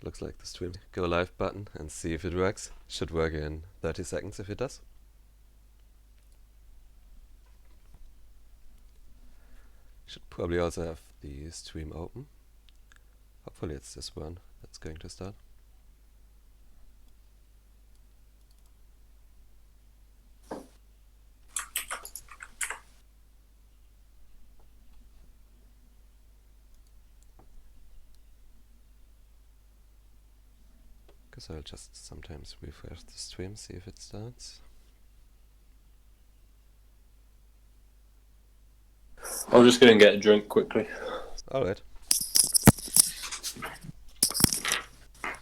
looks like the stream go live button and see if it works. Should work in 30 seconds if it does. Should probably also have the stream open. Hopefully it's this one that's going to start. Because I'll just sometimes refresh the stream, see if it starts. I'm just going to get a drink quickly. Alright.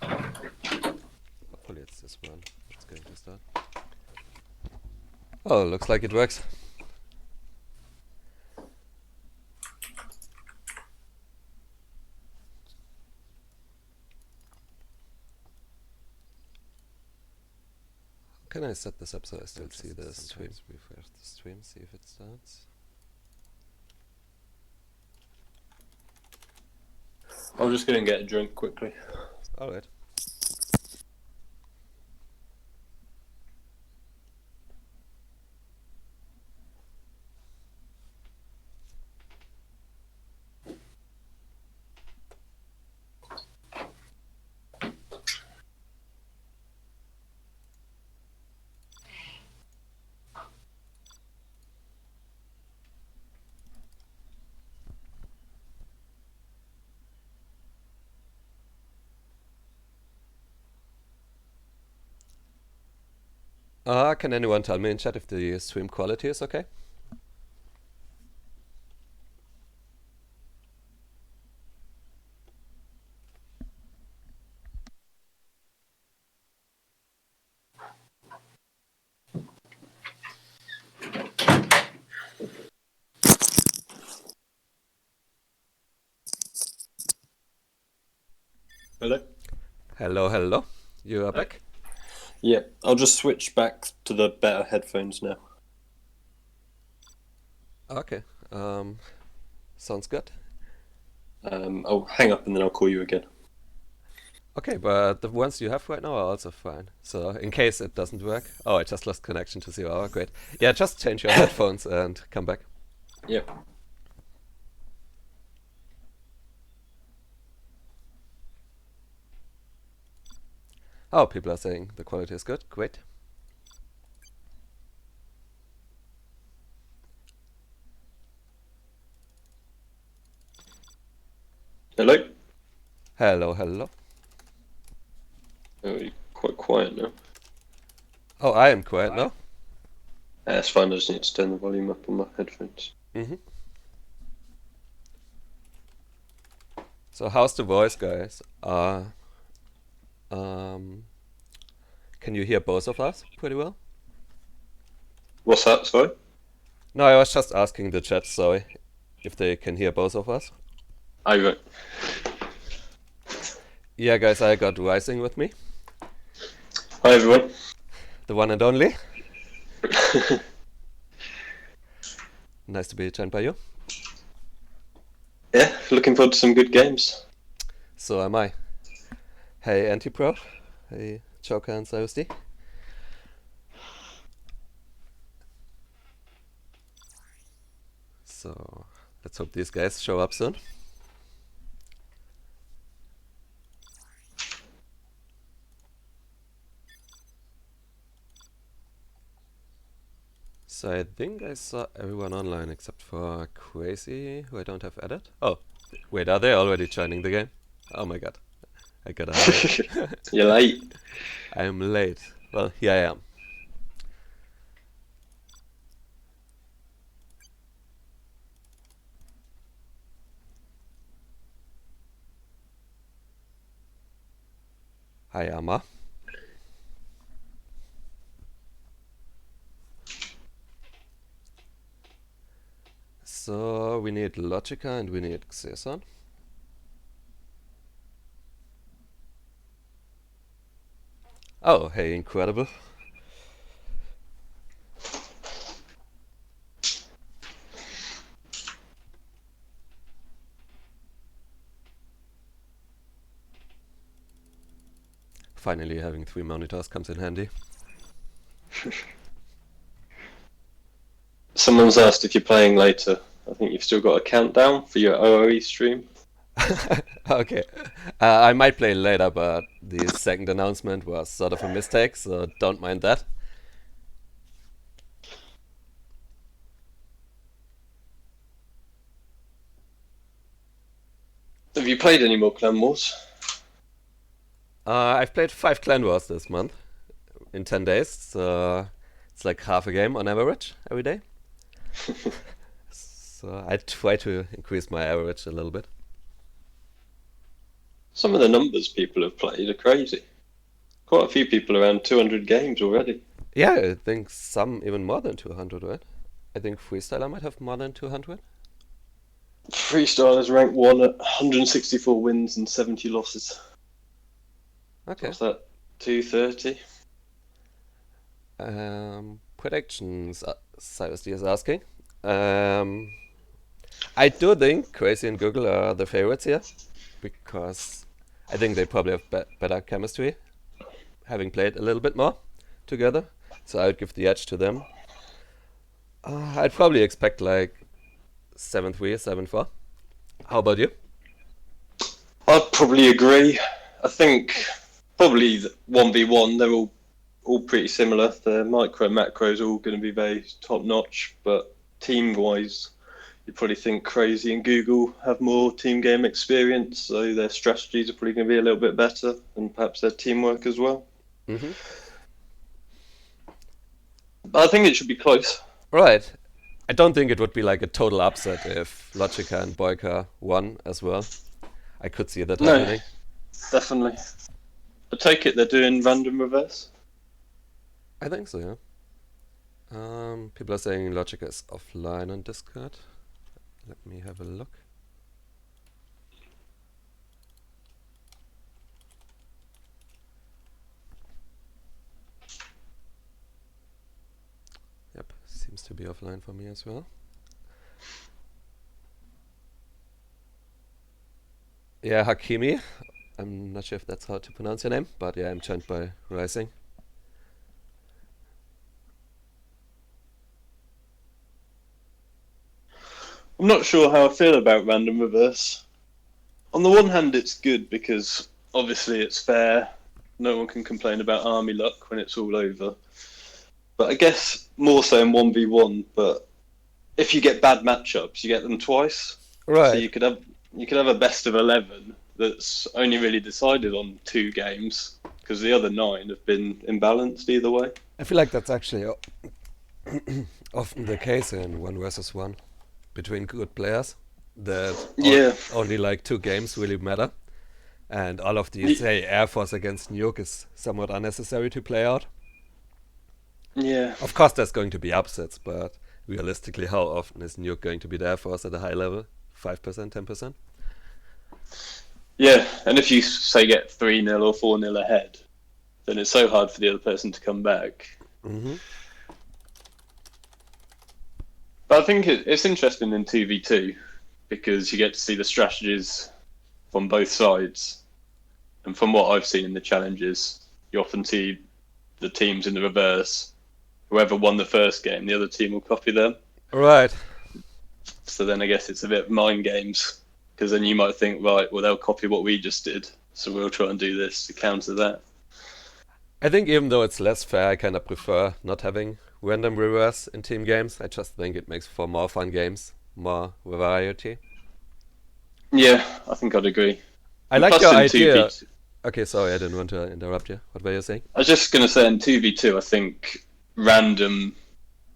Hopefully it's this one that's going to start. Oh, looks like it works. Can I set this up so I still see the stream? Refresh the stream, see if it starts. I'm just going to get a drink quickly. Alright. Can anyone tell me in chat if the stream quality is okay? Hello? Hello, hello. You are back? Yeah, I'll just switch back to the better headphones now. Okay. Sounds good. I'll hang up and then I'll call you again. Okay, but the ones you have right now are also fine. So in case it doesn't work... Oh, I just lost connection to 0 hour. Great. Yeah, just change your headphones and come back. Yeah. Oh, people are saying the quality is good. Great. Hello? Hello, hello. Oh, you're quite quiet now. Oh, I am quiet now. That's fine, I just need to turn the volume up on my headphones. Mm-hmm. So how's the voice, guys? Can you hear both of us pretty well? What's that, sorry? No, I was just asking the chat, sorry, if they can hear both of us. Right. Yeah, guys, I got Rising with me. Hi, everyone. The one and only. Nice to be joined by you. Yeah, looking forward to some good games. So am I. Hey, Antipro. Hey, Joker and Sayosti. So, let's hope these guys show up soon. So I think I saw everyone online except for Crazy, who I don't have added. Oh, wait, are they already joining the game? Oh my god. I gotta hide. You're late. I am late. Well, here I am. Hi, Amma. So we need Logica and we need Xeson. Oh, hey, incredible. finally having 3 monitors comes in handy. Someone's asked if you're playing later. I think you've still got a countdown for your OOE stream. Okay. I might play later, but the second announcement was sort of a mistake, so don't mind that. Have you played any more Clan Wars? I've played 5 Clan Wars this month in 10 days, so it's like half a game on average every day. So I try to increase my average a little bit. Some of the numbers people have played are crazy. Quite a few people around 200 games already. Yeah, I think some even more than 200, right? I think Freestyler might have more than 200. Freestylers rank 1 at 164 wins and 70 losses. Okay. What's that? 230? Predictions, Cyrus D is asking. I do think Crazy and Google are the favorites here, because I think they probably have better chemistry, having played a little bit more together. So I would give the edge to them. I'd probably expect like 7-3, 7-4. How about you? I'd probably agree. I think probably 1v1, they're all pretty similar. The micro and macros are all going to be very top notch, but team wise, you probably think Crazy and Google have more team game experience, so their strategies are probably going to be a little bit better, and perhaps their teamwork as well. Mm-hmm. But I think it should be close. Right. I don't think it would be like a total upset if Logica and Boycah won as well. I could see that happening. Definitely. I take it they're doing random reverse. I think so, yeah. People are saying Logica is offline on Discord. Let me have a look. Yep, seems to be offline for me as well. Yeah, Hakimi. I'm not sure if that's how to pronounce your name, but yeah, I'm joined by Rising. I'm not sure how I feel about random reverse. On the one hand, it's good because obviously it's fair. No one can complain about army luck when it's all over. But I guess more so in 1v1. But if you get bad matchups, you get them twice. Right. So you could have a best of 11 that's only really decided on 2 games because the other 9 have been imbalanced either way. I feel like that's actually often the case in 1 versus 1 between good players. That only like 2 games really matter. And all of these, say, Air Force against Nuke is somewhat unnecessary to play out. Yeah. Of course there's going to be upsets, but realistically, how often is Nuke going to beat Air Force at a high level? 5%, 10%? Yeah, and if you, say, get 3-0 or 4-0 ahead, then it's so hard for the other person to come back. Mm-hmm. But I think it's interesting in 2v2 because you get to see the strategies from both sides. And from what I've seen in the challenges, you often see the teams in the reverse. Whoever won the first game, the other team will copy them. Right. So then I guess it's a bit mind games because then you might think, right, well, they'll copy what we just did. So we'll try and do this to counter that. I think even though it's less fair, I kind of prefer not having random reverse in team games. I just think it makes for more fun games, more variety. Yeah, I think I'd agree. I like your idea. Okay, sorry, I didn't want to interrupt you. What were you saying? I was just going to say in 2v2, I think random,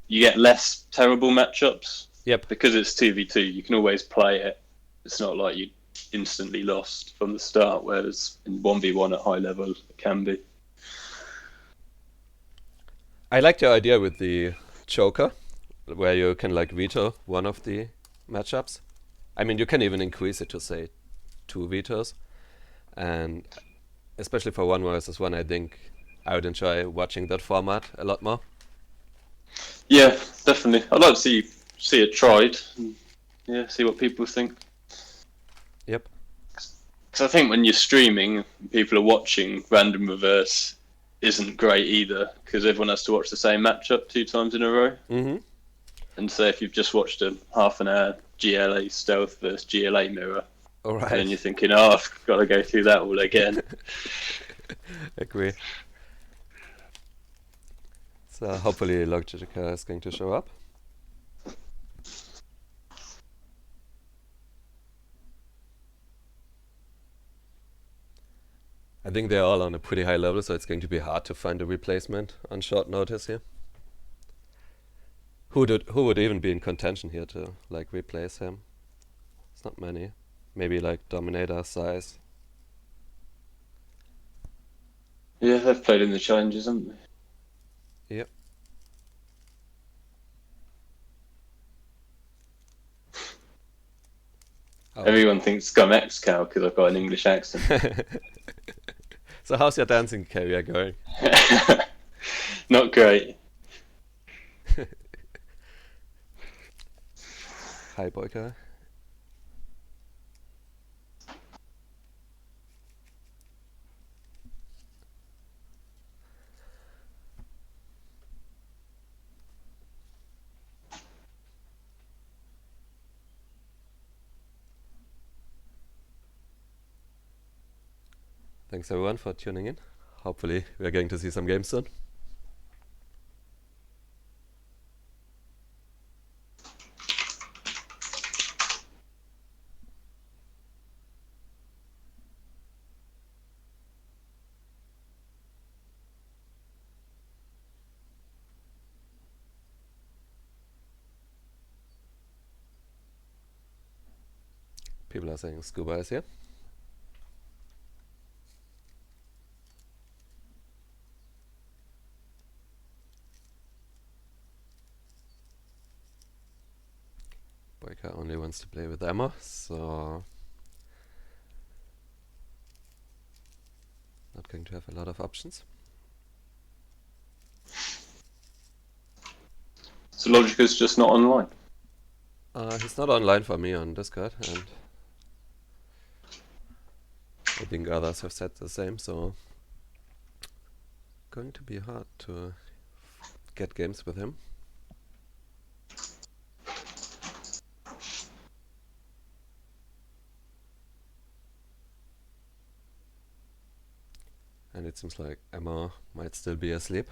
you get less terrible matchups. Yep. Because it's 2v2, you can always play it. It's not like you instantly lost from the start, whereas in 1v1 at high level, it can be. I liked your idea with the Joker, where you can like veto one of the matchups. I mean, you can even increase it to say 2 vetoes. And especially for 1 versus 1, I think I would enjoy watching that format a lot more. Yeah, definitely. I'd like to see it tried. And, yeah, see what people think. Yep. Because I think when you're streaming, people are watching, random reverse isn't great either, because everyone has to watch the same matchup 2 times in a row. Mm-hmm. And so if you've just watched a half an hour GLA stealth versus GLA mirror, All and then right. you're thinking, oh, I've got to go through that all again. Agree. So hopefully Logica is going to show up. I think they're all on a pretty high level, so it's going to be hard to find a replacement on short notice here. Who would even be in contention here to like replace him? It's not many. Maybe like Dominator size. Yeah, they've played in the challenges, haven't they? Yep. Oh. Everyone thinks I'm ex-cow because I've got an English accent. So how's your dancing career going? Not great. Hi, Boycah. Thanks everyone for tuning in. Hopefully we're going to see some games soon. People are saying Scuba is here. Boycah only wants to play with ammo, so not going to have a lot of options. So Logica's just not online. He's not online for me on Discord, and I think others have said the same, so going to be hard to get games with him. And it seems like Emma might still be asleep.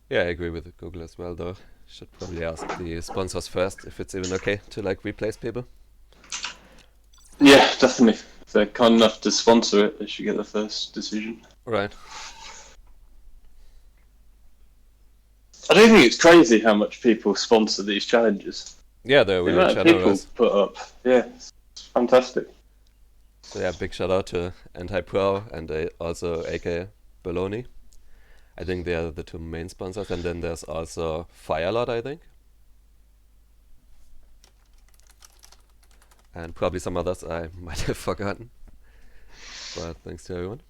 Yeah, I agree with Google as well, though. Should probably ask the sponsors first if it's even okay to like replace people. Yeah, definitely. If they're kind enough to sponsor it, they should get the first decision. Right. I don't think it's crazy how much people sponsor these challenges. Yeah, they're The really amount of people generous. put up, yeah, it's fantastic. So yeah, big shout out to Anti-Pro and also AK Bologna. I think they are the two main sponsors, and then there's also Firelord, I think. And probably some others I might have forgotten. But thanks to everyone.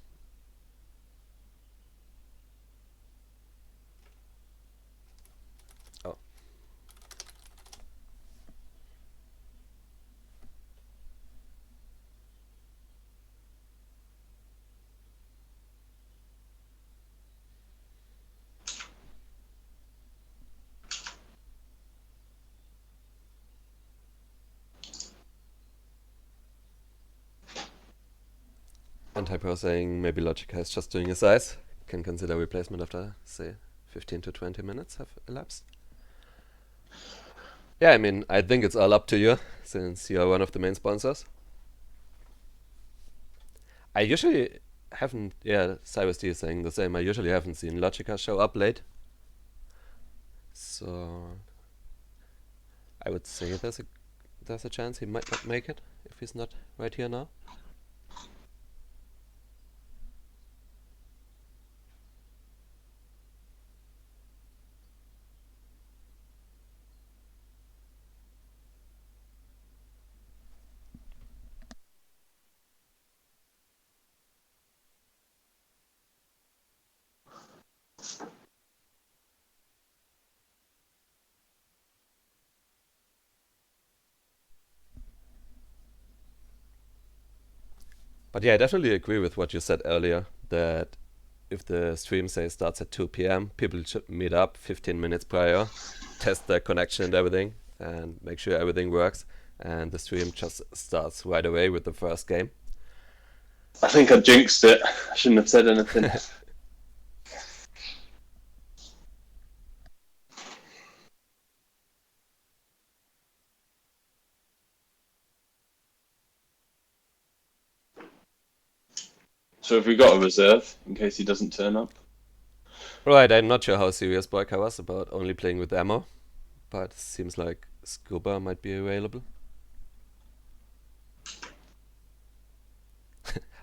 Oh. Anti-Pro saying maybe Logica is just doing a size. Can consider replacement after, say, 15 to 20 minutes have elapsed. Yeah, I mean, I think it's all up to you, since you're one of the main sponsors. I usually haven't, yeah, CyberSD is saying the same, I usually haven't seen Logica show up late. So, I would say there's a chance he might not make it, if he's not right here now. But yeah, I definitely agree with what you said earlier, that if the stream, say, starts at 2 p.m., people should meet up 15 minutes prior, test their connection and everything, and make sure everything works, and the stream just starts right away with the first game. I think I jinxed it. I shouldn't have said anything. So have we got a reserve in case he doesn't turn up? Right, I'm not sure how serious Boycah was about only playing with ammo, but it seems like Scuba might be available.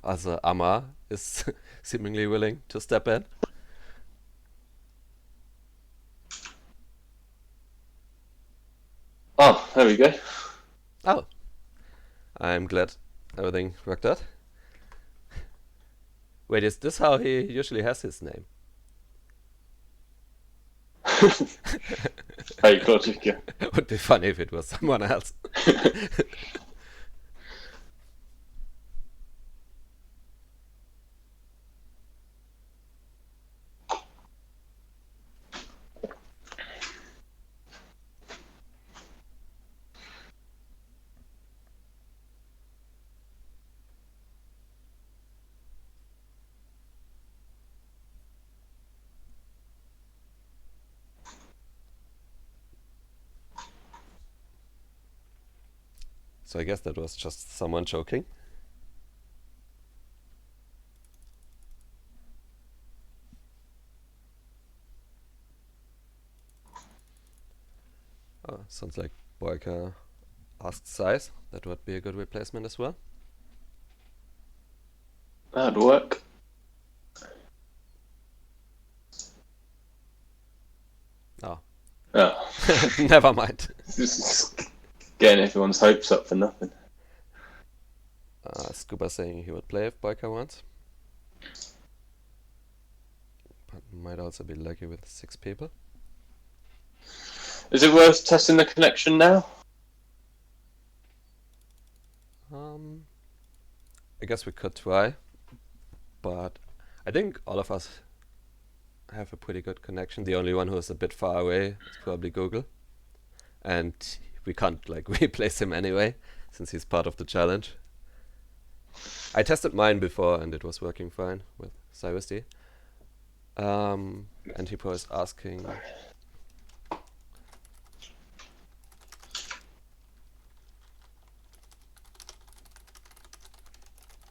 Also, Amar is seemingly willing to step in. Oh, there we go. Oh, I'm glad everything worked out. Wait, is this how he usually has his name? Hey, Logica. Would be funny if it was someone else. So I guess that was just someone joking. Oh, sounds like Boyka asked size. That would be a good replacement as well. That'd work. Oh, Oh. never mind. Just getting everyone's hopes up for nothing. Scuba saying he would play if Boyka wants. But might also be lucky with 6 people. Is it worth testing the connection now? I guess we could try, but I think all of us have a pretty good connection. The only one who is a bit far away is probably Google, and we can't like replace him anyway since he's part of the challenge. I tested mine before and it was working fine with Cyrus D. And he was asking.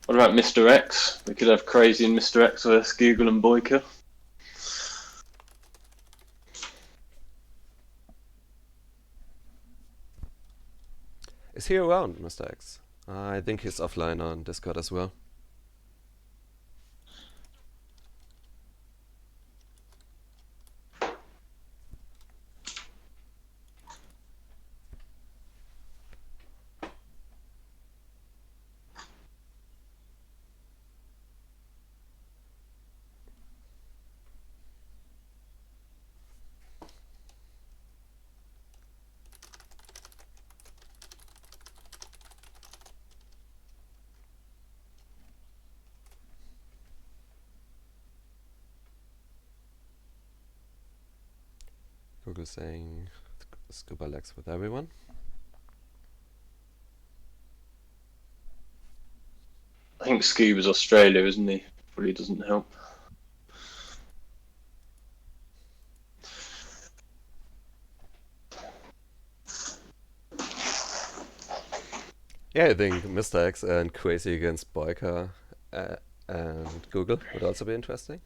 What about Mr. X? We could have Crazy and Mr. X versus Google and Boycah. Is he around, Mr. X? I think he's offline on Discord as well. Google saying Scuba lags with everyone. I think Scuba's Australia, isn't he? Probably doesn't help. Yeah, I think Mr. X and Crazy against Boyka and Google would also be interesting.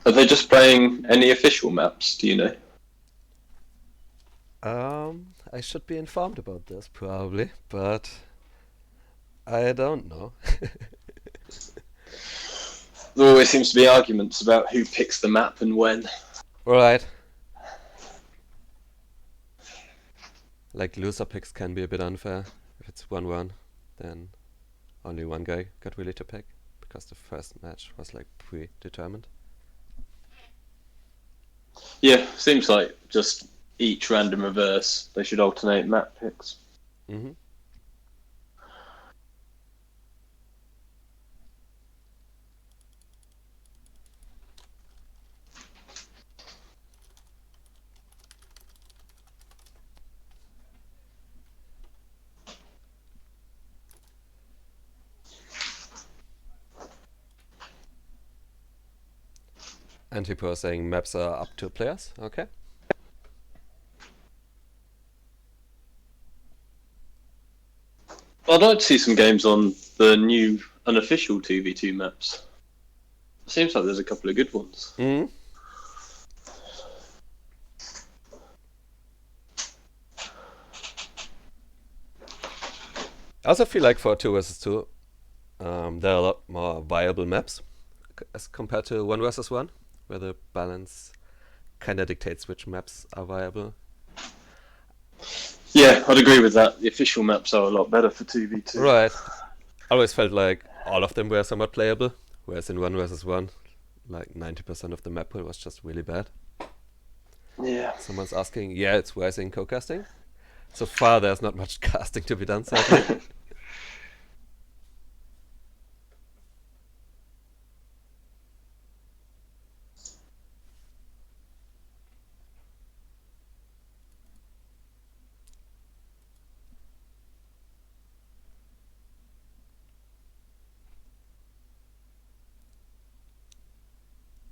Are they just playing any official maps? Do you know? I should be informed about this probably, but I don't know. There always seems to be arguments about who picks the map and when. Right. Like loser picks can be a bit unfair. If it's 1-1, then only one guy got really to pick, because the first match was like predetermined. Yeah, seems like just each random reverse, they should alternate map picks. Mm-hmm. And people are saying maps are up to players. Okay. I'd like to see some games on the new unofficial 2v2 maps. Seems like there's a couple of good ones. Mm-hmm. I also feel like for 2 versus 2, there are a lot more viable maps as compared to 1 versus 1, where the balance kind of dictates which maps are viable. Yeah, I'd agree with that. The official maps are a lot better for 2v2. Right. I always felt like all of them were somewhat playable, whereas in 1 versus 1, like 90% of the map pool was just really bad. Yeah. Someone's asking, yeah, it's rising co-casting. So far, there's not much casting to be done, sadly.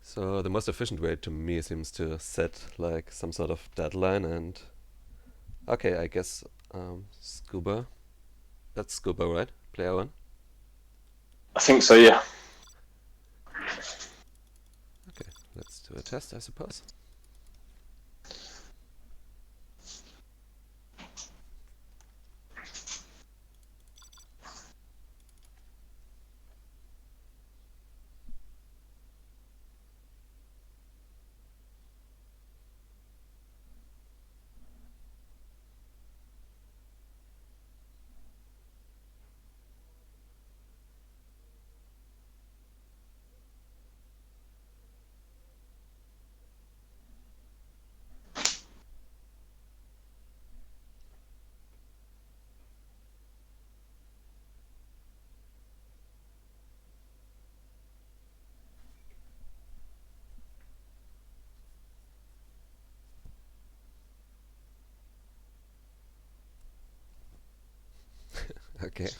So the most efficient way to me seems to set like some sort of deadline and... Okay, I guess Scuba. That's Scuba, right? Player 1? I think so, yeah. Okay, let's do a test, I suppose. Okay.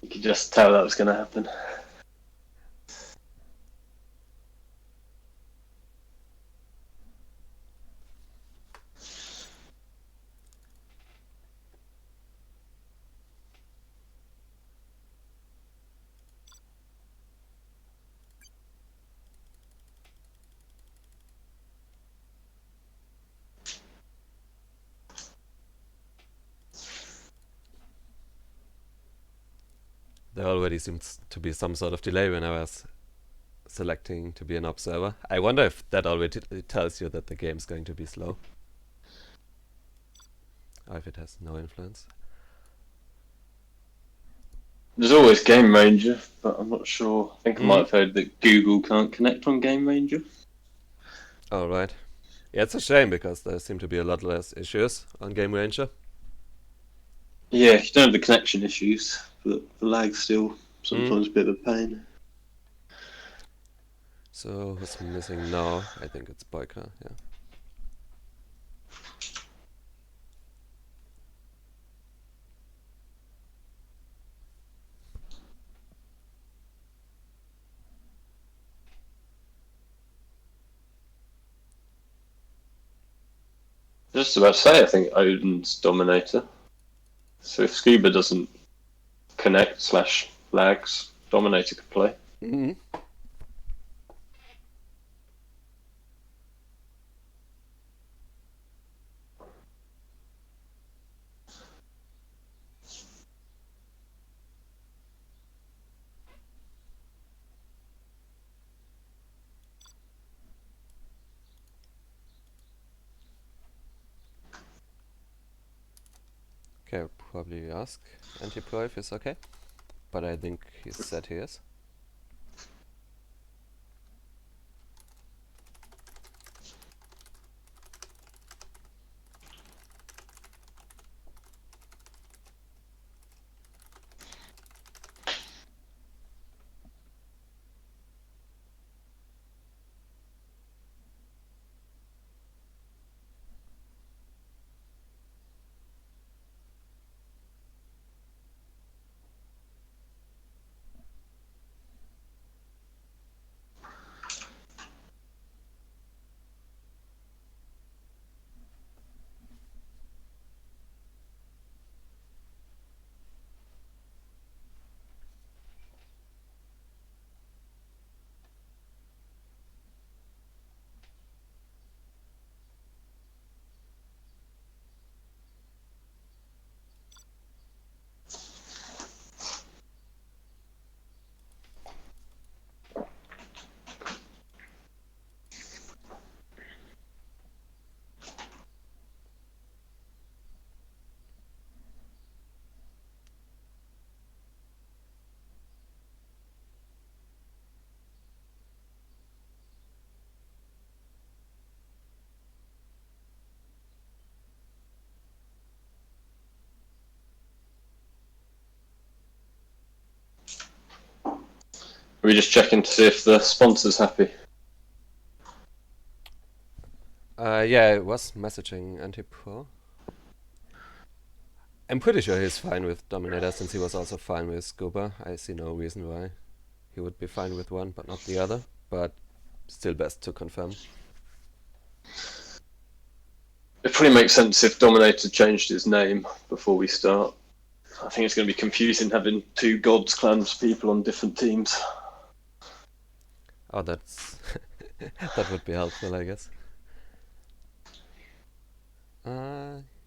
You could just tell that was going to happen. There already seems to be some sort of delay when I was selecting to be an observer. I wonder if that already tells you that the game's going to be slow. Or if it has no influence. There's always Game Ranger, but I'm not sure. I think I might have heard that Google can't connect on Game Ranger. Alright. Yeah, it's a shame because there seem to be a lot less issues on Game Ranger. Yeah, you don't have the connection issues, but the lag's still sometimes a bit of a pain. So who's missing now? I think it's Boycah, yeah. Just about to say, I think Odin's Dominator. So if Scuba doesn't connect / lags, Dominator could play. Mm-hmm. Okay, I'll probably ask Anti-Pro if he's okay. But I think he said he is. Are we just checking to see if the sponsor's happy? Yeah, I was messaging Anti-Pro. I'm pretty sure he's fine with Dominator since he was also fine with Scuba. I see no reason why he would be fine with one but not the other. But still best to confirm. It probably makes sense if Dominator changed his name before we start. I think it's going to be confusing having two Gods Clans people on different teams. Oh, that's that would be helpful, I guess.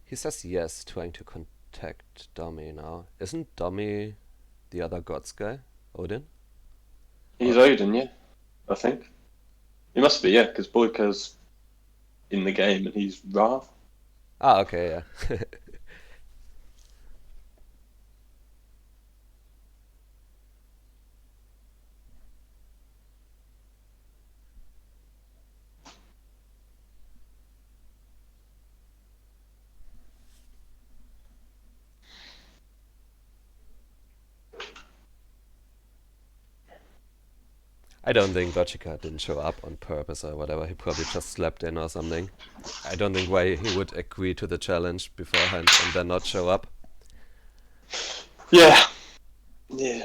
He says yes, trying to contact Domi now. Isn't Domi the other gods guy, Odin? He's Odin, yeah, I think. He must be, yeah, because Boycah's in the game and he's Ra. Ah, okay, yeah. I don't think Logica didn't show up on purpose or whatever. He probably just slept in or something. I don't think why he would agree to the challenge beforehand and then not show up. Yeah. Yeah.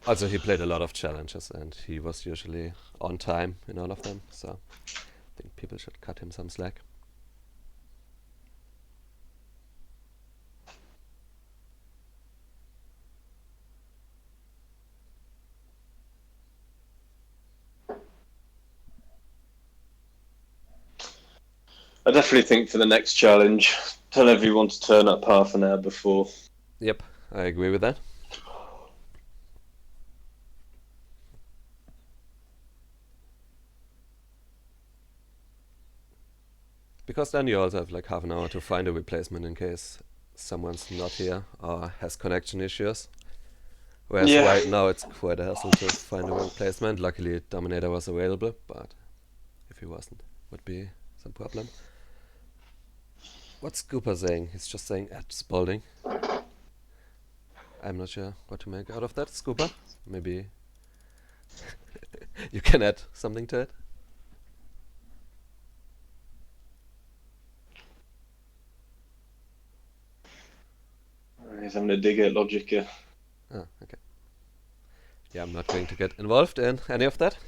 Also, he played a lot of challenges and he was usually on time in all of them, so I think people should cut him some slack. I definitely think for the next challenge, tell everyone to turn up half an hour before. Yep, I agree with that. Because then you also have like half an hour to find a replacement in case someone's not here or has connection issues. Whereas Yeah. right now it's quite a hassle to find a replacement. Luckily Dominator was available, but if he wasn't, would be some problem. What's Cooper saying? He's just saying at Spalding. I'm not sure what to make out of that, Scooper. Maybe you can add something to it. He's having a dig at Logica. Oh, okay. Yeah, I'm not going to get involved in any of that.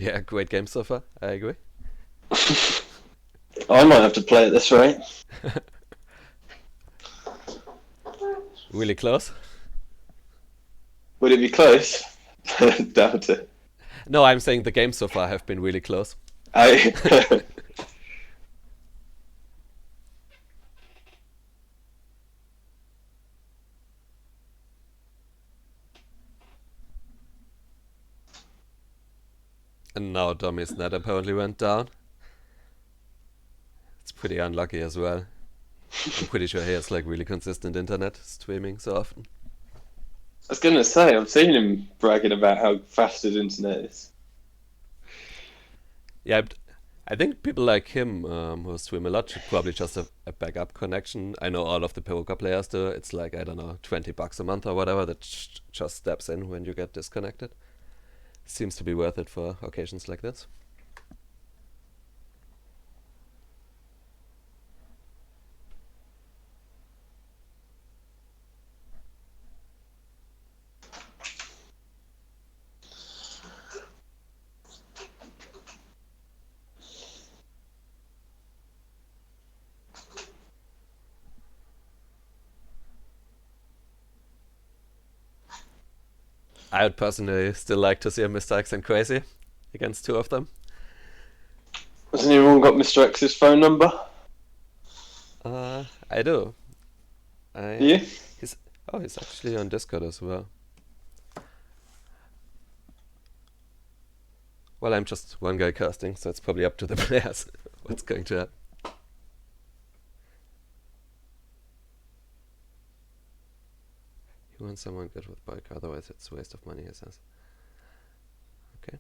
Yeah, great game so far. I agree. I might have to play at this rate. Really close. Would it be close? Doubt it. No, I'm saying the games so far have been really close. I And now Dommy's net apparently went down. It's pretty unlucky as well. I'm pretty sure he has like really consistent internet streaming so often. I was gonna say, I've seen him bragging about how fast his internet is. Yeah, I think people like him who stream a lot should probably just have a backup connection. I know all of the Boycah players do. It's like, I don't know, $20 a month or whatever that just steps in when you get disconnected. Seems to be worth it for occasions like this. I would personally still like to see a Mr. X and Crazy against two of them. Has anyone got Mr. X's phone number? I do. Yeah. He's actually on Discord as well. Well, I'm just one guy casting, so it's probably up to the players what's going to happen. You want someone good with Boycah, otherwise it's a waste of money, he says. Okay.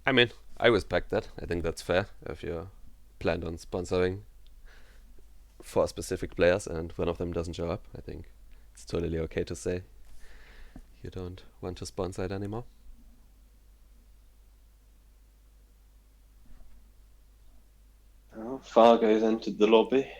I mean, I respect that. I think that's fair if you're planned on sponsoring 4 specific players and one of them doesn't show up. I think it's totally okay to say you don't want to sponsor it anymore. Oh, Fargo's entered the lobby.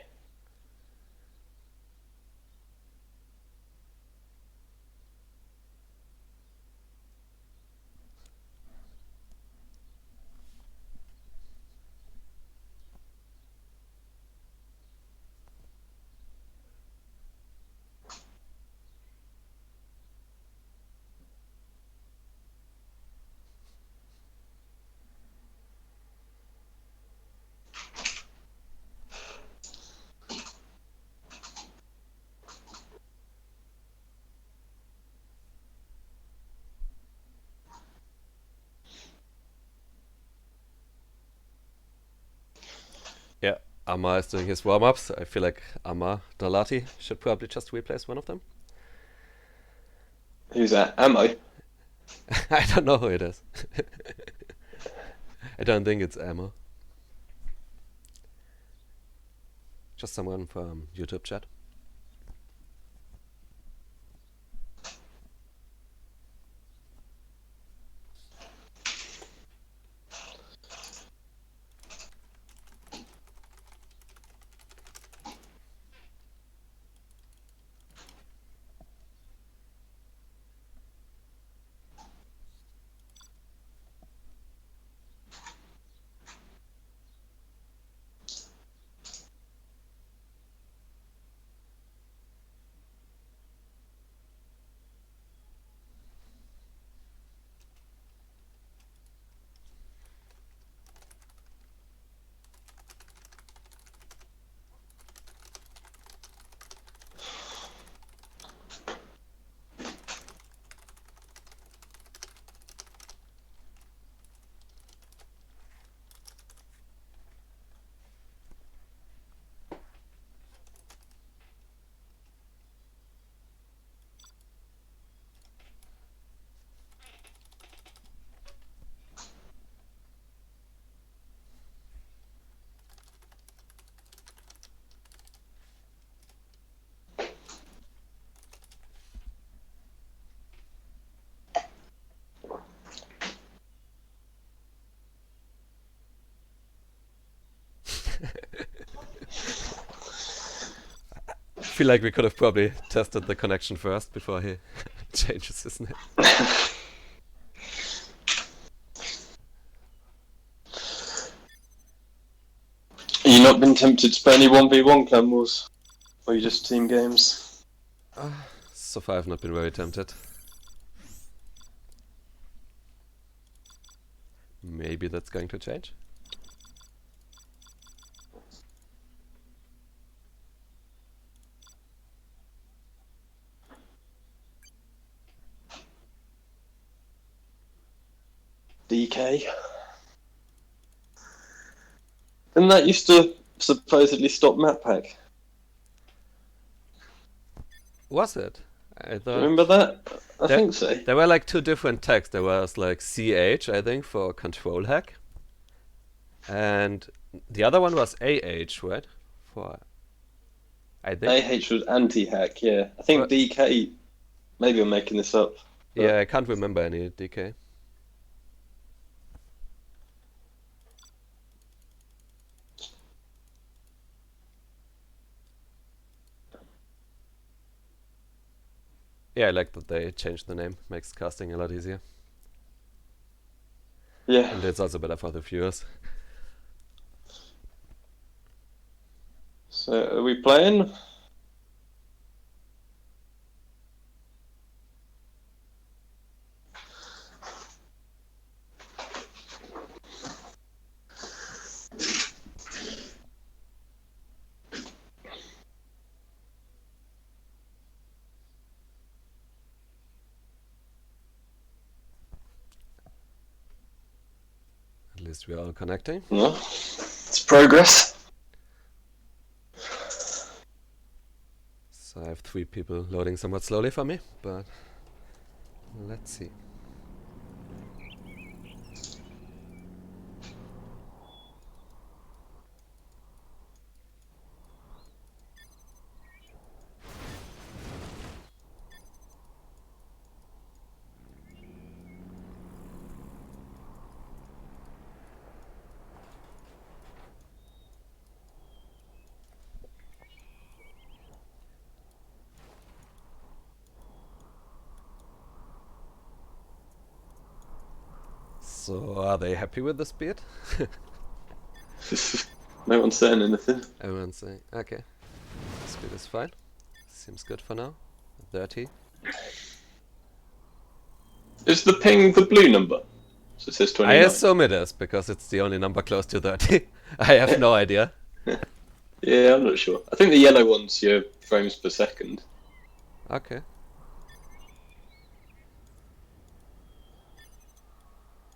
Yeah, Amma is doing his warm-ups. I feel like Amma Dalati should probably just replace one of them. Who's that? Ammo? I don't know who it is. I don't think it's Amma. Just someone from YouTube chat. I feel like we could have probably tested the connection first before he changes his name. You not been tempted to play any 1v1 clan wars? Or you just team games? So far I've not been very tempted. Maybe that's going to change. DK. And that used to supposedly stop map pack. Was it? I Do you thought remember that? I there, think so. there were like two different tags. There was like CH, I think, for control hack, and the other one was AH, right? For I think. AH was anti-hack, yeah. I think But DK, maybe I'm making this up. yeah, I can't remember any DK. Yeah, I like that they changed the name. Makes casting a lot easier. Yeah. And it's also better for the viewers. So, are we playing? At least we're all connecting. No. It's progress. So I have 3 people loading somewhat slowly for me, but let's see. So are they happy with the speed? No one's saying anything. Everyone's saying, okay, speed is fine. Seems good for now. 30. Is the ping the blue number? So it says I 29. assume it is, because it's the only number close to 30. I have no idea. Yeah, I'm not sure. I think the yellow one's your frames per second. Okay.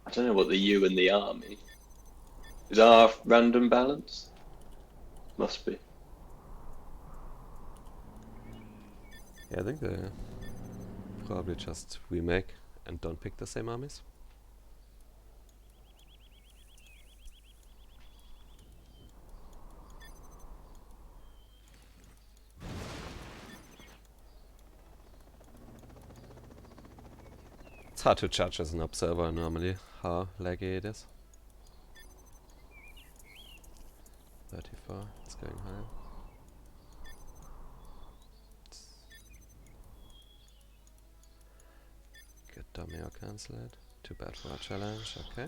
I don't know what the U and the R mean. Is R random balance? Must be. Yeah, I think they probably just remake and don't pick the same armies. It's hard to judge as an observer normally how laggy it is. 34, it's going higher. Get dummy or cancel it. Too bad for a challenge, okay.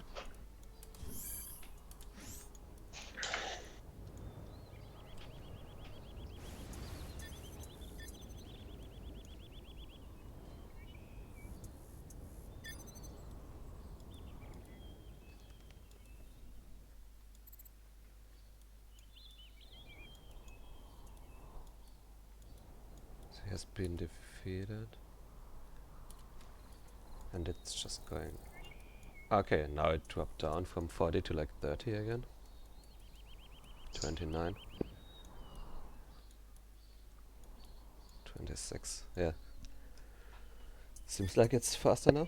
So he has been defeated. And it's just going... Okay, now it dropped down from 40 to like 30 again. 29. 26, yeah. Seems like it's faster now.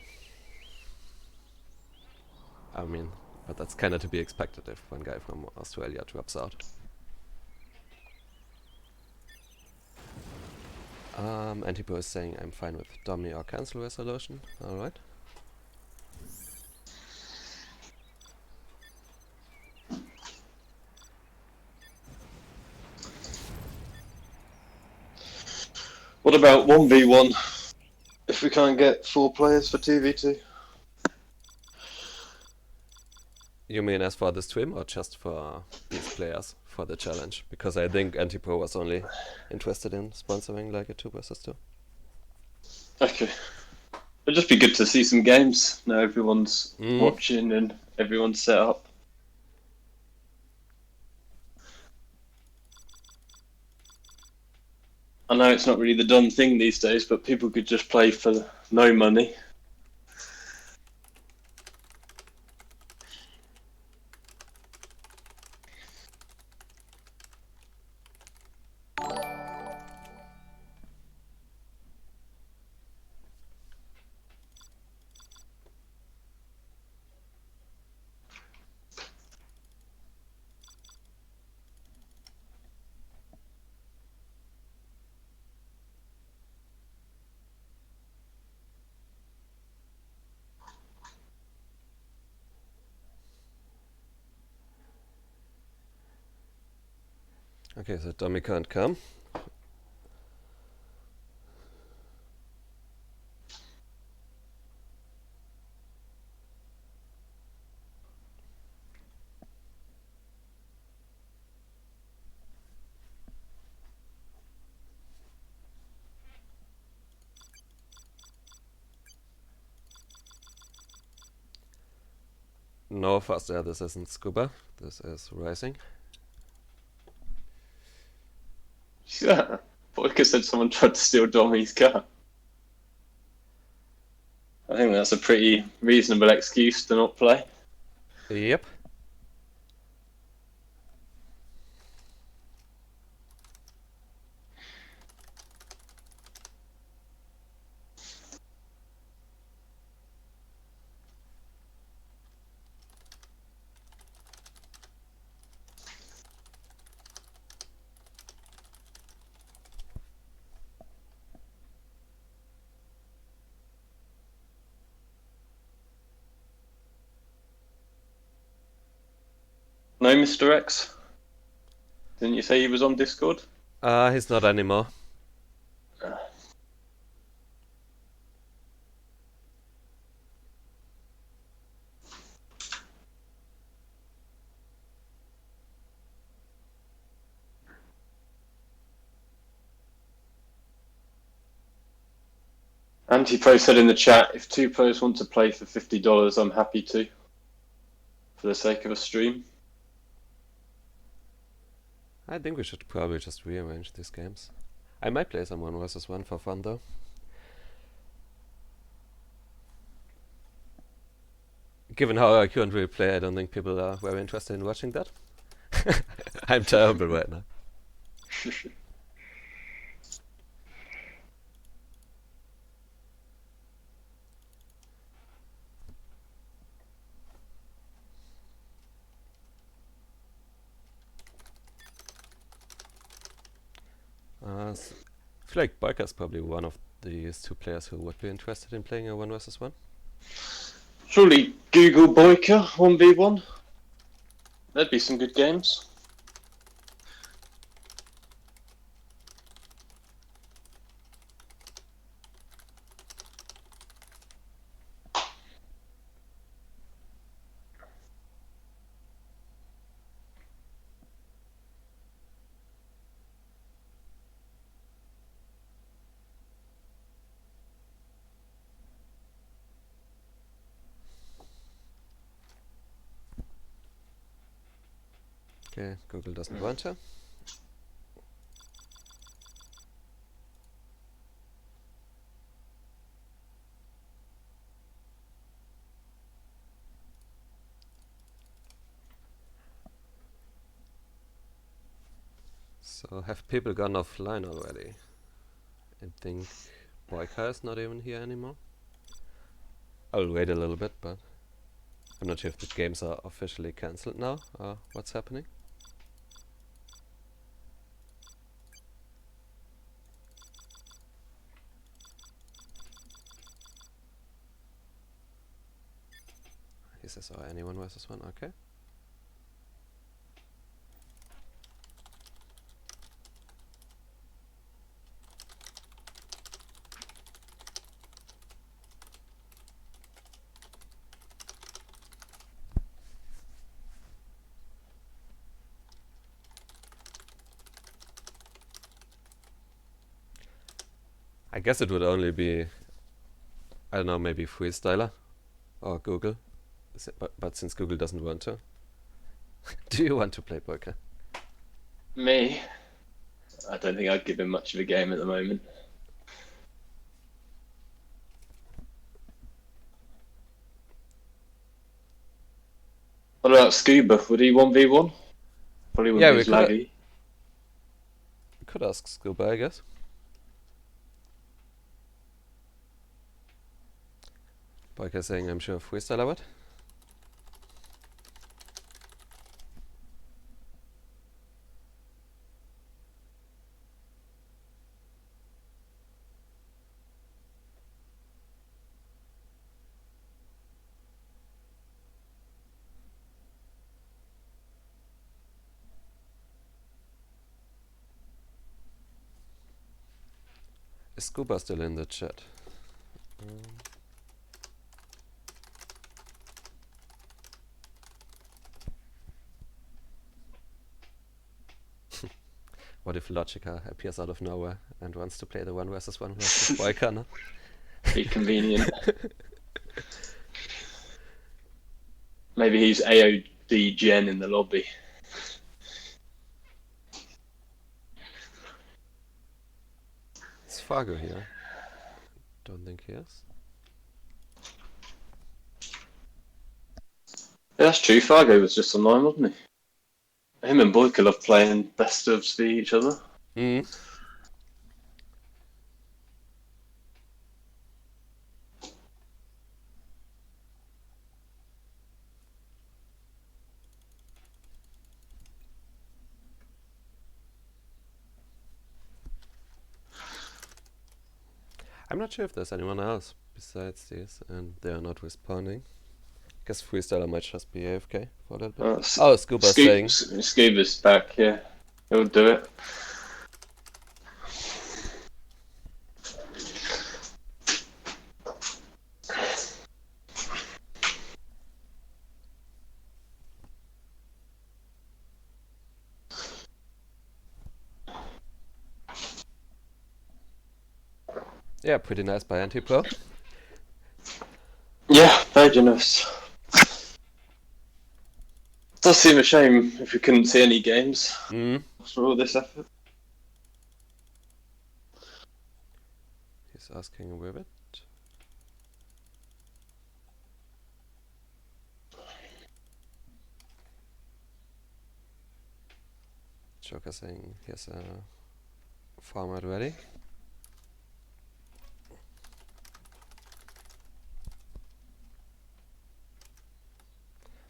I mean, but that's kinda to be expected if one guy from Australia drops out. Antipro is saying I'm fine with dummy or cancel resolution. Alright. What about 1v1? If we can't get 4 players for 2v2? You mean as for the stream or just for these players for the challenge? Because I think Antipro was only interested in sponsoring like a 2 versus 2. Okay. It'd just be good to see some games. Now everyone's watching and everyone's set up. I know it's not really the done thing these days, but people could just play for no money. Okay, so Tommy can't come. No, faster. This isn't scuba. This is rising. Yeah. Boycah said someone tried to steal Dommy's car. I think that's a pretty reasonable excuse to not play. Yep. No, Mr. X? Didn't you say he was on Discord? He's not anymore. Antipro said in the chat, if two players want to play for $50, I'm happy to, for the sake of a stream. I think we should probably just rearrange these games. I might play some 1 versus 1 for fun though. Given how I currently play, I don't think people are very interested in watching that. I'm terrible right now. I feel like Boycah is probably one of these two players who would be interested in playing a 1 versus 1. Surely Google Boycah 1v1? That'd be some good games. Okay, Google doesn't want to. So have people gone offline already? I think Boycah is not even here anymore. I'll wait a little bit, but I'm not sure if the games are officially cancelled now or what's happening. He says, oh, any 1 versus 1, okay. I guess it would only be, I don't know, maybe Freestyler or Google. But since Google doesn't want to. Do you want to play Boycah? Me? I don't think I'd give him much of a game at the moment. What about Scuba? Would he 1v1? Probably wouldn't Yeah, be we as laggy. could ask Scuba, I guess. Boycah saying I'm sure Freestyler would. Is Scuba still in the chat? What if Logica appears out of nowhere and wants to play the 1v1 versus Boycah? No? Be convenient. Maybe he's AOD Gen in the lobby. Is Fargo here? Don't think he is. Yeah, that's true. Fargo was just online, wasn't he? Him and Boycah love playing best ofs v each other. Mm. I'm not sure if there's anyone else besides these, and they are not responding. Guess Freestyler might just be AFK for a little bit. Oh, Scuba's saying. Scuba's back, yeah. He'll do it. Yeah, pretty nice by Anti-Pro. Yeah, very generous. Does seem a shame if we couldn't see any games for all this effort. He's asking a Ribbit. Joker saying here's a format ready.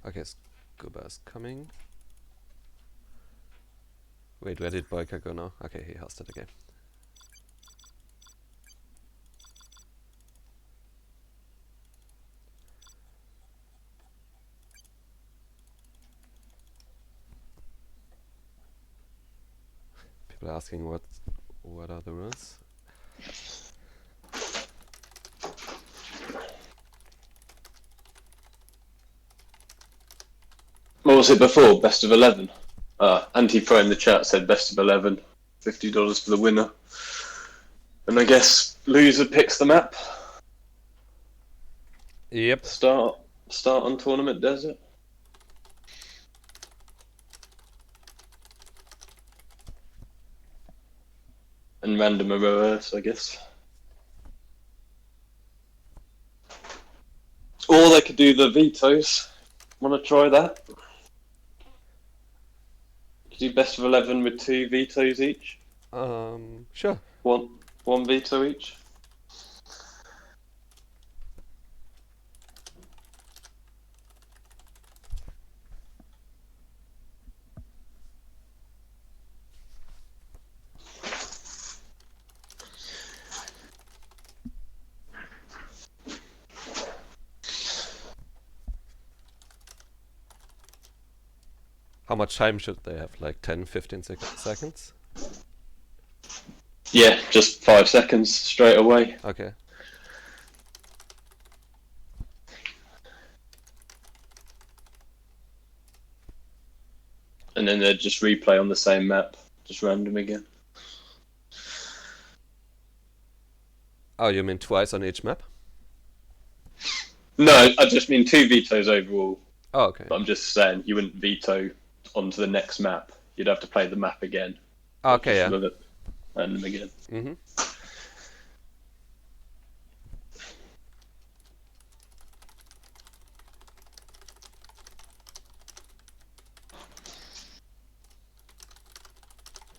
Okay, Scuba's coming. Wait, where did Boycah go now? Okay, he hosted again. People are asking what are the rules. What was it before? Best of 11? Anti-Pro in the chat said best of 11. $50 for the winner. And I guess loser picks the map. Yep. Start on Tournament Desert. And random reverse, I guess. Or they could do the vetoes. Want to try that? Could do best of 11 with 2 vetoes each. Sure. One veto each. How much time should they have? Like 10, 15 seconds? Yeah, just 5 seconds straight away. Okay. And then they'd just replay on the same map, just random again. Oh, you mean twice on each map? No, I just mean 2 vetoes overall. Oh, okay. But I'm just saying you wouldn't veto onto the next map. You'd have to play the map again. Okay, yeah. Random again. Mm-hmm.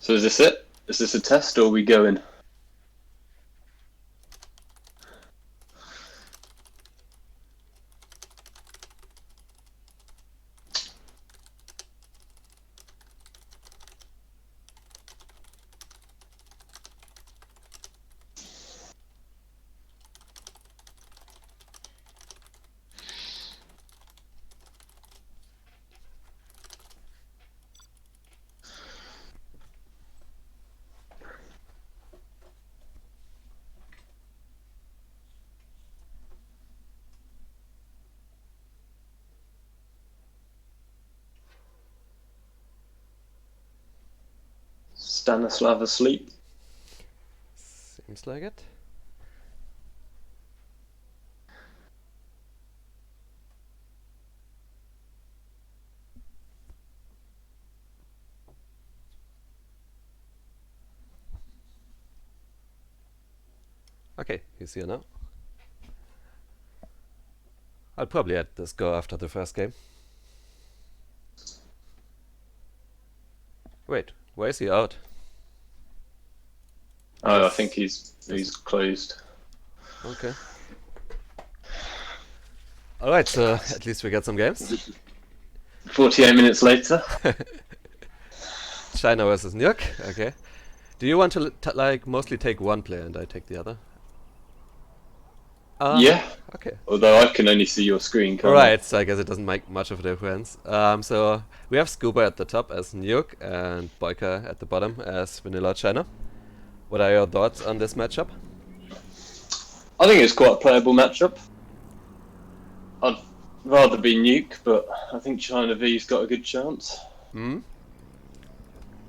So is this it? Is this a test or are we going? Stanislav asleep. Seems like it. Okay, he's here now. I'll probably let this go after the first game. Wait, why is he out? Oh, I Yes. think he's closed. Okay. Alright, so at least we got some games. 48 minutes later. China versus New York. Okay. Do you want to like mostly take one player and I take the other? Yeah. Okay. Although I can only see your screen, can't I? Right, so I guess it doesn't make much of a difference. So we have Scuba at the top as New York and Boycah at the bottom as Vanilla China. What are your thoughts on this matchup? I think it's quite a playable matchup. I'd rather be Nuke, but I think China V's got a good chance. Hmm.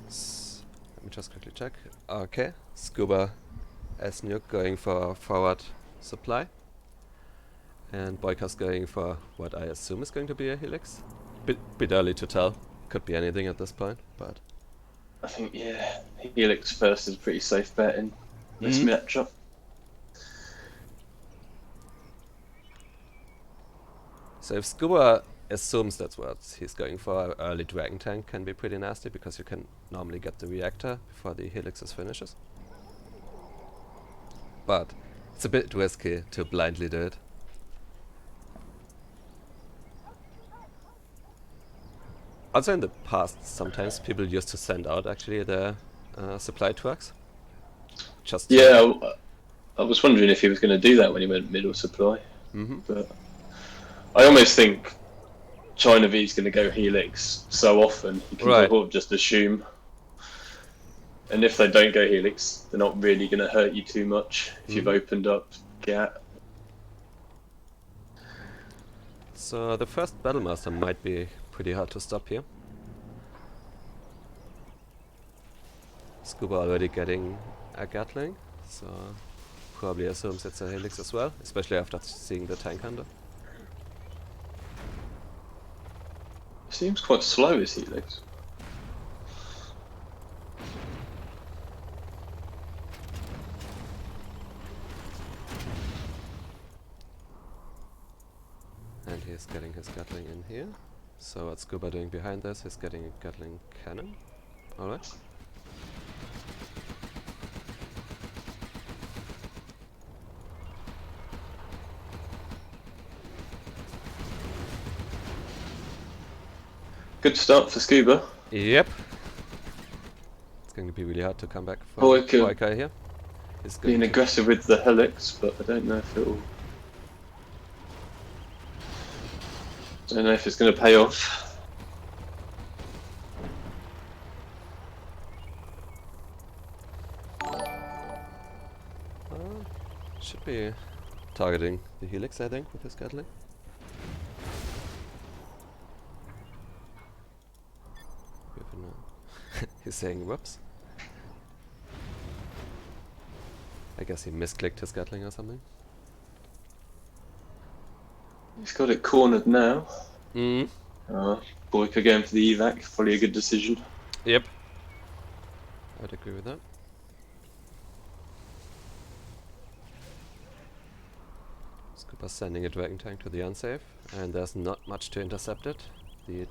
Let me just quickly check. Okay, Scuba as Nuke going for forward supply. And Boyka's going for what I assume is going to be a Helix. Bit early to tell. Could be anything at this point, but... I think, yeah, Helix first is a pretty safe bet in this matchup. So if Scuba assumes that's what he's going for, early Dragon Tank can be pretty nasty because you can normally get the reactor before the Helixes finishes. But it's a bit risky to blindly do it. Also in the past, sometimes people used to send out actually their supply trucks. Just Yeah, I was wondering if he was going to do that when he went middle supply. But I almost think China V's going to go Helix so often, you can sort of just assume. And if they don't go Helix, they're not really going to hurt you too much if you've opened up Gat. So the first Battlemaster might be pretty hard to stop here. Scuba already getting a Gatling, so probably assumes it's a Helix as well, especially after seeing the tank hunter. Seems quite slow, is Helix? And he's getting his Gatling in here. So what's Scuba doing behind this? He's getting a Gatling cannon. Alright. Good start for Scuba. Yep. It's going to be really hard to come back for Boycah here. He's being aggressive with the Helix, but I don't know if it'll... I don't know if it's going to pay off. Should be targeting the Helix, I think, with his Gatling. He's saying whoops. I guess he misclicked his Gatling or something. He's got it cornered now. Boycah going for the evac, probably a good decision. Yep. I'd agree with that. Scuba's sending a Dragon Tank to the unsafe, and there's not much to intercept it. The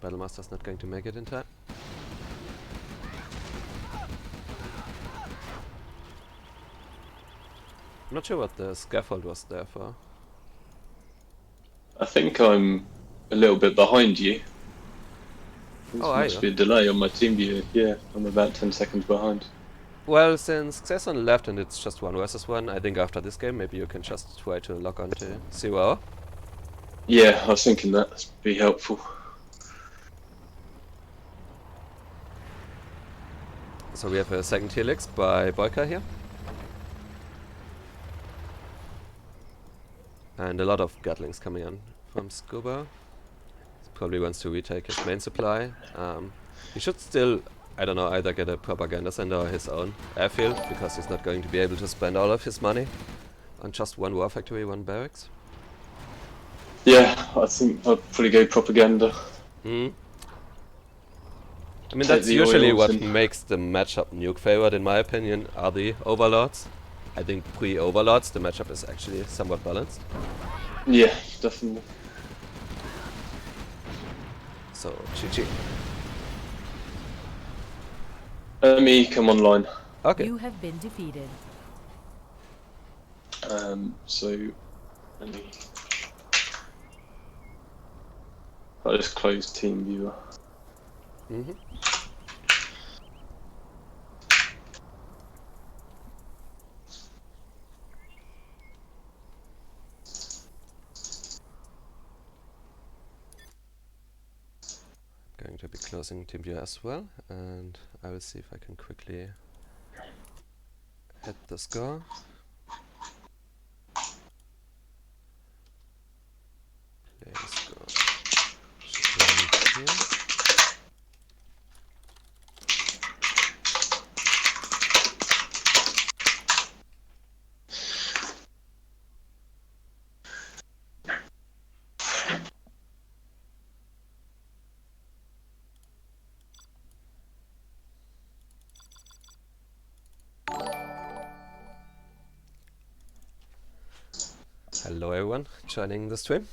Battlemaster's not going to make it in time. I'm not sure what the scaffold was there for. I think I'm a little bit behind you. There must be a delay on my team view. Yeah, I'm about 10 seconds behind. Well, since X's on the left and it's just 1 versus 1, I think after this game maybe you can just try to lock on to 0. Yeah, I was thinking that'd be helpful. So we have a second Helix by Boycah here. And a lot of Gatlings coming in from Scuba. He probably wants to retake his main supply. He should still I don't know, either get a propaganda center or his own airfield, because he's not going to be able to spend all of his money on just one war factory, one barracks. Yeah, I think I'd probably go propaganda. Mm. I mean, Take that's the usually oils what and- makes the matchup nuke favored, in my opinion, are the overlords. I think pre-overlords, the matchup is actually somewhat balanced. Yeah, definitely. So, GG. Let me come online. Okay. You have been defeated. So let me. I just closed Team Viewer. Mm-hmm. Going to be closing TeamViewer as well, and I will see if I can quickly hit the score. Play score. Should be here. Hello everyone joining the stream.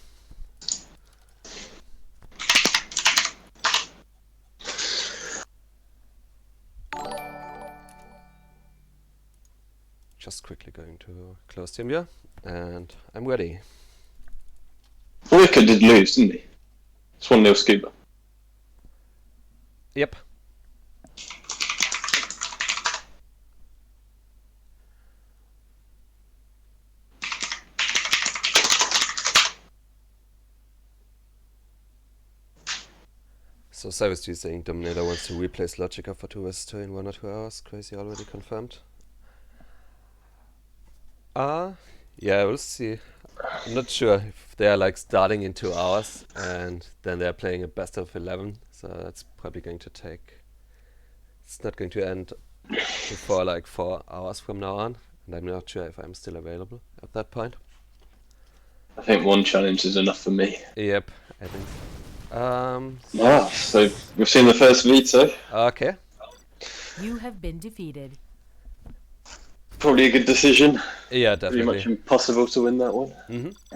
Just quickly going to close TeamViewer, and I'm ready. Boycah did lose, didn't he? It's 1-0 Scuba. Yep. So Cyrus G saying Dominator wants to replace Logica for 2 vs 2 in 1 or 2 hours. Crazy already confirmed. Yeah, we'll see. I'm not sure if they're like starting in 2 hours and then they're playing a best of 11. So that's probably going to take. It's not going to end before like 4 hours from now on. And I'm not sure if I'm still available at that point. I think one challenge is enough for me. Yep, I think so. Wow, so we've seen the first veto. Okay. You have been defeated. Probably a good decision. Yeah, Pretty definitely. much impossible to win that one. Mm-hmm.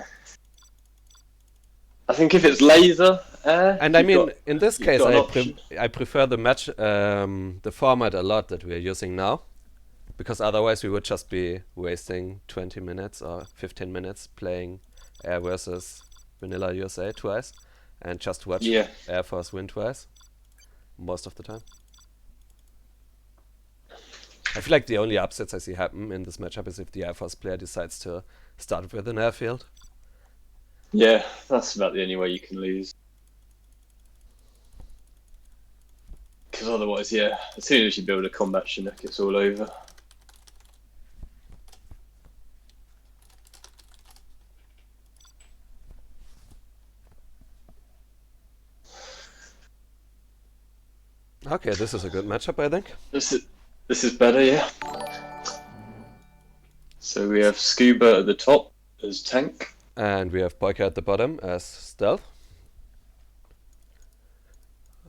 I think if it's laser air, And I mean, in this case, got an option. I prefer the match, the format a lot that we are using now, because otherwise we would just be wasting 20 minutes or 15 minutes playing Air versus Vanilla USA twice, and just watch Yeah. Air Force win twice, most of the time. I feel like the only upsets I see happen in this matchup is if the Air Force player decides to start with an airfield. Yeah, that's about the only way you can lose. Because otherwise, yeah, as soon as you build a combat Chinook, it's all over. Okay, this is a good matchup, I think. This is better, yeah. So we have Scuba at the top as tank. And we have Boycah at the bottom as stealth.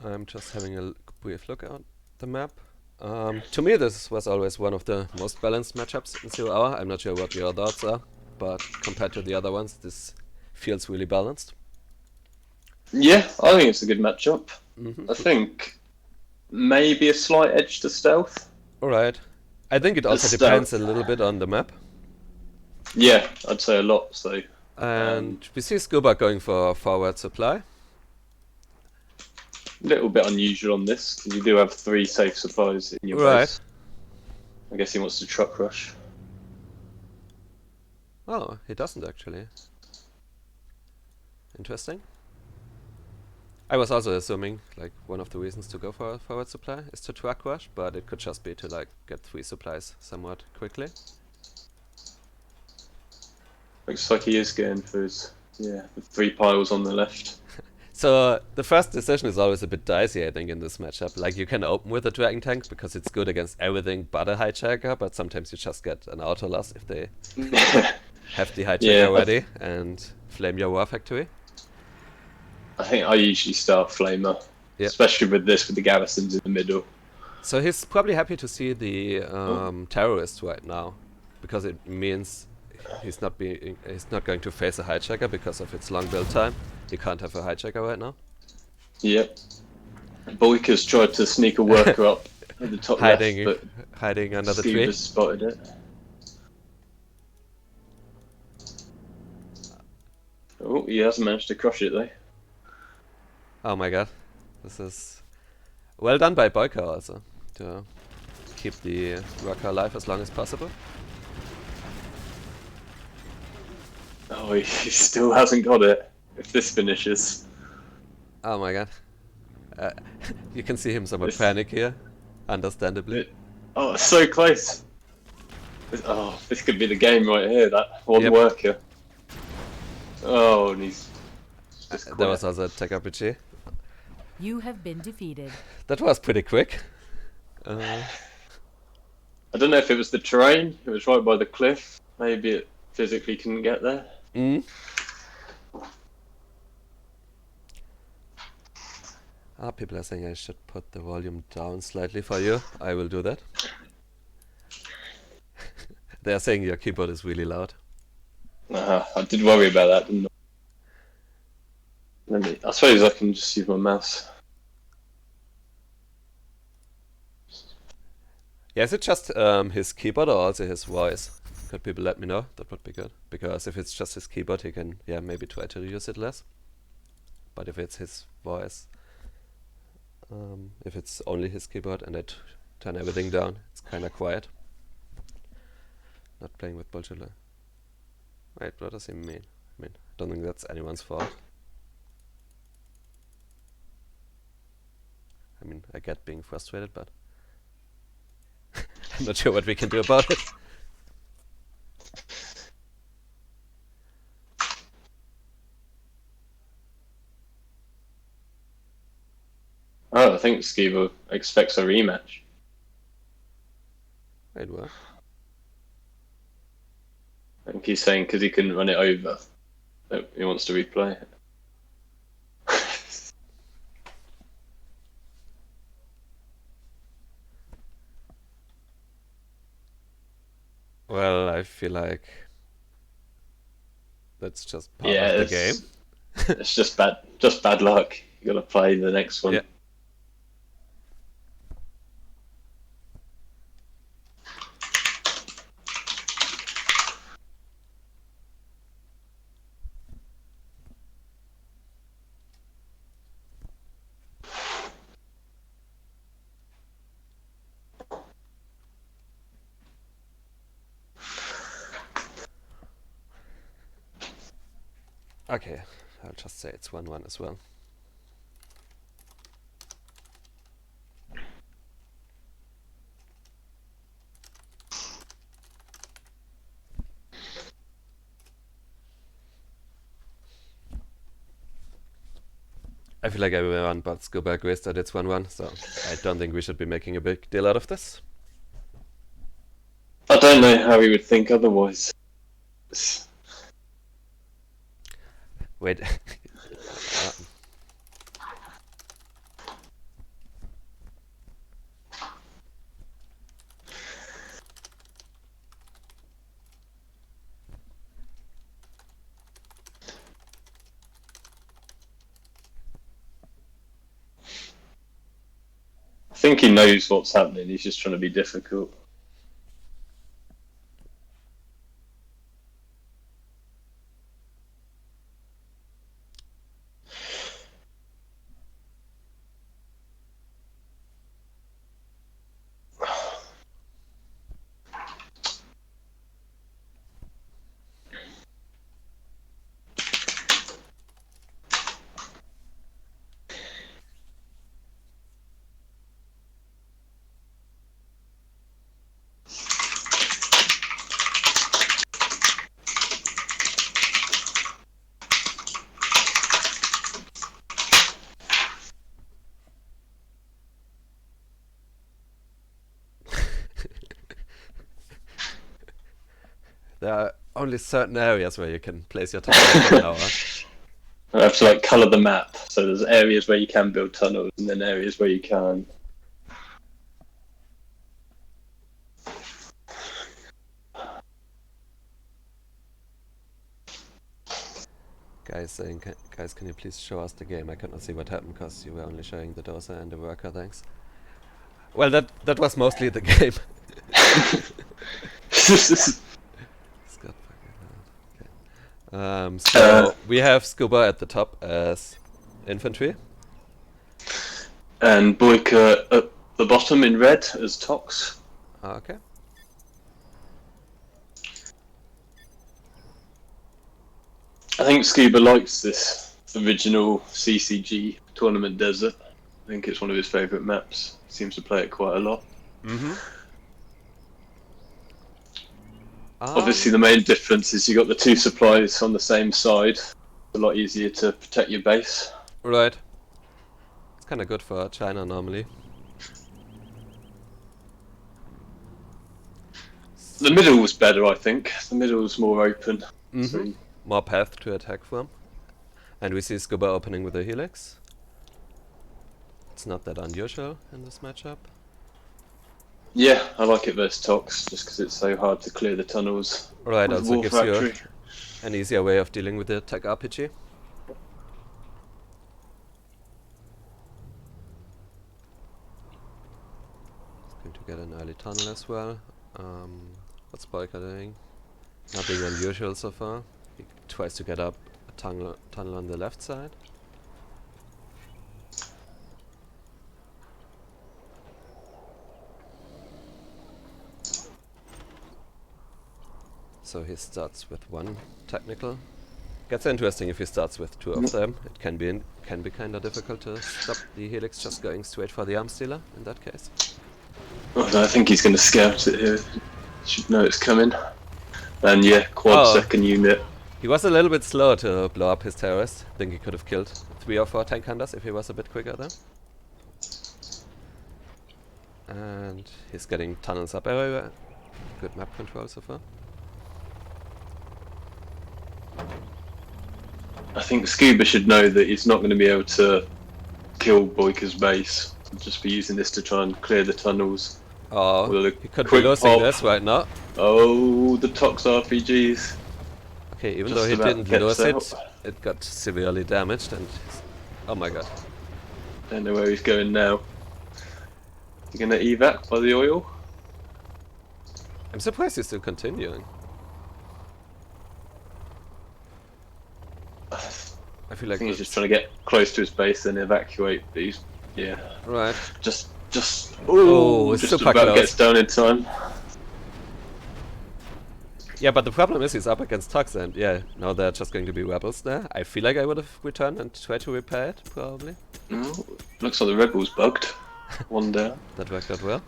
I'm just having a brief look at the map. To me, this was always one of the most balanced matchups in 0 Hour. I'm not sure what your thoughts are, but compared to the other ones, this feels really balanced. Yeah, I think it's a good matchup. Mm-hmm. I think maybe a slight edge to stealth. Alright. I think it also Stealth. depends a little bit on the map. Yeah, I'd say a lot. So And we see Scuba going for forward supply. a little bit unusual on this because you do have 3 safe supplies in your Right. base. I guess he wants to truck rush. Oh, he doesn't actually. Interesting. I was also assuming like one of the reasons to go for a forward supply is to truck rush, but it could just be to like get 3 supplies somewhat quickly. Looks like he is going for his the 3 piles on the left. So the first decision is always a bit dicey, I think, in this matchup. Like, you can open with a Dragon Tank because it's good against everything but a Hijacker, but sometimes you just get an auto loss if they have the Hijacker Yeah, ready and flame your War Factory. I think I usually start Flamer, Yeah. especially with the garrisons in the middle. So he's probably happy to see the terrorist right now, because it means he's not going to face a Hijacker because of its long build time. He can't have a Hijacker right now. Yep. Boycah's tried to sneak a worker up at the top left, but hiding under the tree. Scuba's spotted it. Oh, he hasn't managed to crush it though. Oh my god. This is well done by Boycah also, to keep the worker alive as long as possible. Oh, he still hasn't got it. If this finishes. Oh my god. You can see him somewhat This- panic here, understandably. Oh, it's so close. Oh, this could be the game right here, that one Yep. worker. Oh, and he's just There quit. was also a tech RPG. You have been defeated. That was pretty quick. I don't know if it was the terrain, it was right by the cliff. Maybe it physically couldn't get there. People are saying I should put the volume down slightly for you. I will do that. They are saying your keyboard is really loud. I did worry about that, didn't I? I suppose I can just use my mouse. Yeah, is it just his keyboard or also his voice? Could people let me know? That would be good. Because if it's just his keyboard, he can, maybe try to use it less. But if it's his voice, if it's only his keyboard and I turn everything down, it's kind of quiet. Not playing with bullshit. Wait, what does he mean? I don't think that's anyone's fault. I get being frustrated, but I'm not sure what we can do about it. Oh, I think Scuba expects a rematch. Wait, what? I think he's saying because he couldn't run it over, that he wants to replay it. Well, I feel like that's just part Yeah, of the game. It's just bad luck. You got to play the next one. Yeah. Okay, I'll just say it's 1-1 as well. I feel like everyone but Scuba agrees that it's 1-1, so I don't think we should be making a big deal out of this. I don't know how he would think otherwise. Wait. I think he knows what's happening. He's just trying to be difficult. There are only certain areas where you can place your tunnel now. I have to like colour the map. So there's areas where you can build tunnels, and then areas where you can. Guys saying, guys, can you please show us the game? I could not see what happened because you were only showing the doser and the worker. Thanks. Well, that was mostly the game. Scott fucking hell. Okay. So we have Scuba at the top as infantry. And Boycah at the bottom in red as Tox. Okay. I think Scuba likes this original CCG tournament desert. I think it's one of his favourite maps. He seems to play it quite a lot. Mm-hmm. Obviously, the main difference is you got the two supplies on the same side. It's a lot easier to protect your base. Right. It's kind of good for China normally. The middle was better, I think. The middle was more open. Mm-hmm. So More path to attack from. And we see Scuba opening with a Helix. It's not that unusual in this matchup. yeah, I like it versus Tox just because it's so hard to clear the tunnels. Right, with also War gives Factory. you an easier way of dealing with the tech RPG. It's going to get an early tunnel as well. What's Boycah doing? Nothing unusual so far. He tries to get up a tunnel on the left side. So he starts with one technical. Gets interesting if he starts with two of them. It can be kind of difficult to stop the Helix just going straight for the arm stealer in that case. I think he's going to scout it here. Should know it's coming. And yeah, quad second unit. He was a little bit slow to blow up his terrorist. I think he could have killed 3 or 4 tank hunters if he was a bit quicker then. And he's getting tunnels up everywhere. Good map control so far. I think Scuba should know that he's not going to be able to kill Boycah's base. He'll just be using this to try and clear the tunnels. Oh, With a he could be quick losing pop. this right now. Oh, the Tox RPGs. Okay, even Just though he about didn't gets lose it, out. it got severely damaged and... Oh my god. Don't know where he's going now. Is he going to evac by the oil? I'm surprised he's still continuing. I feel I like think he's just trying to get close to his base and evacuate, but he's, yeah, right. just Oh, just super about close. gets down in time. Yeah, but the problem is he's up against Tux and yeah, now there are just going to be rebels there. I feel like I would have returned and tried to repair it, probably. Looks like the rebels bugged. One down. That worked out well.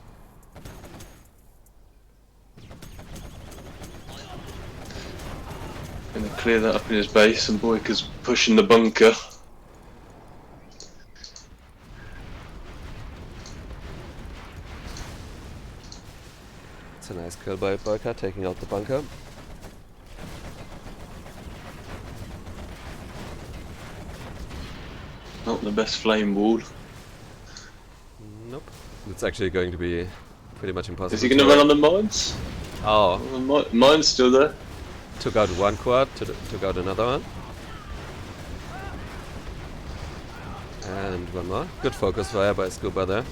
Gonna clear that up in his base, and Boycah's pushing the bunker. It's a nice kill by Boycah, taking out the bunker. Not the best flame wall. Nope. It's actually going to be pretty much impossible. Is he gonna run on the mines? Oh, Oh, the mine's still there. took out one quad, took out another one. And one more. Good focus fire by Scuba there.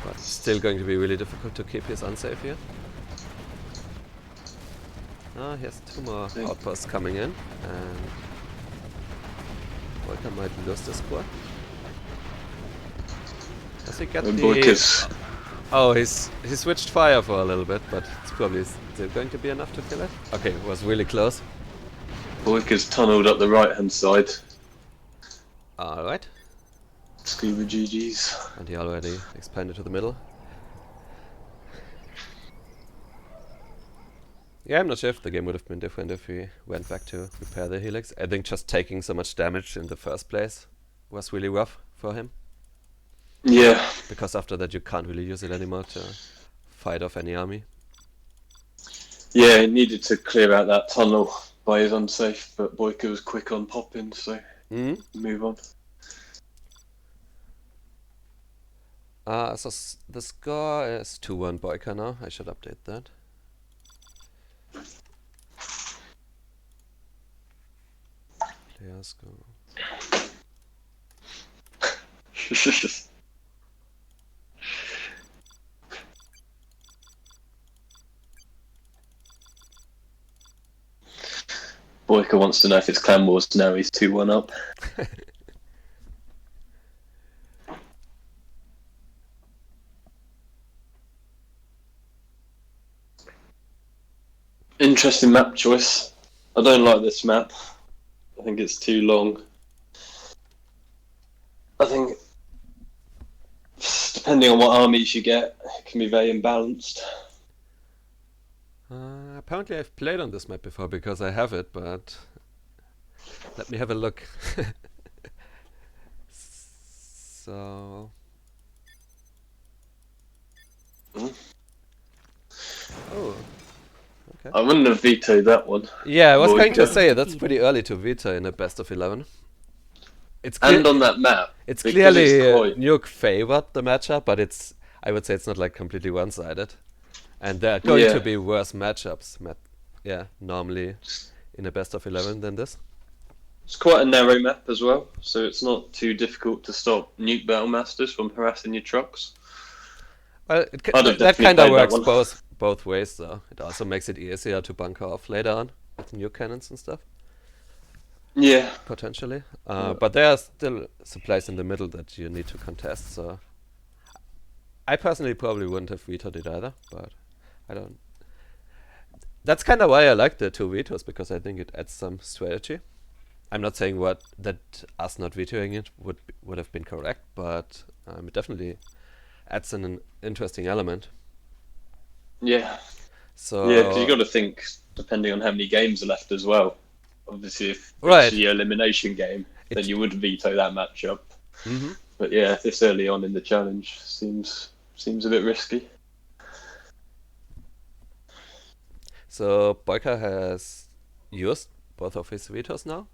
But still going to be really difficult to keep his unsafe here. Ah, he has 2 more outposts coming in. And Boycah might lose this squad. Does he get And the... Boycah's Oh, he switched fire for a little bit, but it's probably still going to be enough to kill it. Okay, it was really close. tunneled up the right hand side. Alright. Scuba GG's. And he already expanded to the middle. Yeah, I'm not sure if the game would have been different if we went back to repair the Helix. I think just taking so much damage in the first place was really rough for him. Yeah. Because after that you can't really use it anymore to fight off any army. Yeah, he needed to clear out that tunnel by his unsafe, but Boycah was quick on popping, so Mm. move on. So the score is 2-1 Boycah now. I should update that. Player score. Boycah wants to know if it's Clan Wars now. He's 2-1 up. Interesting map choice. I don't like this map. I think it's too long. I think, depending on what armies you get, it can be very imbalanced. Apparently I've played on this map before because I have it, but let me have a look. So... Mm. Oh, okay. I wouldn't have vetoed that one. Yeah, I was going to Boycah. say, that's pretty early to veto in a best of 11. It's And on that map, it's because clearly it's quite- Nuke favored the matchup, but I would say it's not like completely one-sided. And there are going Yeah. to be worse matchups, normally in a best of 11 than this. It's quite a narrow map as well, so it's not too difficult to stop Nuke Battlemasters from harassing your trucks. Well, I'd have that definitely kind of played that works one. both ways, though. It also makes it easier to bunker off later on with new cannons and stuff, Yeah. potentially. But there are still supplies in the middle that you need to contest, so... I personally probably wouldn't have vetoed it either, but I don't... That's kind of why I like the two vetoes, because I think it adds some strategy. I'm not saying that us not vetoing it would have been correct, but it definitely adds an interesting element. Yeah. So Yeah, because you got to think, depending on how many games are left as well. Obviously, if Right. it's the elimination game, then you would veto that matchup. Mhm. But yeah, this early on in the challenge seems a bit risky. So Boycah has used both of his vetoes now.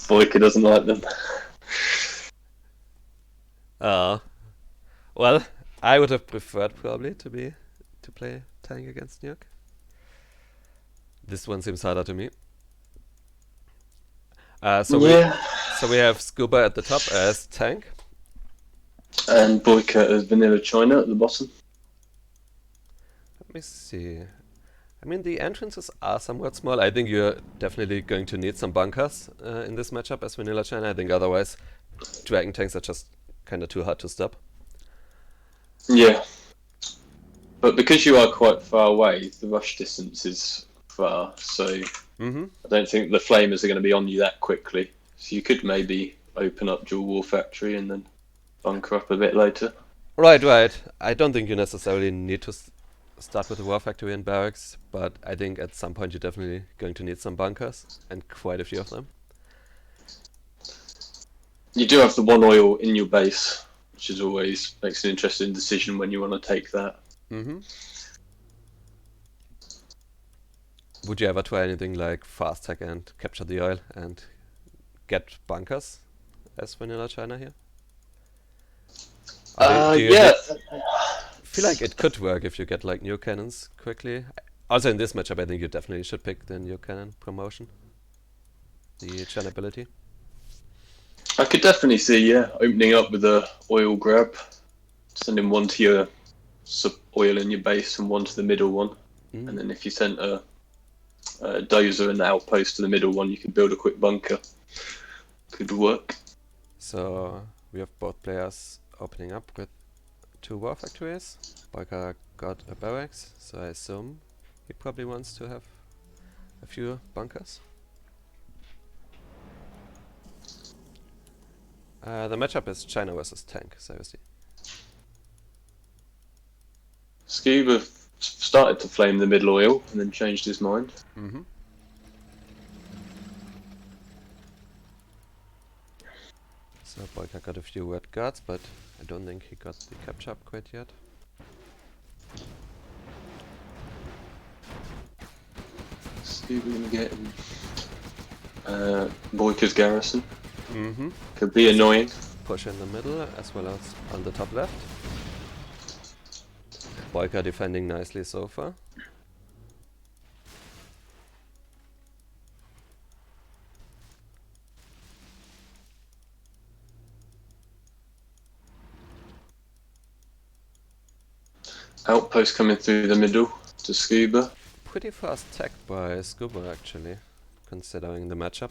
Boycah doesn't like them. Well, I would have preferred probably to play tank against Nuke. This one seems harder to me. So we have Scuba at the top as tank. And Boycah as Vanilla China at the bottom. Let me see. I mean, the entrances are somewhat small. I think you're definitely going to need some bunkers in this matchup as Vanilla China. I think otherwise Dragon tanks are just kind of too hard to stop. Yeah. But because you are quite far away, the rush distance is far, so Mm-hmm. I don't think the flamers are going to be on you that quickly. So you could maybe open up Dual War Factory and then bunker up a bit later. Right. I don't think you necessarily need to start with a War Factory and barracks, but I think at some point you're definitely going to need some bunkers, and quite a few of them. You do have the one oil in your base, which is always makes an interesting decision when you want to take that. Mm-hmm. Would you ever try anything like fast tech and capture the oil and get bunkers as Vanilla China here? Or do you Yeah. feel like it could work if you get like new cannons quickly? Also in this matchup, I think you definitely should pick the new cannon promotion, the Chen ability. I could definitely see, opening up with a oil grab, sending one to your oil in your base and one to the middle one. Mm. And then if you sent a dozer and the outpost to the middle one. You can build a quick bunker. Could work. So we have both players opening up with 2 war factories. Boycah got a barracks, so I assume he probably wants to have a few bunkers. The matchup is China versus tank, seriously. Scuba started to flame the middle oil and then changed his mind. Mm-hmm. So Boycah got a few red guards, but I don't think he got the capture upgrade yet. Scuba gonna get Boycah's garrison. Mm-hmm. Could be annoying. Push in the middle as well as on the top left. Boycah defending nicely so far. Outpost coming through the middle to Scuba. Pretty fast tech by Scuba actually, considering the matchup.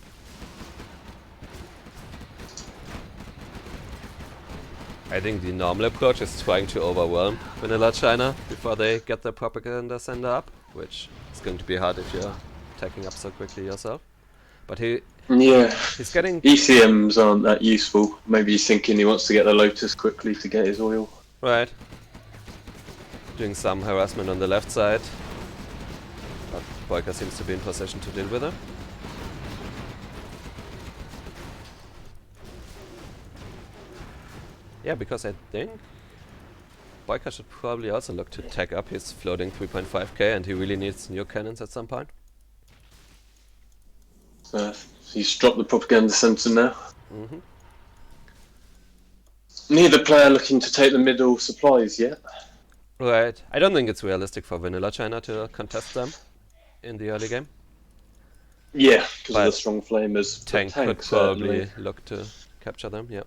I think the normal approach is trying to overwhelm Vanilla China before they get their propaganda sender up, which is going to be hard if you're attacking up so quickly yourself. But he's getting... ECMs aren't that useful. Maybe he's thinking he wants to get the Lotus quickly to get his oil. Right. Doing some harassment on the left side. But Boycah seems to be in position to deal with him. Yeah, because I think Boycah should probably also look to tech up his floating 3.5k, and he really needs new cannons at some point. He's dropped the propaganda center now. Mm-hmm. Neither player looking to take the middle supplies yet. Right. I don't think it's realistic for Vanilla China to contest them in the early game. Yeah, because of But the strong flamers. Tank could probably look to capture them, yeah.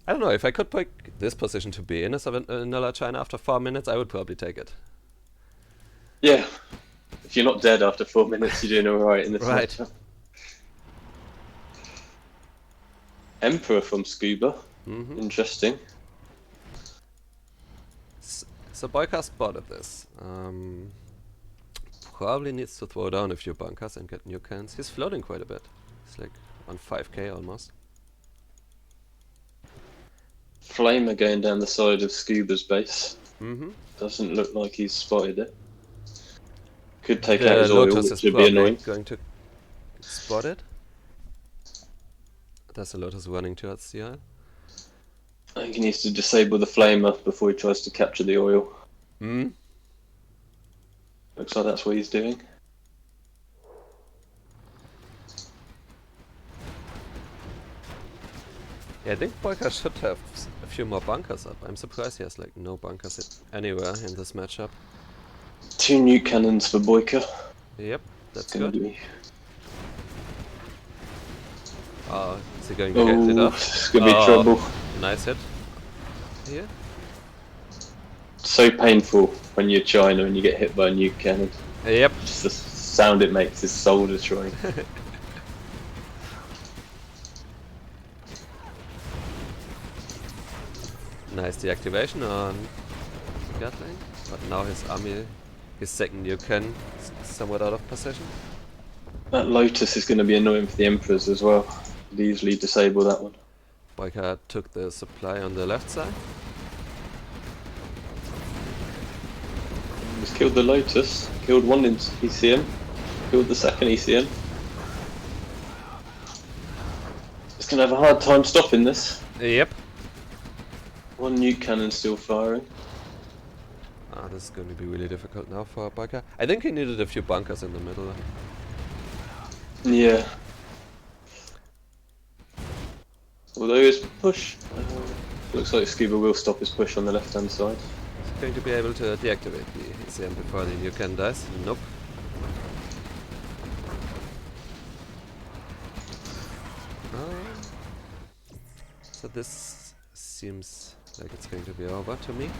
I don't know, if I could pick this position to be in as a Vanilla China after 4 minutes, I would probably take it. Yeah. If you're not dead after 4 minutes, you're doing alright in this Right. matchup. Emperor from Scuba. Mm-hmm. Interesting. So Boycah spotted this. Probably needs to throw down a few bunkers and get new cannons. He's floating quite a bit. He's like on 5k almost. Flamer going down the side of Scuba's base. Mm-hmm. Doesn't look like he's spotted it. Could take The out his oil, Lotus which is would be probably annoying. going to spot it. There's a Lotus running towards the isle. I think he needs to disable the flamer before he tries to capture the oil. Hmm. Looks like that's what he's doing. Yeah, I think Boycah should have a few more bunkers up. I'm surprised he has like no bunkers anywhere in this matchup. 2 nuke cannons for Boycah. Yep, that's Gonna good. be... Oh, is he going to get it up? It's gonna be trouble. Nice hit. Here. So painful when you're China and you get hit by a nuke cannon. Yep. Just the sound it makes is soul destroying. Nice deactivation on Gatling, but now his army, his second nuke cannon, is somewhat out of position. That Lotus is going to be annoying for the Emperors as well. Could easily disable that one. Boycah took the supply on the left side. He's killed the Lotus, killed one in ECM, killed the second ECM. It's going to have a hard time stopping this. Yep. 1 nuke cannon still firing. Ah, this is going to be really difficult now for Boycah. I think he needed a few bunkers in the middle. Yeah. Although his push... looks like Scuba will stop his push on the left hand side. He's going to be able to deactivate the ECM before the nuke cannon dies. Nope. So this seems like it's going to be over to me.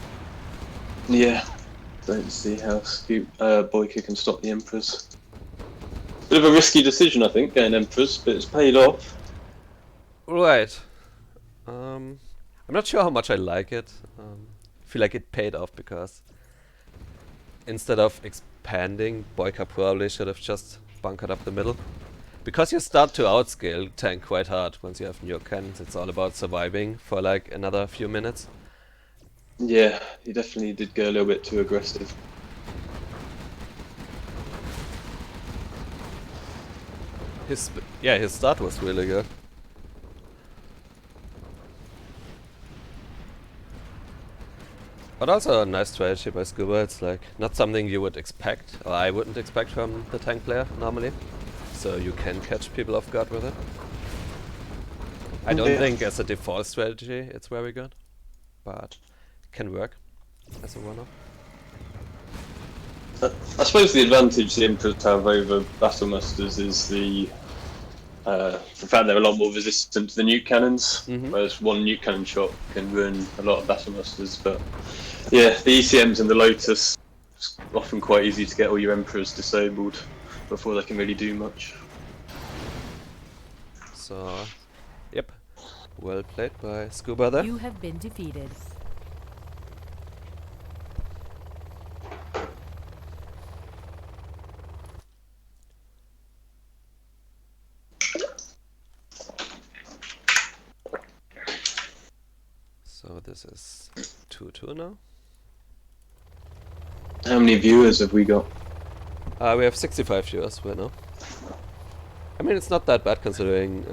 Yeah. Don't see how Boycah can stop the Emperors. Bit of a risky decision, I think, getting Emperors, but it's paid off. Right. I'm not sure how much I like it. I feel like it paid off because instead of expanding, Boycah probably should have just bunkered up the middle. Because you start to outscale tank quite hard once you have new cannons. It's all about surviving for like another few minutes. Yeah, he definitely did go a little bit too aggressive. His start was really good. But also a nice strategy by Scuba. It's like not something you would expect, or I wouldn't expect from the tank player normally. So you can catch people off guard with it. I don't think as a default strategy it's very good, but can work as a one-off. I suppose the advantage the Emperors have over Battle Musters is the fact they're a lot more resistant to the nuke cannons, whereas one nuke cannon shot can ruin a lot of Battle Musters. But yeah, the ECMs and the Lotus, it's often quite easy to get all your Emperors disabled before they can really do much. So, yep, well played by Scuba there. You have been defeated. So this is 2-2 now. How many viewers have we got? We have 65 viewers right now. I mean, it's not that bad considering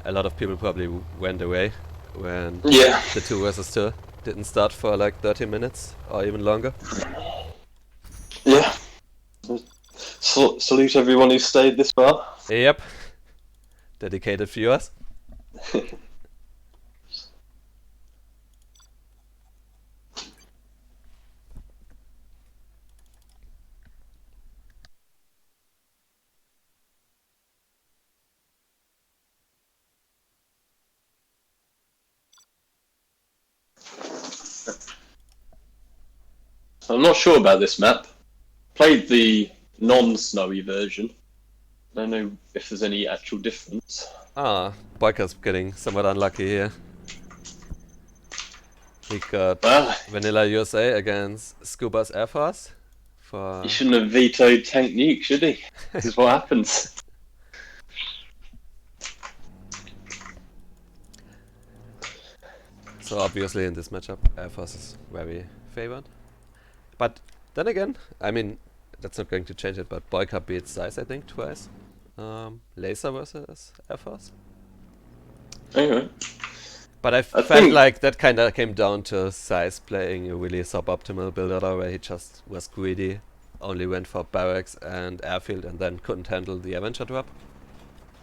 a lot of people probably went away when the 2 versus 2 didn't start for like 30 minutes or even longer. Yeah. Salute everyone who stayed this far. Yep. Dedicated viewers. I'm not sure about this map. Played the non-snowy version. Don't know if there's any actual difference. Boycah's getting somewhat unlucky here. He got Vanilla USA against Scuba's Air Force. He shouldn't have vetoed tank nuke, should he? This is what happens. So obviously in this matchup, Air Force is very favored. But then again, I mean, that's not going to change it, but Boycah beat Size, I think, twice. Laser versus Air Force. Anyway. But I felt like that kind of came down to Size playing a really suboptimal build order where he just was greedy, only went for barracks and airfield and then couldn't handle the Avenger drop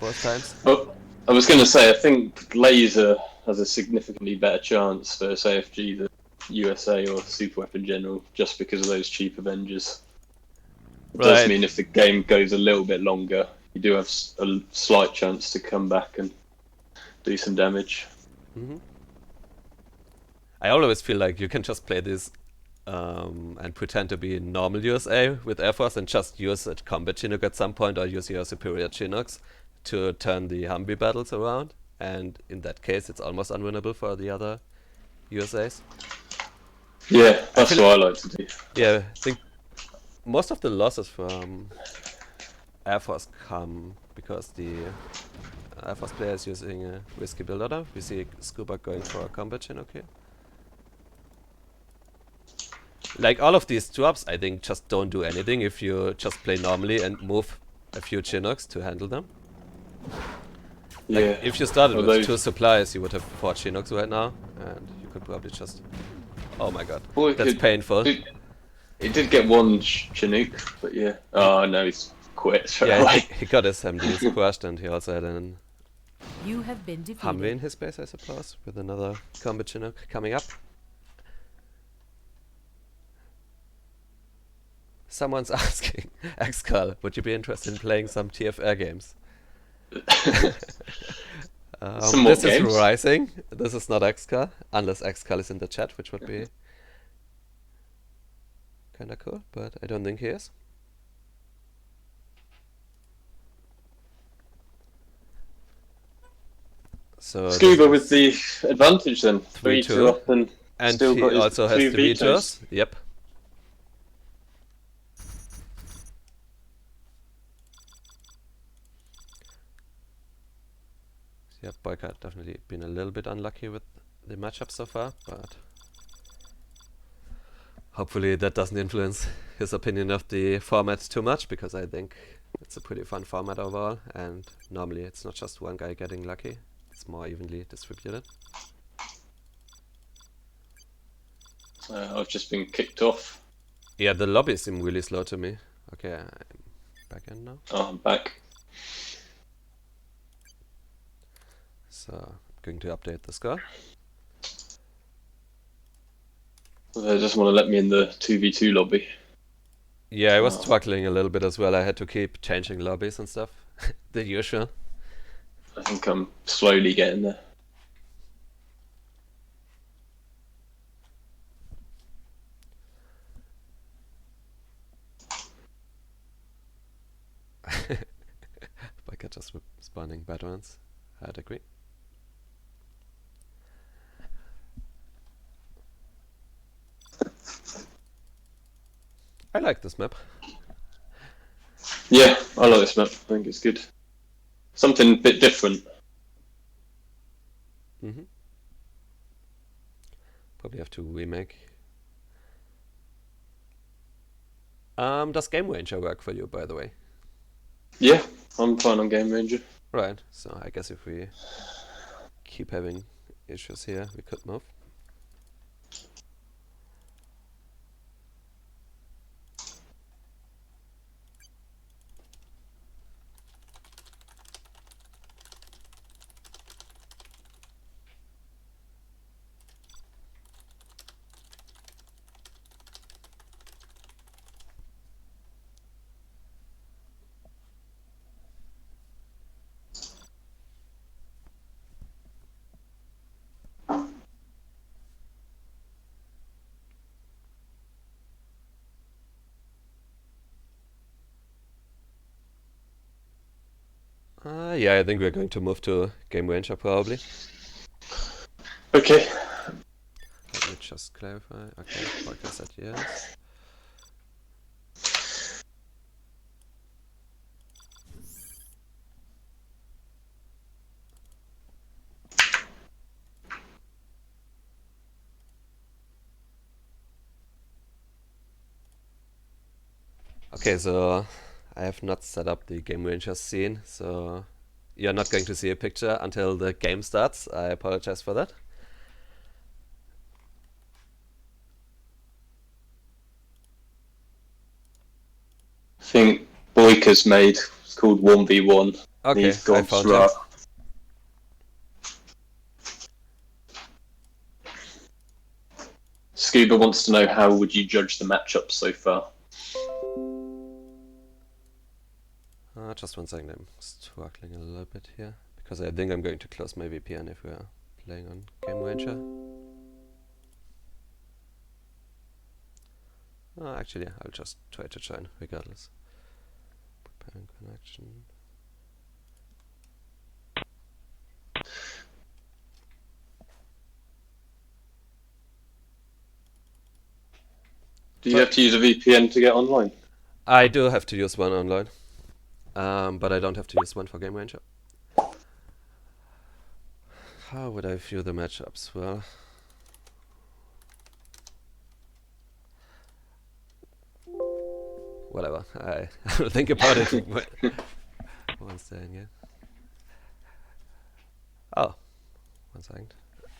both times. Well, I was going to say, I think Laser has a significantly better chance versus AFG than USA or Super Weapon General just because of those cheap Avengers. It does mean if the game goes a little bit longer, you do have a slight chance to come back and do some damage. I always feel like you can just play this and pretend to be normal USA with Air Force and just use a combat Chinook at some point or use your superior Chinooks to turn the Humvee battles around. And in that case, it's almost unwinnable for the other USAs. Yeah, that's what I like to do. Yeah, I think most of the losses from Air Force come because the Air Force player is using a risky build order. We see Scuba going for a combat Chinook here. Like all of these drops, I think just don't do anything if you just play normally and move a few Chinooks to handle them. Like if you started with 2 supplies, you would have 4 Chinooks right now, and you could probably just... Oh my god, that's painful. He did get one Chinook, but yeah. Oh no, he's quit. Yeah, he got his MDs crushed, and he also had an You have been defeated. Humvee in his base, I suppose, with another combat Chinook coming up. Someone's asking, Xcal, would you be interested in playing some TFR games? Some more This is games. Rising. This is not XCal, unless XCal is in the chat, which would be kind of cool, but I don't think he is. So Scuba with the advantage then. 3-2 up and still he got his also has 2 the vetoes. vetoes. Yep. Yeah, Boycah definitely been a little bit unlucky with the matchup so far, but hopefully that doesn't influence his opinion of the format too much, because I think it's a pretty fun format overall, and normally it's not just one guy getting lucky, it's more evenly distributed. I've just been kicked off. Yeah, the lobbies seem really slow to me. Okay, I'm back in now. Oh, I'm back. So I'm going to update the score. They just want to let me in the 2v2 lobby. Yeah, I was struggling a little bit as well. I had to keep changing lobbies and stuff. The usual. I think I'm slowly getting there. Boycah just spawning bad ones. I'd agree. I like this map. Yeah, I like this map. I think it's good. Something a bit different. Probably have to remake. Does Game Ranger work for you, by the way? Yeah, I'm fine on Game Ranger. Right, so I guess if we keep having issues here, we could move. Yeah, I think we're going to move to Game Ranger probably. Okay. Let me just clarify. Okay, Boycah said yes. Okay, so I have not set up the Game Ranger scene, so you're not going to see a picture until the game starts. I apologize for that. I think Boycah's made. It's called 1v1. Okay, These I gods found right. him. Scuba wants to know, how would you judge the matchup so far? Just one second, I'm struggling a little bit here, because I think I'm going to close my VPN if we are playing on Game Ranger. Actually, I'll just try to join regardless. Preparing connection. Do you have to use a VPN to get online? I do have to use one online, but I don't have to use one for Game Ranger. How would I view the matchups? Well, whatever. I will think about it. One second, yeah. Oh, one second.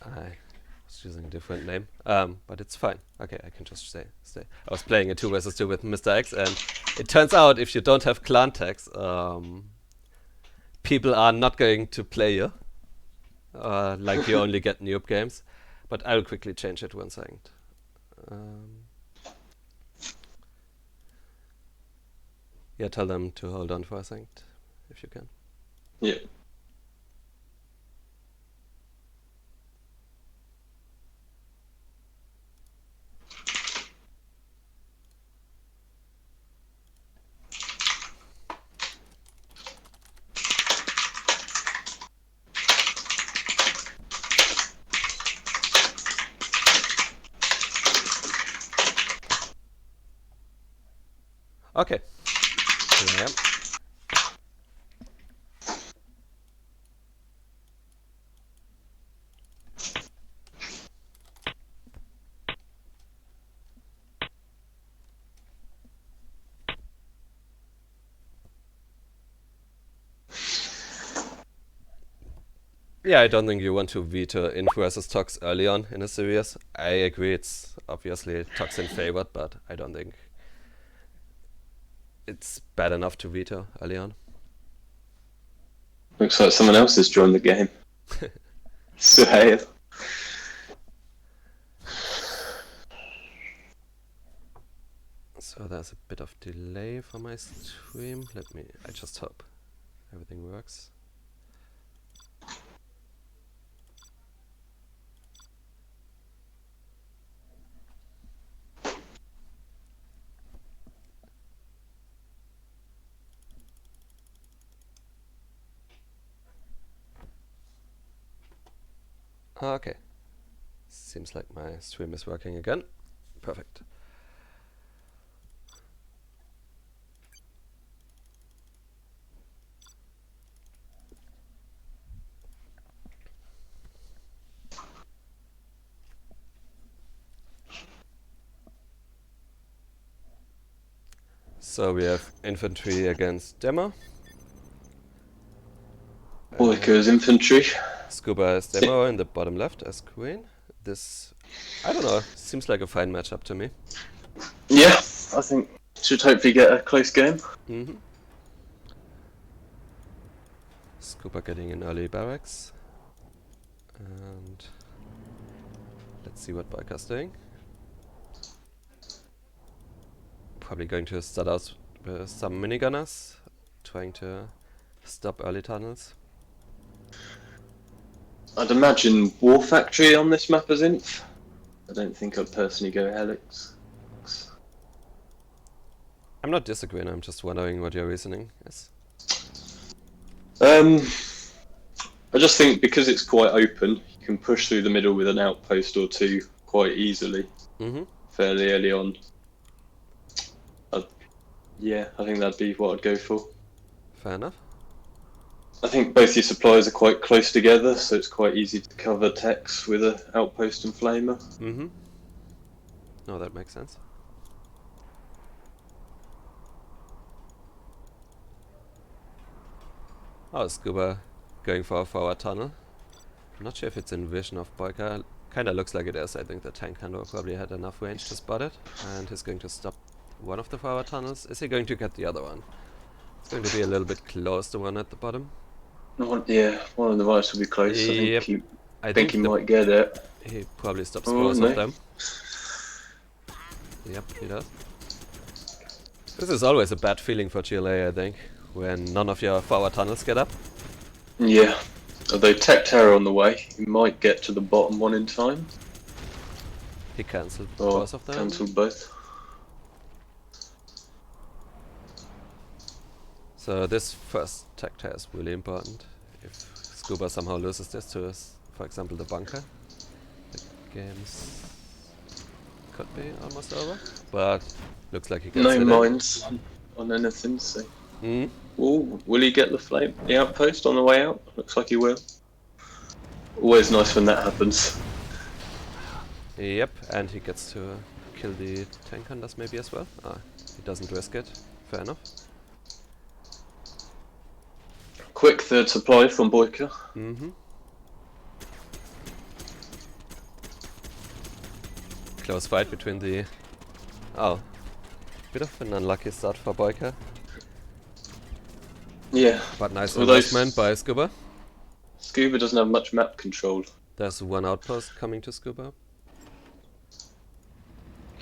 I was using a different name, but it's fine. Okay, I can just stay. I was playing a 2 vs 2 with Mr. X, and it turns out if you don't have clan tags, people are not going to play you. Like you only get noob games. But I'll quickly change it, one second. Yeah, tell them to hold on for a second, if you can. Yeah. Okay. Here I am. Yeah, I don't think you want to veto Inf versus Tox early on in a series. I agree, it's obviously Tox in favored, but I don't think it's bad enough to veto early on. Looks like someone else has joined the game. Suhail. So there's a bit of delay for my stream. I just hope everything works. Okay. Seems like my stream is working again. Perfect. So we have infantry against demo. Boycah's infantry. Scuba is demo in the bottom left as queen. This, I don't know, seems like a fine matchup to me. Yeah, I think should hopefully get a close game. Mm-hmm. Scuba getting in early barracks. And let's see what Boycah's doing. Probably going to start out with some minigunners, trying to stop early tunnels. I'd imagine War Factory on this map as Inf. I don't think I'd personally go Helix. I'm not disagreeing, I'm just wondering what your reasoning is. I just think because it's quite open, you can push through the middle with an outpost or two quite easily, fairly early on. Yeah, I think that'd be what I'd go for. Fair enough. I think both your supplies are quite close together, so it's quite easy to cover techs with an outpost and flamer. Mm-hmm. No, that makes sense. Oh, Scuba going for a forward tunnel. I'm not sure if it's in vision of Boycah. Kinda looks like it is. I think the tank handler probably had enough range to spot it. And he's going to stop one of the forward tunnels. Is he going to get the other one? It's going to be a little bit close, the one at the bottom. Yeah, one of the rights will be close. Yep. I think he might get it. He probably stops both of them. Yep, he does. This is always a bad feeling for GLA, I think, when none of your forward tunnels get up. Yeah, although tech terror on the way, he might get to the bottom one in time. He cancelled Or both of them. cancelled both. So this first tech tear is really important. If Scuba somehow loses this to, for example, the bunker, the game's could be almost over. But looks like he gets No it mines on anything, so... in. Ooh, will he get the outpost on the way out? Looks like he will. Always nice when that happens. Yep, and he gets to kill the tank hunters maybe as well. Ah, he doesn't risk it. Fair enough. Quick third supply from Boycah. Mm-hmm. Close fight between the... Oh. Bit of an unlucky start for Boycah. Yeah. But nice Although investment by Scuba. Scuba doesn't have much map control. There's one outpost coming to Scuba.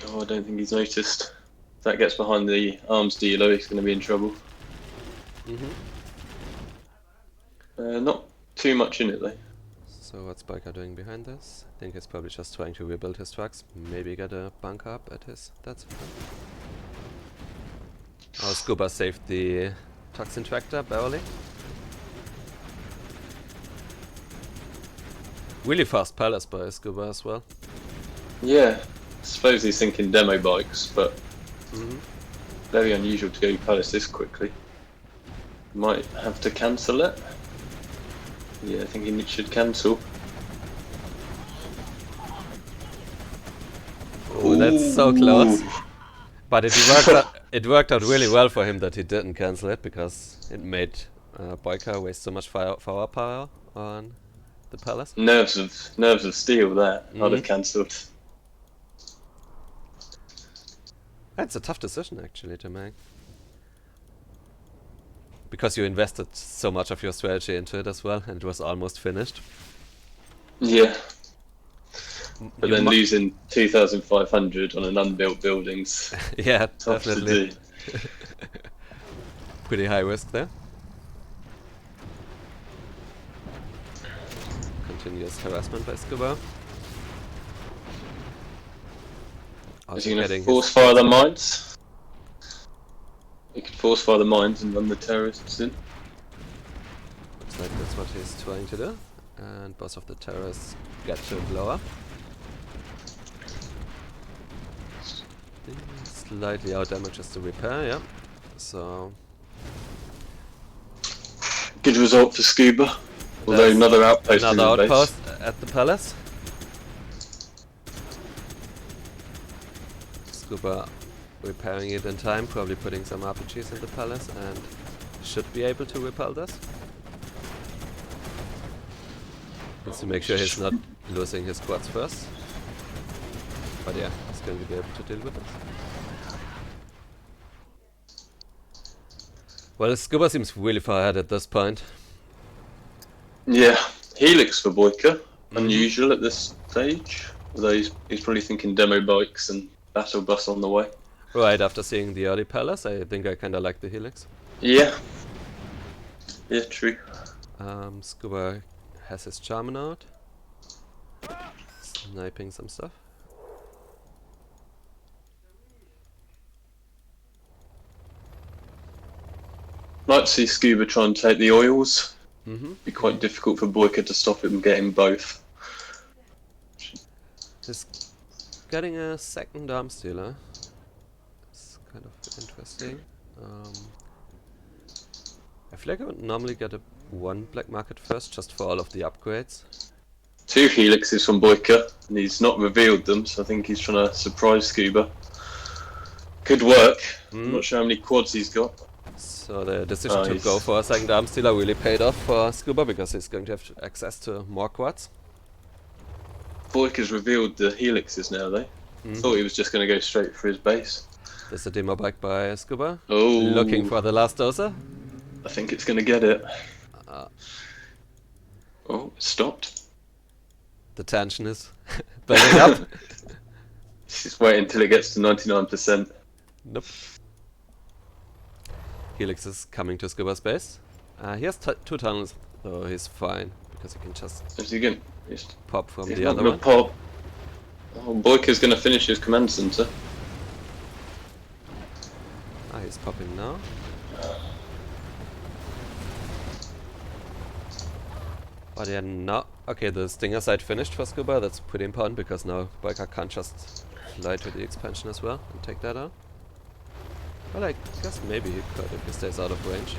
Oh, I don't think he's noticed. If that gets behind the arms dealer, he's going to be in trouble. Mm-hmm. Not too much in it though. So what's Boycah doing behind this? I think he's probably just trying to rebuild his trucks. Maybe get a bunker up at his... That's fine. Oh, Scuba saved the toxin tractor barely. Really fast palace by Scuba as well. Yeah, I suppose he's thinking demo bikes, but very unusual to go palace this quickly. Might have to cancel it. Yeah, I think he should cancel. Oh, that's so close. But it worked out really well for him that he didn't cancel it, because it made Boycah waste so much firepower on the palace. Nerves of steel there. I'd have Mhm. cancelled. That's a tough decision actually to make, because you invested so much of your strategy into it as well, and it was almost finished. Yeah, but You then mu- losing 2,500 on an unbuilt building's yeah, tough to definitely do. pretty high risk there. Continuous harassment by Scuba. Is he going to getting force his fire the mines? He could force fire the mines and run the terrorists in. Looks like that's what he's trying to do. And both of the terrorists get to blow up. Slightly out damages the repair, yeah. So Good result for Scuba. Although there's another outpost in another the base. outpost at the palace. Scuba repairing it in time, probably putting some RPGs in the palace, and should be able to repel this. Needs to make sure he's not losing his squads first. But yeah, he's going to be able to deal with this. Well, Scuba seems really far ahead at this point. Yeah, Helix for Boycah. Unusual at this stage. Although he's probably thinking demo bikes and battle bus on the way. Right after seeing the early palace, I think I kinda like the Helix. Yeah. Yeah, true. Scuba has his Charmin out. Sniping some stuff. Like to see Scuba try and take the oils. Mm-hmm. Be quite difficult for Boycah to stop him getting both. He's getting a second arm stealer. It's kind of interesting. I feel like I would normally get one black market first, just for all of the upgrades. 2 Helixes from Boycah, and he's not revealed them, so I think he's trying to surprise Scuba. Could work. I'm not sure how many quads he's got. So the decision to go for a second arm stealer really paid off for Scuba, because he's going to have access to more quads. Boycah's revealed the Helixes now, though. Thought he was just going to go straight for his base. There's a demo bike by Scuba. Oh, Looking for the last dozer. I think it's going to get it. Oh, it stopped. The tension is building up. Just wait until it gets to 99%. Nope. Helix is coming to Scuba's base. He has 2 tunnels, so he's fine, because he can just Is he going? He's pop from not the other gonna one. pop. Oh, Boycah's going to finish his command center. He's popping now. But yeah, now... Okay, the Stinger side finished for Scuba. That's pretty important, because now Boycah can't just fly to the expansion as well and take that out. Well, I guess maybe he could if he stays out of range.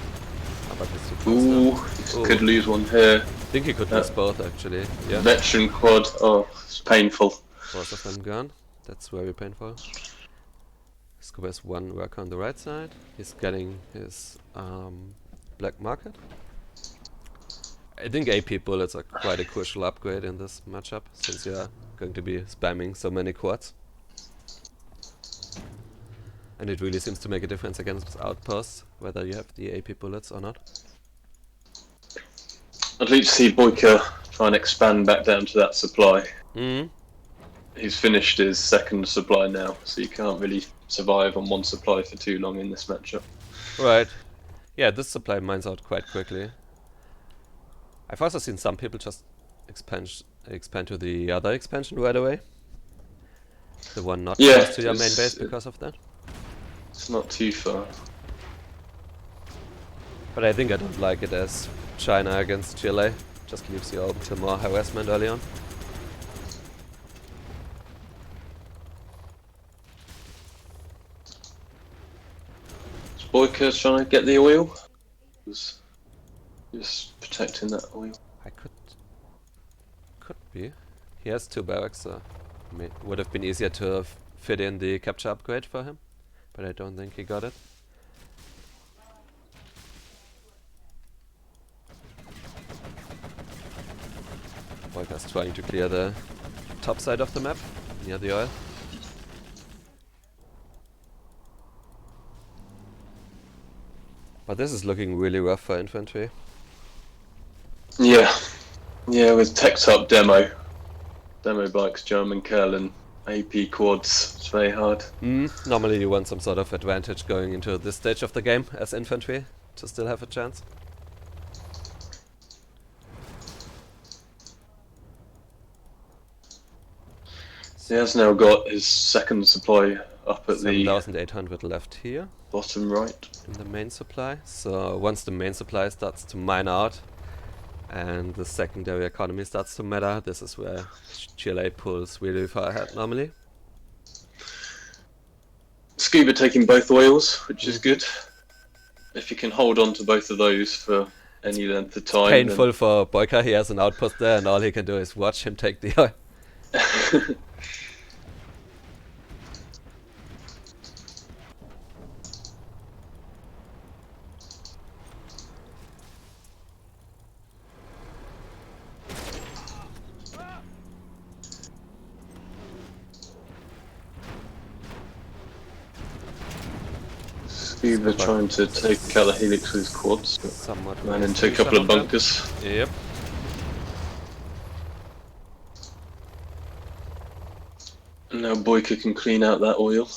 But he's too close now. He could lose one here. I think he could lose both, actually. Yeah, Veteran quad. Oh, it's painful. both of them gone. That's very painful. Scuba has 1 worker on the right side. He's getting his black market. I think AP bullets are quite a crucial upgrade in this matchup, since you are going to be spamming so many quads. And it really seems to make a difference against outposts, whether you have the AP bullets or not. I'd like to see Boycah try and expand back down to that supply. He's finished his second supply now, so you can't really survive on one supply for too long in this matchup. Right. Yeah, this supply mines out quite quickly. I've also seen some people just expand to the other expansion right away. The one not close to your main base because of that. It's not too far. But I think I don't like it as China against Chile. Just leaves you open to more harassment early on. Boycah's trying to get the oil. Just protecting that oil. I could be. He has 2 barracks, so would have been easier to have fit in the capture upgrade for him, but I don't think he got it. Boycah's trying to clear the top side of the map, near the oil. But this is looking really rough for infantry. Yeah. Yeah, with teched up demo bikes, German Curl and AP quads, it's very hard. Normally you want some sort of advantage going into this stage of the game as infantry to still have a chance. He has now got his second supply up at the 7,800 left here bottom right. in the main supply. So once the main supply starts to mine out and the secondary economy starts to matter, this is where GLA pulls really far ahead normally. Scuba taking both oils, which is good. If you can hold on to both of those for any length of time. Painful for Boycah, he has an outpost there and all he can do is watch him take the oil. Scuba trying to take out the helix with his quads, but Somewhat ran into a couple of bunkers. Yep. And now Boycah can clean out that oil.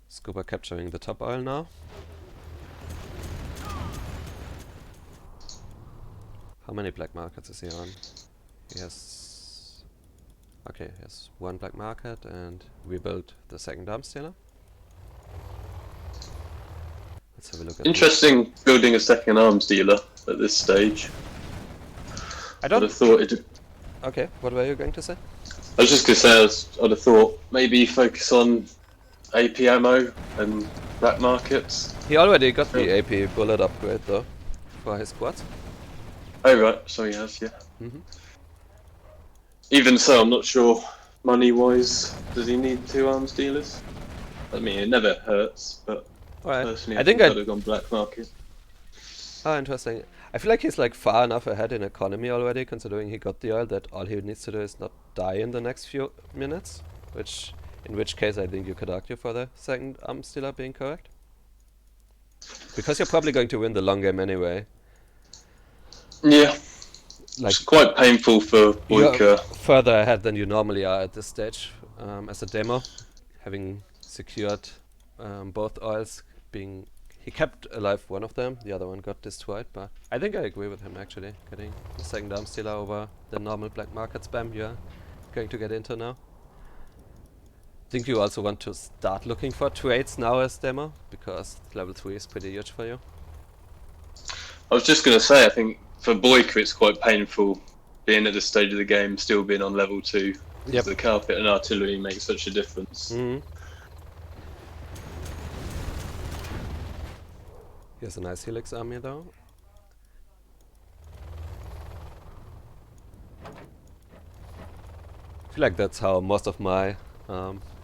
Scuba capturing the top oil now. How many black markets is he on? He has... Okay, he has 1 black market and rebuild the second arms dealer. Let's have a look at Interesting building a second arms dealer at this stage. I don't... I'd have thought it. Okay, what were you going to say? I was just going to say, I'd have thought maybe focus on AP ammo and black markets. He already got the AP bullet upgrade though, for his squad. Oh right, so he has, yeah. Mm-hmm. Even so, I'm not sure money-wise, does he need 2 arms dealers? I mean, it never hurts, but Alright, personally I think I'd have gone black market. Ah, interesting. I feel like he's like far enough ahead in economy already, considering he got the oil, that all he needs to do is not die in the next few minutes. In which case I think you could argue for the second arms dealer being correct. Because you're probably going to win the long game anyway. Yeah, Like, it's quite painful for you're Boycah. further ahead than you normally are at this stage as a demo, having secured both oils. He kept alive one of them, the other one got destroyed, but I think I agree with him actually, getting the second arms dealer over the normal black market spam you're going to get into now. Think you also want to start looking for trades now as demo, because level 3 is pretty huge for you. I was just going to say, I think for Boycah it's quite painful being at this stage of the game, still being on level 2. Yep. The carpet and artillery makes such a difference. Mm-hmm. Here's a nice helix army though. I feel like that's how most of my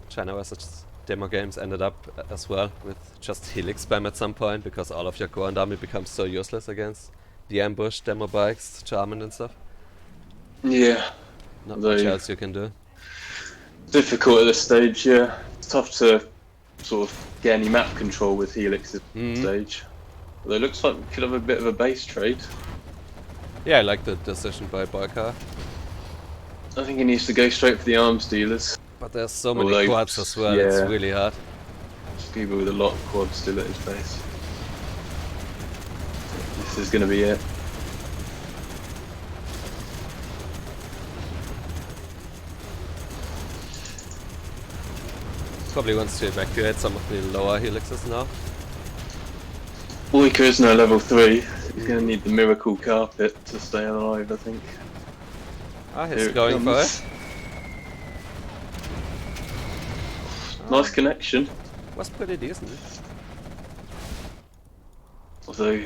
China vs demo games ended up as well, with just helix spam at some point, because all of your Grand Army becomes so useless against the ambush, demo bikes, Charmin and stuff. Yeah. Not much else you can do. Difficult at this stage, yeah. It's tough to sort of get any map control with helix at this stage. Although it looks like we could have a bit of a base trade. Yeah, I like the decision by Boycah. I think he needs to go straight for the arms dealers. But there's so many quads as well, yeah. It's really hard. Scuba with a lot of quads still at his base. This is going to be it. Probably wants to evacuate some of the lower helixes now. Boycah is now level 3. He's going to need the miracle carpet to stay alive, I think. Ah, he's going for it. Nice connection. Was pretty decent. Although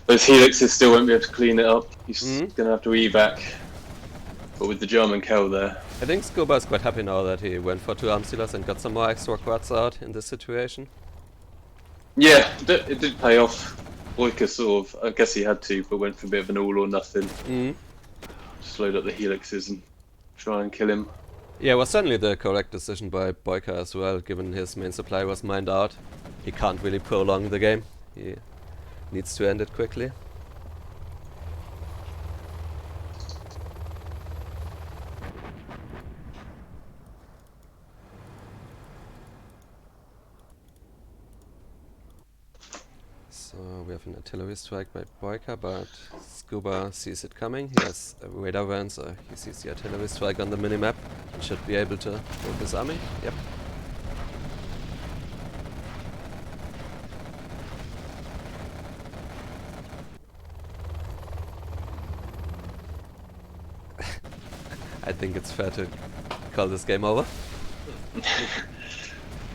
those helixes still won't be able to clean it up. He's Mm. gonna have to evac. But with the German Kell there, I think Scuba is quite happy now that he went for 2 arm sealers and got some more extra quads out in this situation. yeah, it did pay off. Boycah sort of, I guess he had to, but went for a bit of an all or nothing. Mm. Just load up the helixes and try and kill him. Yeah, it was certainly the correct decision by Boycah as well, given his main supply was mined out. He can't really prolong the game. He needs to end it quickly. So we have an artillery strike by Boycah, but Scuba sees it coming. He has a radar van, so he sees the artillery strike on the minimap and should be able to move his army. Yep. I think it's fair to call this game over.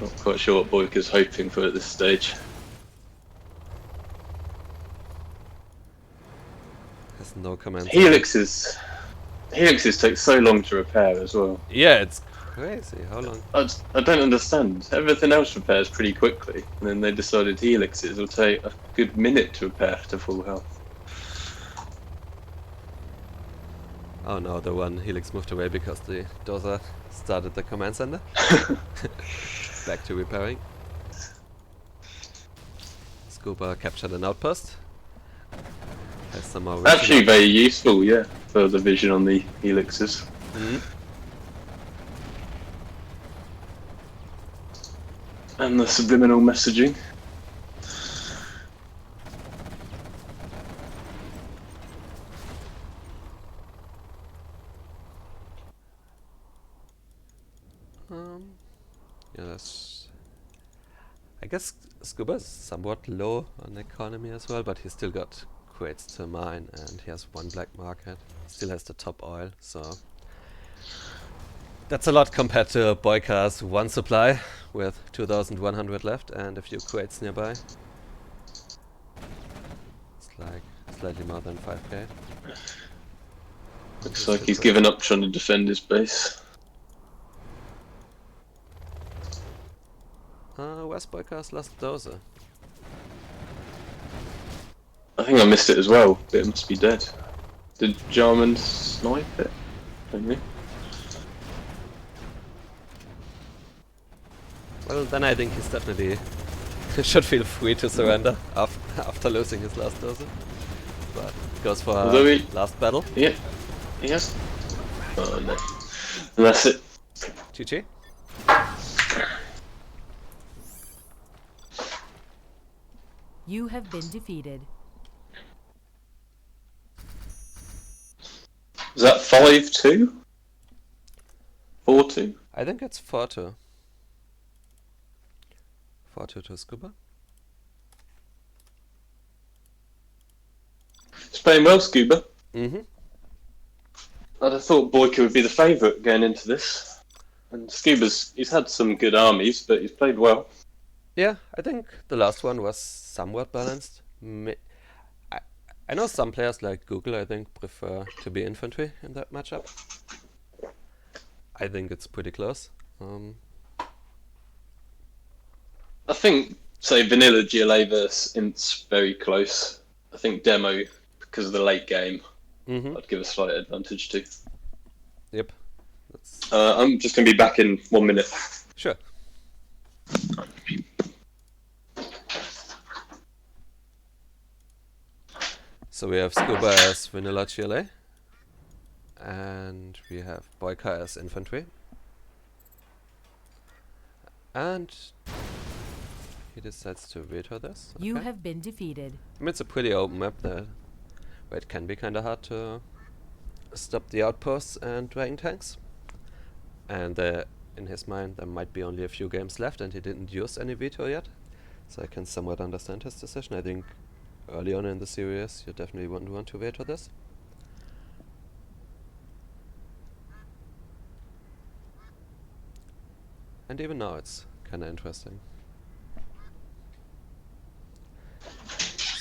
Not quite sure what Boyka's hoping for at this stage. Has no commands. Helixes take so long to repair as well. Yeah, it's crazy. How long? I don't understand. Everything else repairs pretty quickly, and then they decided helixes will take a good minute to repair to full health. Oh no, the one helix moved away because the dozer started the command center. Back to repairing. Scuba captured an outpost. Has some more Actually very useful, yeah, for the vision on the helixes. Mhm. And the subliminal messaging. Yeah, that's... I guess Scuba is somewhat low on economy as well, but he's still got crates to mine and he has 1 black market. Still has the top oil, so... That's a lot compared to Boyka's 1 supply with 2,100 left and a few crates nearby. It's like slightly more than 5k. Looks like he's given up trying to defend his base. Where's Boyka's last dozer? I think I missed it as well, but it must be dead. Did Jarman snipe it? Maybe. Well, then I think he's definitely should feel free to surrender after losing his last dozer. But goes for last battle. Yeah, yes. Oh no. And that's it. GG. You have been defeated. Is that 5-2? 4-2? I think it's 4-2. 4-2 to Scuba. He's playing well, Scuba. Mm-hmm. I'd have thought Boycah would be the favourite going into this. And he's had some good armies, but he's played well. Yeah, I think the last one was somewhat balanced. I know some players like Google, I think, prefer to be infantry in that matchup. I think it's pretty close. I think, say, vanilla GLA versus Int's very close. I think demo, because of the late game, I'd give a slight advantage to. Yep. I'm just going to be back in 1 minute. Sure. So we have Scuba as vanilla GLA. And we have Boycah as infantry. And he decides to veto this. You Okay. have been defeated. I mean, it's a pretty open map there, where it can be kind of hard to stop the outposts and dragon tanks. And in his mind, there might be only a few games left, and he didn't use any veto yet. So I can somewhat understand his decision. I think early on in the series, you definitely wouldn't want to veto this. And even now, it's kind of interesting.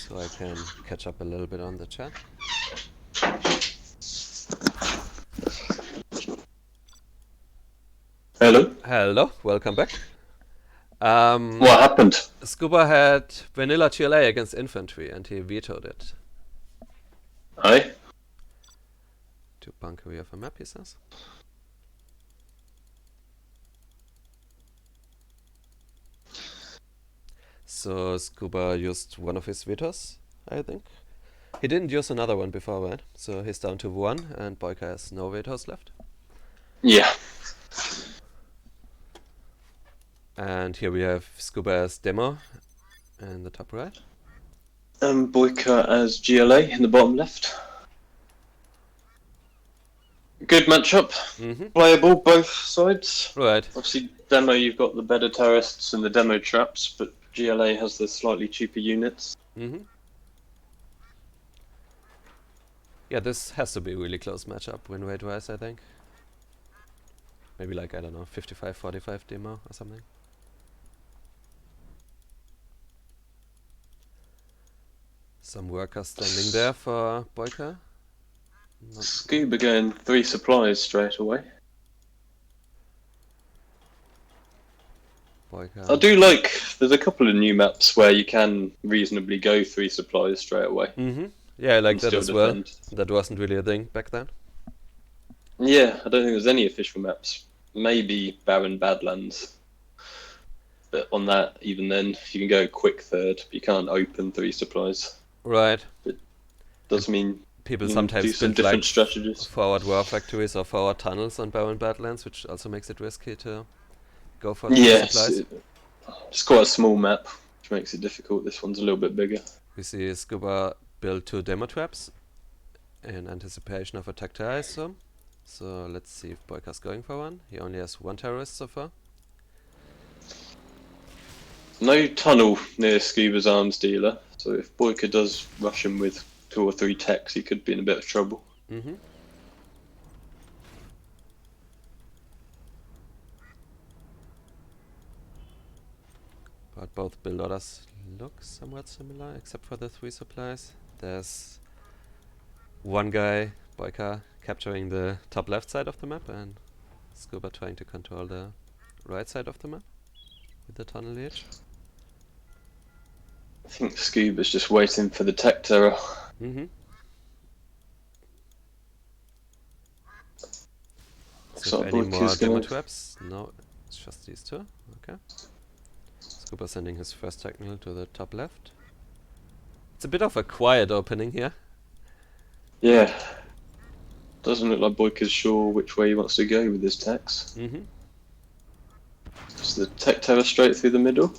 so I can catch up a little bit on the chat. Hello. Hello, welcome back. What happened? Scuba had vanilla GLA against infantry and he vetoed it. Aye. To bunker we have a map, he says. So Scuba used one of his vetoes, I think. He didn't use another one before, right? So he's down to 1 and Boycah has no vetoes left. Yeah. And here we have Scuba as demo in the top right. Boycah as GLA in the bottom left. Good matchup. Playable both sides. Right. Obviously, demo you've got the better terrorists and the demo traps, but GLA has the slightly cheaper units. Yeah, this has to be a really close matchup win rate wise, I think. Maybe like, I don't know, 55-45 demo or something. Some workers standing there for Boycah. Scuba going 3 supplies straight away. Boycah. I do like, there's a couple of new maps where you can reasonably go 3 supplies straight away. Yeah, I like and that still as well. defend. That wasn't really a thing back then. Yeah, I don't think there's any official maps. Maybe Barren Badlands. But on that, even then, you can go quick third, but you can't open 3 supplies. Right. Does mean People you can sometimes do some build different like strategies. forward war factories or forward tunnels on barren badlands, which also makes it risky to go for the Yes, supplies. it's quite a small map, which makes it difficult. This one's a little bit bigger. We see Scuba build 2 demo traps in anticipation of attack terror, I assume. So let's see if Boycah's going for one. He only has 1 terrorist so far. No tunnel near Scuba's arms dealer, so if Boycah does rush him with 2 or 3 techs, he could be in a bit of trouble. But both build orders look somewhat similar, except for the 3 supplies. There's one guy, Boycah, capturing the top left side of the map, and Scuba trying to control the right side of the map with the tunnel edge. I think Scuba's just waiting for the tech terror. So any more demo traps? No, it's just these 2. Okay. Scuba sending his first technical to the top left. It's a bit of a quiet opening here. Yeah. Doesn't look like Boycah's sure which way he wants to go with his techs. Is the tech terror straight through the middle?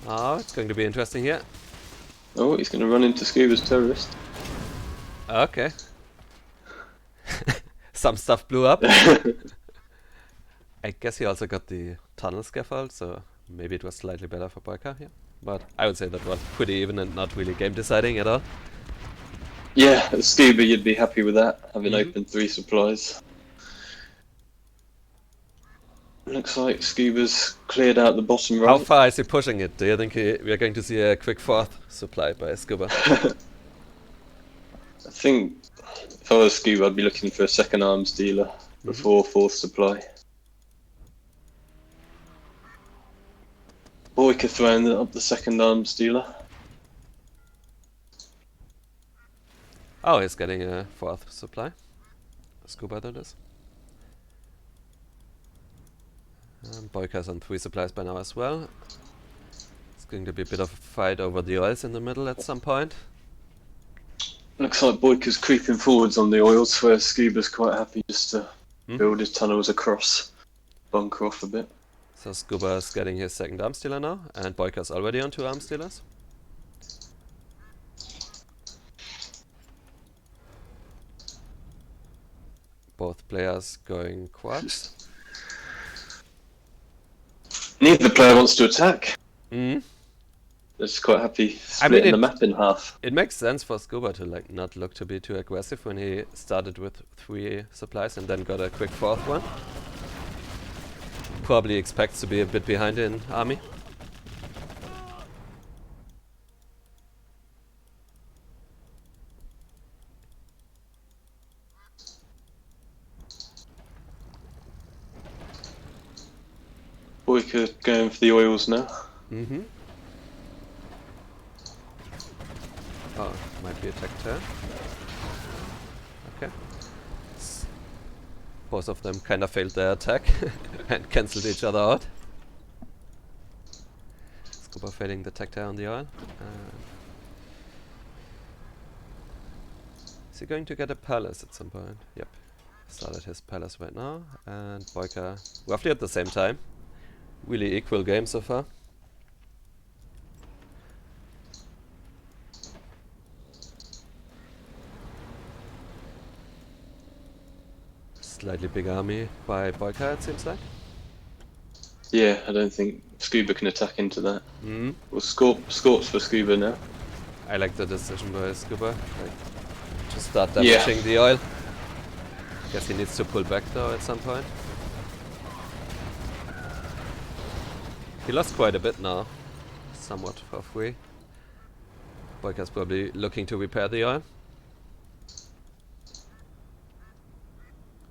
Oh, it's going to be interesting here. Oh, he's going to run into Scuba's terrorist. Okay. Some stuff blew up. I guess he also got the tunnel scaffold, so maybe it was slightly better for Boycah here. But I would say that was pretty even and not really game deciding at all. Yeah, as Scuba, you'd be happy with that, having opened 3 supplies. Looks like Scuba's cleared out the bottom right. How far is he pushing it? Do you think we are going to see a quick 4th supply by Scuba? I think if I was Scuba, I'd be looking for a second arms dealer before 4th supply. Boycah throwing up the second arms dealer. Oh, he's getting a 4th supply. Scuba, that is. Boycah's on 3 supplies by now as well. It's going to be a bit of a fight over the oils in the middle at some point. Looks like Boycah's creeping forwards on the oils, where Scuba's quite happy just to build his tunnels across, bunker off a bit. So Scuba's getting his second arms dealer now, and Boycah's already on 2 arms dealers. Both players going quads. Neither player wants to attack. They're just quite happy splitting the map in half. It makes sense for Scuba to like not look to be too aggressive when he started with 3 supplies and then got a quick 4th one. Probably expects to be a bit behind in army. Boycah going for the oils now. Mm-hmm. Oh, might be attack turn. Okay. Both of them kind of failed their attack and cancelled each other out. Scuba failing the attack turn on the oil. Is he going to get a palace at some point? Yep. Started his palace right now. And Boycah roughly at the same time. Really equal game so far. Slightly big army by Boycah, it seems like. Yeah, I don't think Scuba can attack into that. Mm. Well, Scorch for Scuba now. I like the decision by Scuba. Like, to start damaging the oil. Guess he needs to pull back though at some point. He lost quite a bit now. Somewhat for free. Boycah's probably looking to repair the oil.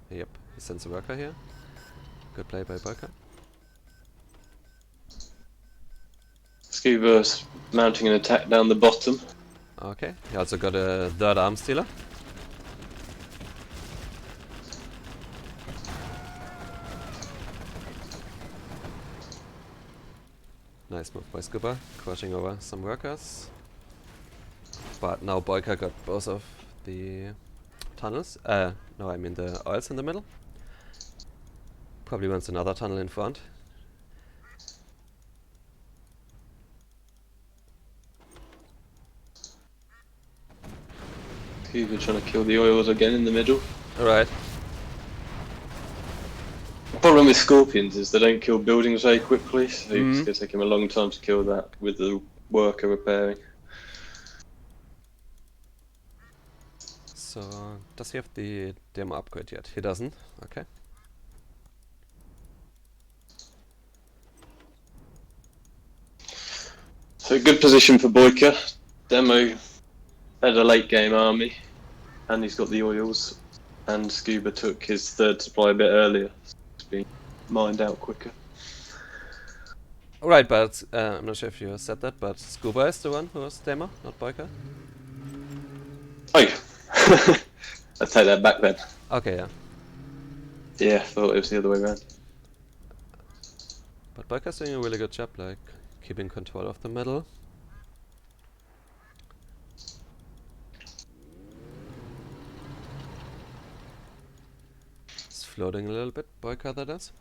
Yep, he sends a worker here. Good play by Boycah. Scuba's mounting an attack down the bottom. Okay, he also got a third arm stealer. Nice move by Scuba, crushing over some workers. But now Boycah got both of the tunnels. No, I mean the oils in the middle. Probably wants another tunnel in front. Scuba trying to kill the oils again in the middle. Alright. The problem with Scorpions is they don't kill buildings very quickly, so it's going to take him a long time to kill that with the worker repairing. So, does he have the demo upgrade yet? He doesn't. Okay. So good position for Boycah. Demo had a late game army, and he's got the oils, and Scuba took his third supply a bit earlier. It's been mined out quicker. Alright, but I'm not sure if you said that, but Scuba is the one who was demo, not Boycah. Oh, I'll take that back then. Okay, yeah. Yeah, I thought it was the other way around. But Boycah's doing a really good job, like keeping control of the middle. It's floating a little bit, Boycah that is.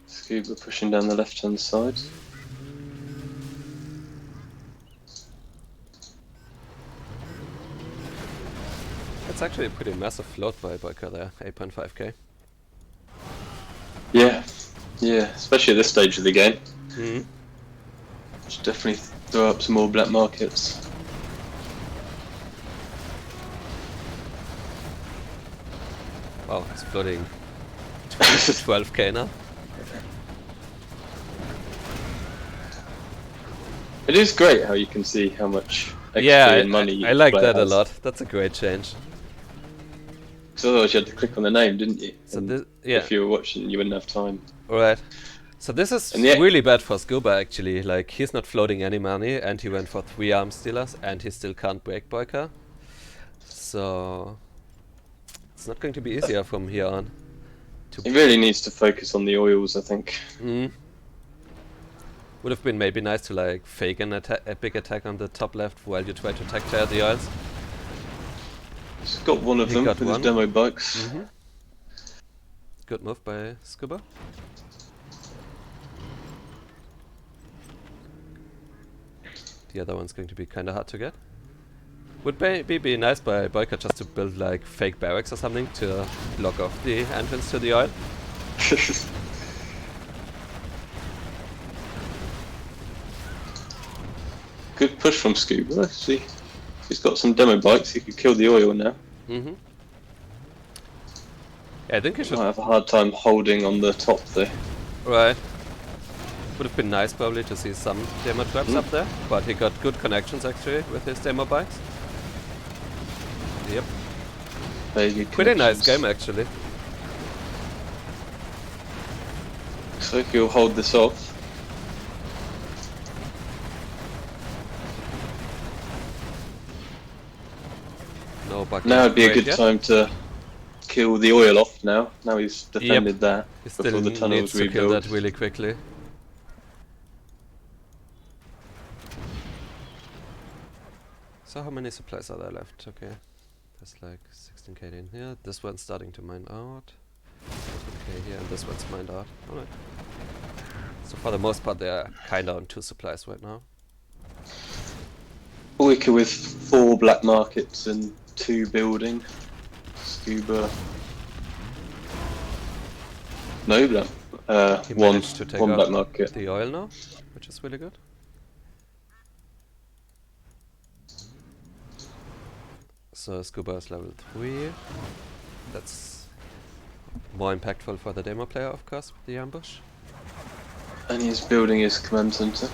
Scuba pushing down the left hand side. It's actually a pretty massive float by Boycah there, 8.5k. Yeah, especially at this stage of the game. Mm-hmm. Should definitely throw up some more black markets. Wow, it's floating 12k now. It is great how you can see how much XP Yeah, and money I like player that a has. lot. That's a great change. So otherwise you had to click on the name, didn't you? So And this, yeah, if you were watching, you wouldn't have time. alright. So this is And the- really bad for Scuba actually. Like he's not floating any money, and he went for 3 arm stealers, and he still can't break Boycah. So it's not going to be easier from here on. He really needs to focus on the oils, I think. Would have been maybe nice to like fake a big attack on the top left while you try to attack tear the oils. He's got one of He them got with one. his demo bikes. Good move by Scuba. The other one's going to be kinda hard to get. Would maybe be nice by Boycah just to build like fake barracks or something to block off the entrance to the oil. Good push from Scuba. See, he's got some demo bikes. He could kill the oil now. Yeah, I think he should. Might have a hard time holding on the top there. Right. Would have been nice probably to see some demo traps up there, but he got good connections actually with his demo bikes. Yep. Very good Pretty nice connections. game actually. Looks like he'll hold this off. No bucket. Now would be a good yet. time to kill the oil off now. Now he's defended that He before still the needs tunnels to kill rebuild. that really quickly. So how many supplies are there left? Okay, there's like 16k in here. This one's starting to mine out. Okay, here, and this one's mined out. Alright. So for the most part, they're kinda on 2 supplies right now. Boycah with 4 black markets and 2 building. Scuba. No black. He One managed to take black out market. the oil now, which is really good. So Scuba is level 3. That's more impactful for the demo player, of course, with the ambush. And he's building his command center.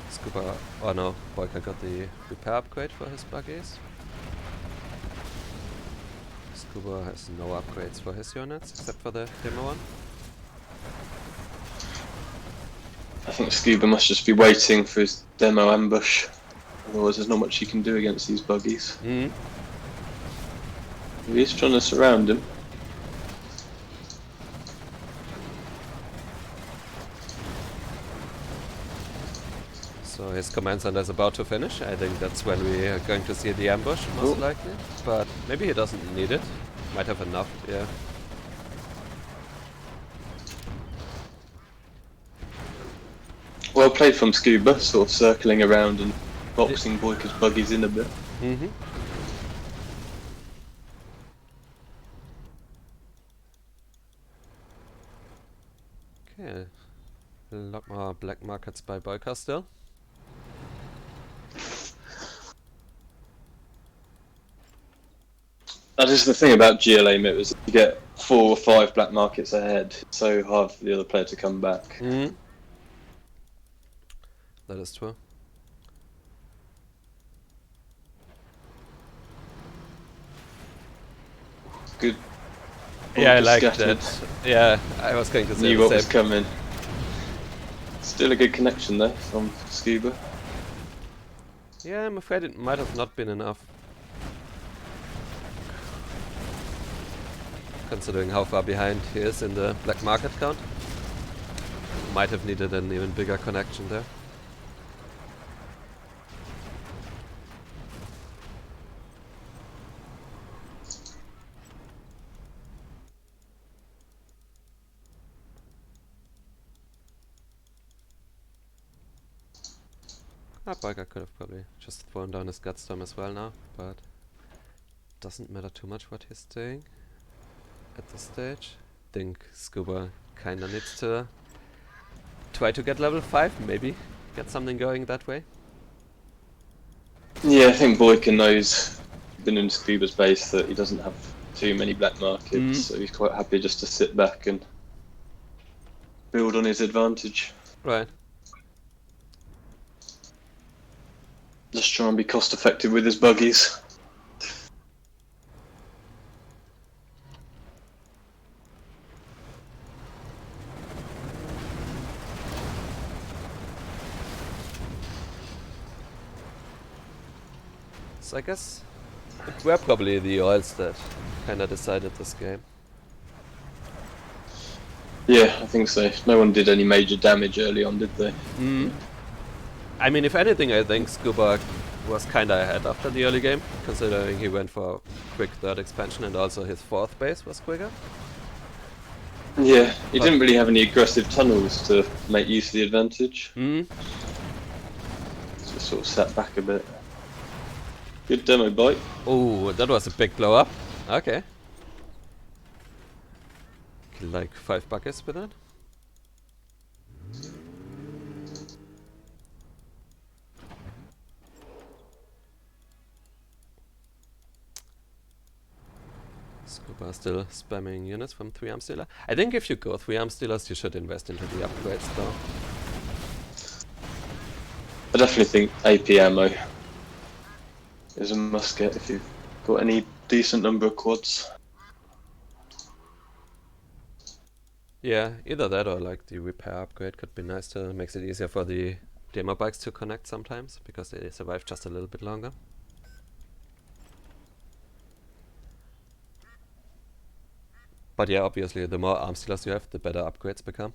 Scuba, oh no, Boycah got the repair upgrade for his buggies. Scuba has no upgrades for his units, except for the demo one. I think Scuba must just be waiting for his demo ambush. Otherwise there's not much he can do against these buggies. He's trying to surround him. So his command center is about to finish. I think that's when we are going to see the ambush, most likely. But maybe he doesn't need it. Might have enough, yeah. Well played from Scuba, sort of circling around and boxing Boycah's buggies in a bit. Okay. A lot more black markets by Boycah still. That is the thing about GLA MIP, is you get 4 or 5 black markets ahead. It's so hard for the other player to come back. That is true. Good. Yeah, I like scattered. that. Yeah, I was going to say Knew the what same. was coming. Still a good connection though from Scuba. Yeah, I'm afraid it might have not been enough. Considering how far behind he is in the black market count. Might have needed an even bigger connection there. Boycah could have probably just thrown down his Gutstorm as well now, but doesn't matter too much what he's doing at this stage. Think Scuba kinda needs to try to get level 5, maybe get something going that way. Yeah, I think Boycah knows, been in Scuba's base, that he doesn't have too many black markets, so he's quite happy just to sit back and build on his advantage. Right. Just try and be cost effective with his buggies. So I guess it were probably the oils that kinda decided this game. Yeah, I think so. No one did any major damage early on, did they? I mean, if anything, I think Scuba was kinda ahead after the early game, considering he went for a quick 3rd expansion and also his 4th base was quicker. Yeah, he didn't really have any aggressive tunnels to make use of the advantage. Just sort of sat back a bit. Good demo bite. Oh, that was a big blow up. Okay. Killed like 5 buckets with that. Scuba still spamming units from 3 arm stealer. I think if you go 3 arm stealers, you should invest into the upgrades though. I definitely think AP ammo is a must get if you've got any decent number of quads. Yeah, either that or like the repair upgrade could be nice to makes it easier for the demo bikes to connect sometimes because they survive just a little bit longer. But yeah, obviously the more arms dealers you have, the better upgrades become.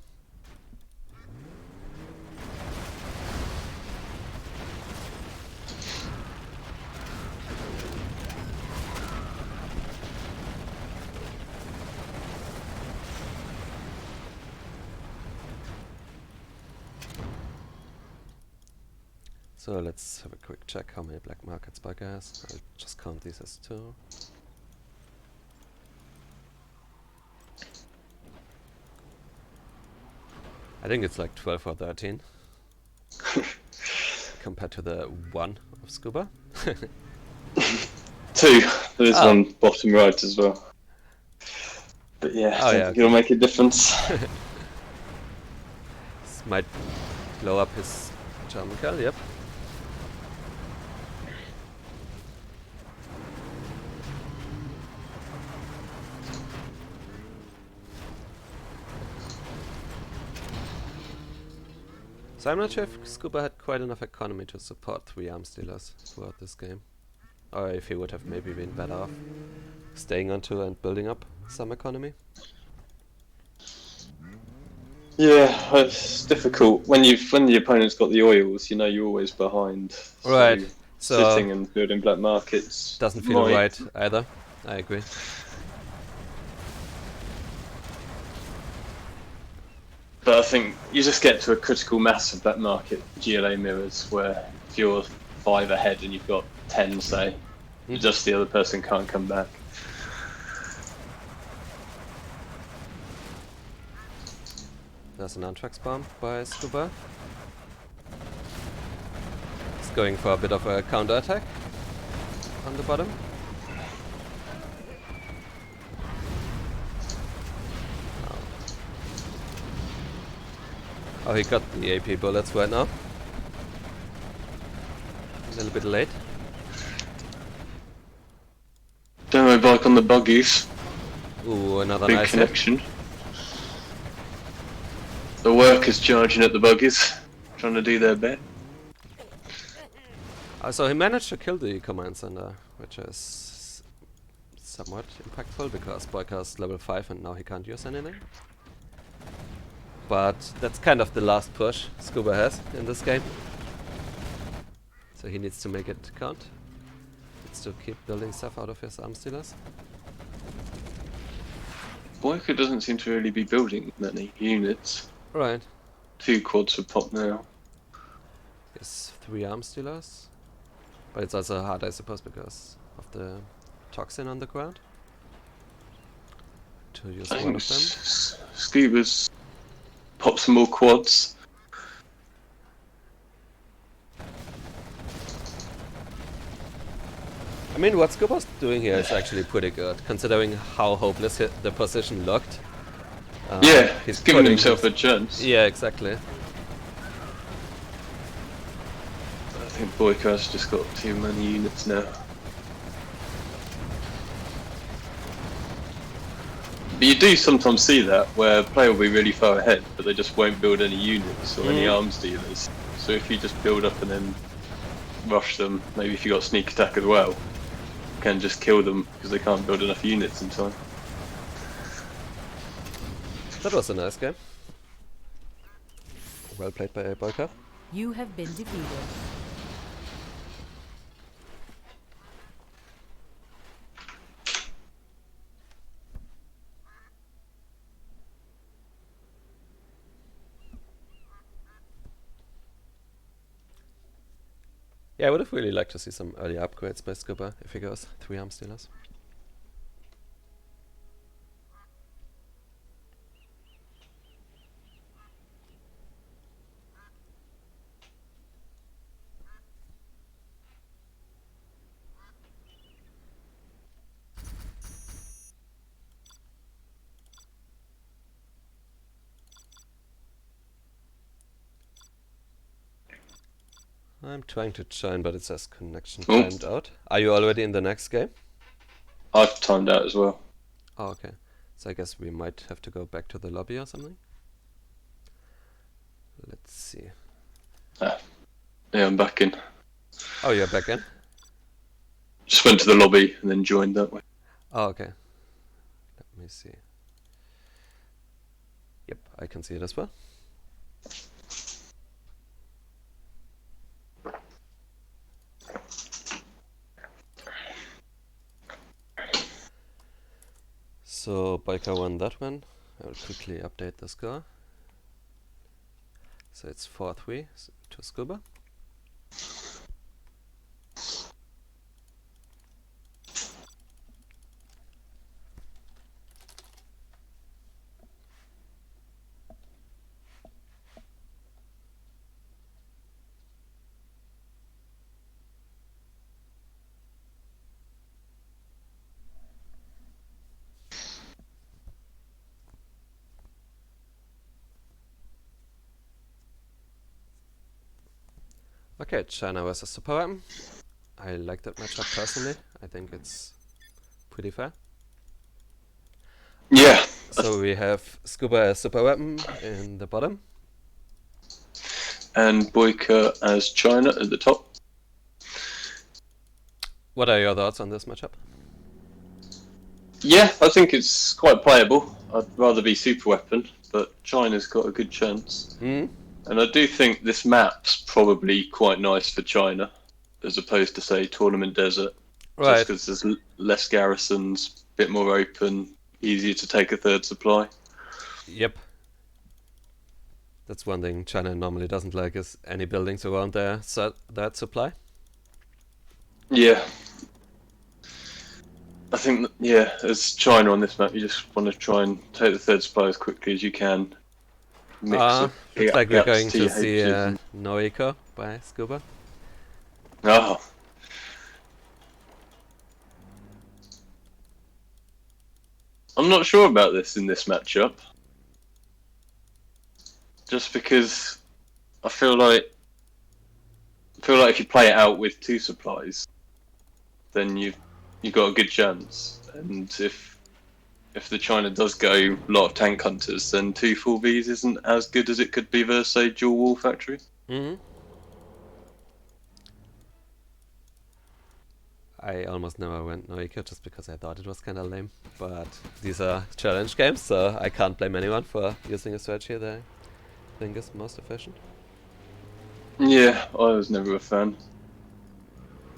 So let's have a quick check how many black markets Boycah has. I'll just count these as 2. I think it's like 12 or 13 compared to the 1 of Scuba. 2. There is Oh. one bottom right as well. But yeah, Oh, I don't yeah, think it'll make a difference. This might blow up his German kill, yep. So I'm not sure if Scuba had quite enough economy to support 3 arms dealers throughout this game. Or if he would have maybe been better off staying on 2 and building up some economy. Yeah, it's difficult when the opponent's got the oils. You know, you're always behind. Right. So So sitting and building black markets doesn't feel might- right either. I agree. But I think you just get to a critical mass of black market GLA mirrors where if you're 5 ahead and you've got 10, say, just the other person can't come back. There's an Anthrax bomb by Scuba. He's going for a bit of a counter attack on the bottom. Oh, he got the AP bullets right now. A little bit late. Demo bike on the buggies. Ooh, another Big nice hit. connection. The workers charging at the buggies, trying to do their bit. So he managed to kill the command center, which is somewhat impactful because Boycah's level 5 and now he can't use anything. But that's kind of the last push Scuba has in this game. So he needs to make it count. Needs to keep building stuff out of his arms dealers. Boycah doesn't seem to really be building many units. Right. 2 quads for pop now. He has 3 arms dealers. But it's also hard, I suppose, because of the toxin on the ground. To use I one think of them. Scuba's pop some more quads. I mean, what Scuba's doing here is actually pretty good, considering how hopeless the position looked. Yeah, he's he's giving putting himself a chance. Yeah, exactly. I think Boycah's just got too many units now. But you do sometimes see that, where a player will be really far ahead, but they just won't build any units or any arms dealers. So if you just build up and then rush them, maybe if you got sneak attack as well, you can just kill them because they can't build enough units in time. That was a nice game. Well played by Boycah. You have been defeated. Yeah, I would have really liked to see some early upgrades by Scuba if he goes 3 arms dealers. I'm trying to join, but it says connection Oh. timed out. Are you already in the next game? I've timed out as well. Oh, okay. So I guess we might have to go back to the lobby or something. Let's see. Yeah, I'm back in. Oh, you're back in? Just went to the lobby and then joined that way. Oh, okay. Let me see. Yep, I can see it as well. So Boycah won that one. I will quickly update the score. So it's 4-3 to Scuba. Okay, China versus Super Weapon. I like that matchup personally. I think it's pretty fair. Yeah. So we have Scuba as Super Weapon in the bottom. And Boycah as China at the top. What are your thoughts on this matchup? Yeah, I think it's quite playable. I'd rather be Super Weapon, but China's got a good chance. Mm. And I do think this map's probably quite nice for China, as opposed to, say, Tournament Desert. Right. Just because there's less garrisons, a bit more open, easier to take a third supply. Yep. That's one thing China normally doesn't like, is any buildings around there that supply. Yeah. I think, yeah, as China on this map, you just want to try and take the third supply as quickly as you can. Mix of looks like we're going to THs see and- Logica by Scuba. Oh. I'm not sure about this in this matchup. Just because I feel like if you play it out with two supplies, then you've got a good chance. And if the China does go a lot of tank hunters, then two full Vs isn't as good as it could be versus, say, dual wall factory. Mm-hmm. I almost never went Logica just because I thought it was kind of lame. But these are challenge games, so I can't blame anyone for using a strategy that I think is most efficient. Yeah, I was never a fan.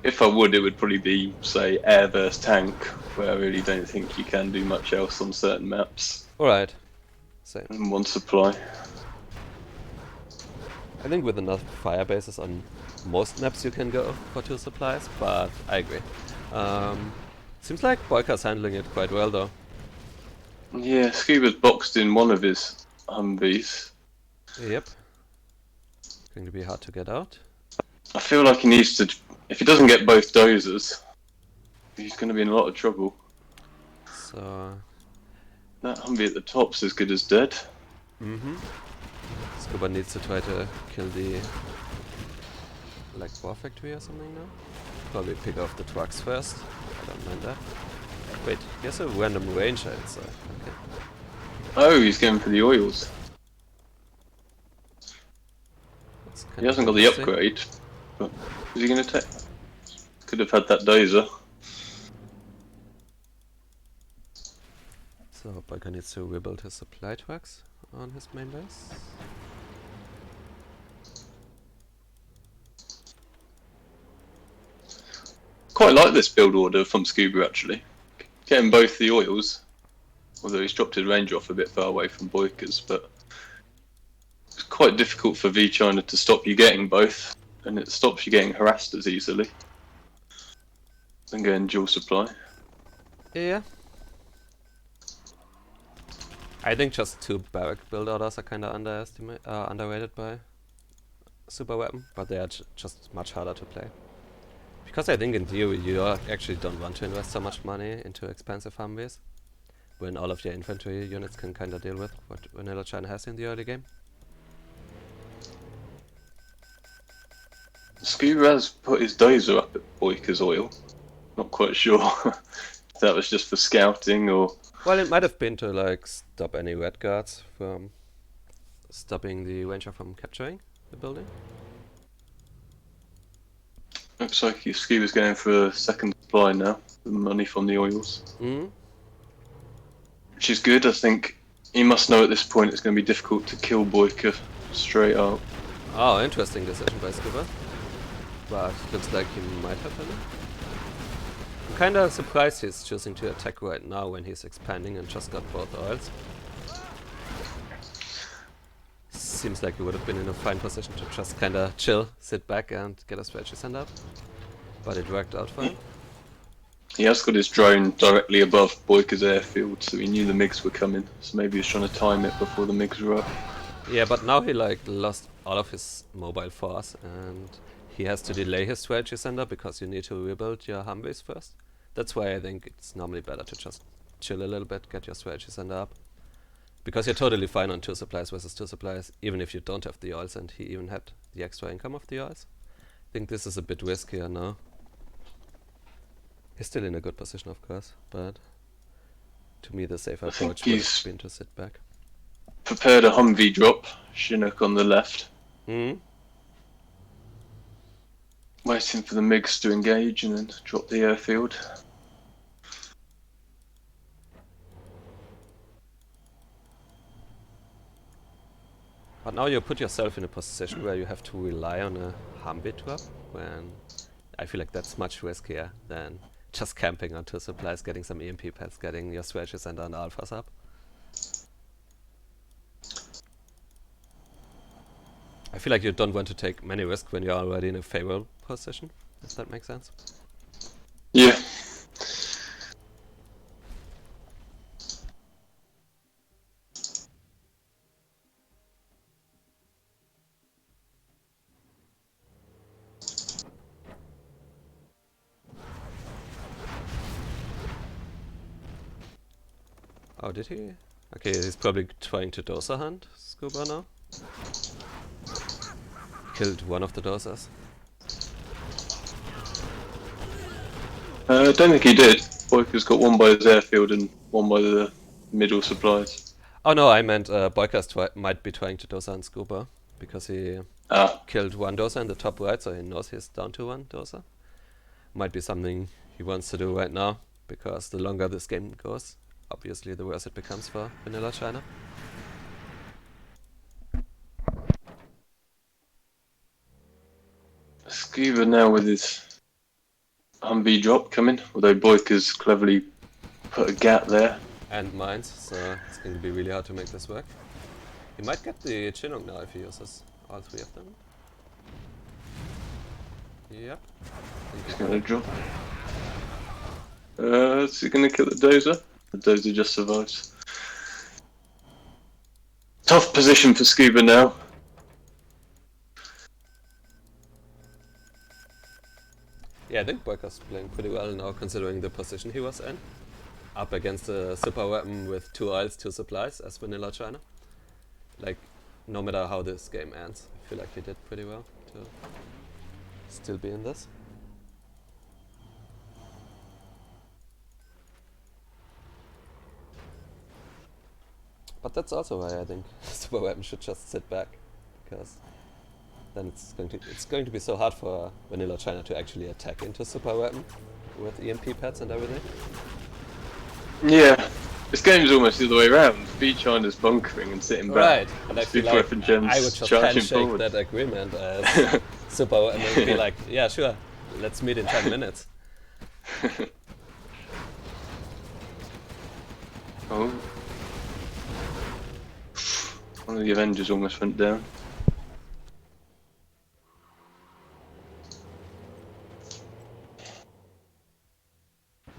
If I would, it would probably be, say, air versus tank, where I really don't think you can do much else on certain maps. Alright. Same. And one supply. I think with enough fire bases on most maps you can go for two supplies, but I agree. Seems like Boycah's handling it quite well though. Yeah, Scuba's boxed in one of his Humvees. Yep. Going to be hard to get out. I feel like he needs to. If he doesn't get both dozers, he's going to be in a lot of trouble. So... That Humvee at the top's as good as dead. Mm-hmm. Scuba needs to try to kill the... like war factory or something now? Probably pick off the trucks first. I don't mind that. Wait, he has a random range outside. Okay. Oh, he's going for the oils. That's He kind hasn't of got the interesting. upgrade. But is he going to take? Could have had that dozer. So Boycah needs to rebuild his supply trucks on his main base. Quite like this build order from Scuba actually. Getting both the oils. Although he's dropped his range off a bit far away from Boycah's, but it's quite difficult for V China to stop you getting both, and it stops you getting harassed as easily. And getting dual supply. Yeah. I think just two barrack build orders are kind of underrated by Super Weapon, but they are just much harder to play. Because I think in theory you actually don't want to invest so much money into expensive Humvees, when all of your infantry units can kind of deal with what Vanilla China has in the early game. Scuba has put his dozer up at Boycah's oil. Not quite sure if that was just for scouting or Well, it might have been to like stop any red guards from stopping the Ranger from capturing the building. Looks like Scuba's going for a second supply now, the money from the oils. Which is good. I think he must know at this point it's going to be difficult to kill Boycah straight up. Oh, interesting decision by Scuba. But looks like he might have done it. I'm kinda surprised he's choosing to attack right now when he's expanding and just got both oils. Seems like he would have been in a fine position to just kinda chill, sit back and get a strategy sent up. But it worked out for him. He has got his drone directly above Boycah's airfield, so he knew the MiGs were coming. So maybe he's trying to time it before the MiGs were up. Yeah, but now he like lost all of his mobile force and he has to delay his strategy sender because you need to rebuild your Humvees first. That's why I think it's normally better to just chill a little bit, get your strategy sender up. Because you're totally fine on 2 supplies versus 2 supplies, even if you don't have the oils and he even had the extra income of the oils. I think this is a bit riskier now. He's still in a good position, of course, but to me the safer approach would have been to sit back. Prepared a Humvee drop, Chinook on the left. Waiting for the MiGs to engage and then drop the airfield. But now you put yourself in a position where you have to rely on a Humvee drop, when I feel like that's much riskier than just camping on 2 supplies, getting some EMP pads, getting your strategy center and alphas up. I feel like you don't want to take many risks when you're already in a favorable position, if that makes sense. Yeah. Oh, did he? Okay, he's probably trying to dozer hunt Scuba now. Killed one of the dozers. I don't think he did. Boycah's got one by his airfield and one by the middle supplies. Oh no, I meant Boycah might be trying to dozer hunt Scuba, because he killed one dozer in the top right, so he knows he's down to one dozer. Might be something he wants to do right now, because the longer this game goes, obviously the worse it becomes for vanilla China. Scuba now with his Humvee drop coming, although Boycah's cleverly put a gap there. And mines, so it's going to be really hard to make this work. He might get the Chinook now if he uses all 3 of them. Yep. He's gonna drop. Is he gonna kill the dozer? The dozer just survives. Tough position for Scuba now. Yeah, I think Boycah's playing pretty well now, considering the position he was in. Up against a super weapon with 2 oils, 2 supplies as vanilla China. Like, no matter how this game ends, I feel like he did pretty well to still be in this. But that's also why I think super weapon should just sit back, because then it's going to be so hard for vanilla China to actually attack into super weapon with EMP pads and everything. Yeah, this game's almost the other way around. B China's bunkering and sitting back. Right, and I feel like gems I would just charging handshake forward. that agreement as super weapon and be like, yeah, sure, let's meet in 10 minutes. Oh. One of the Avengers almost went down.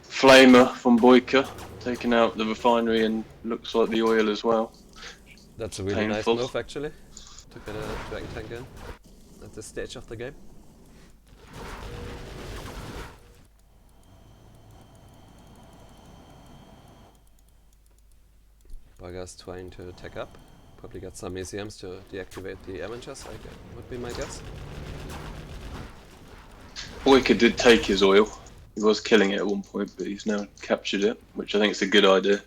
Flamer from Boycah, taking out the refinery and looks like the oil as well. That's a really Painful. nice move, actually, to get a Dragon Tank in at this stage of the game. Boycah's trying to attack up. Probably get some ECMs to deactivate the Avengers, I guess, would be my guess. Boycah did take his oil. He was killing it at one point, but he's now captured it, which I think is a good idea.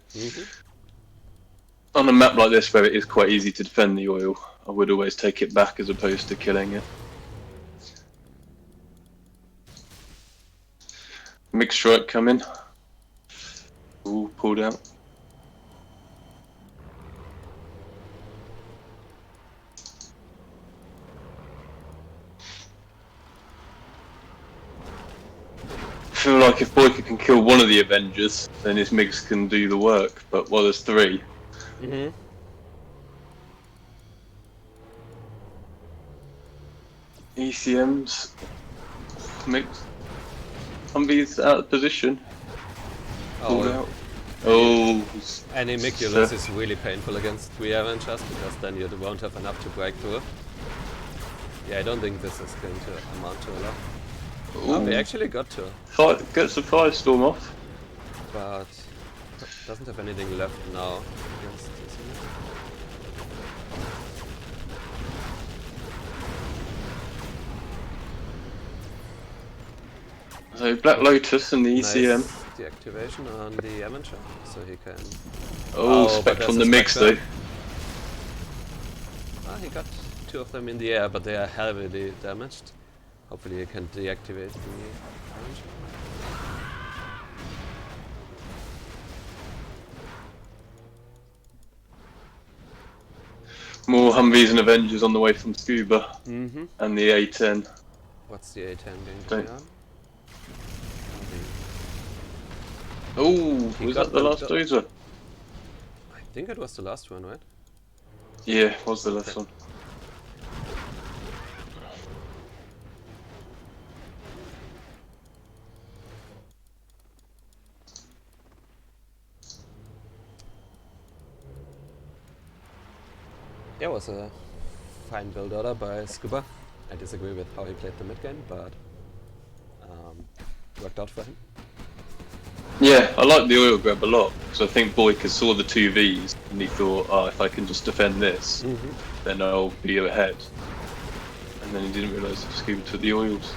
On a map like this, where it is quite easy to defend the oil, I would always take it back as opposed to killing it. Mixed strike coming. Ooh, pulled out. I feel like if Boycah can kill one of the Avengers, then his MiGs can do the work, but well, there's three. ECMs. MiGs. Humvee's out of position. Pulled out. Oh. Any Miculus is really painful against 3 Avengers, because then you won't have enough to break through. Yeah, I don't think this is going to amount to a lot. Oh, we actually got to. Gets the firestorm off. But doesn't have anything left now against this one. So Black Lotus and the ECM. Nice deactivation on the Avenger, so he can... Oh, Spectre on the mix though. Ah, he got 2 of them in the air, but they are heavily damaged. Hopefully he can deactivate the Avenger. More Humvees and Avengers on the way from Scuba. And the A10. What's the A10 going to be on? Oh, was that the last dozer? I think it was the last one, right? Yeah, it was the last one. Yeah, it was a fine build order by Scuba. I disagree with how he played the mid game, but worked out for him. Yeah, I like the oil grab a lot, because I think Boycah saw the 2 Vs and he thought, oh, if I can just defend this, then I'll be ahead. And then he didn't realise that Scuba took the oils.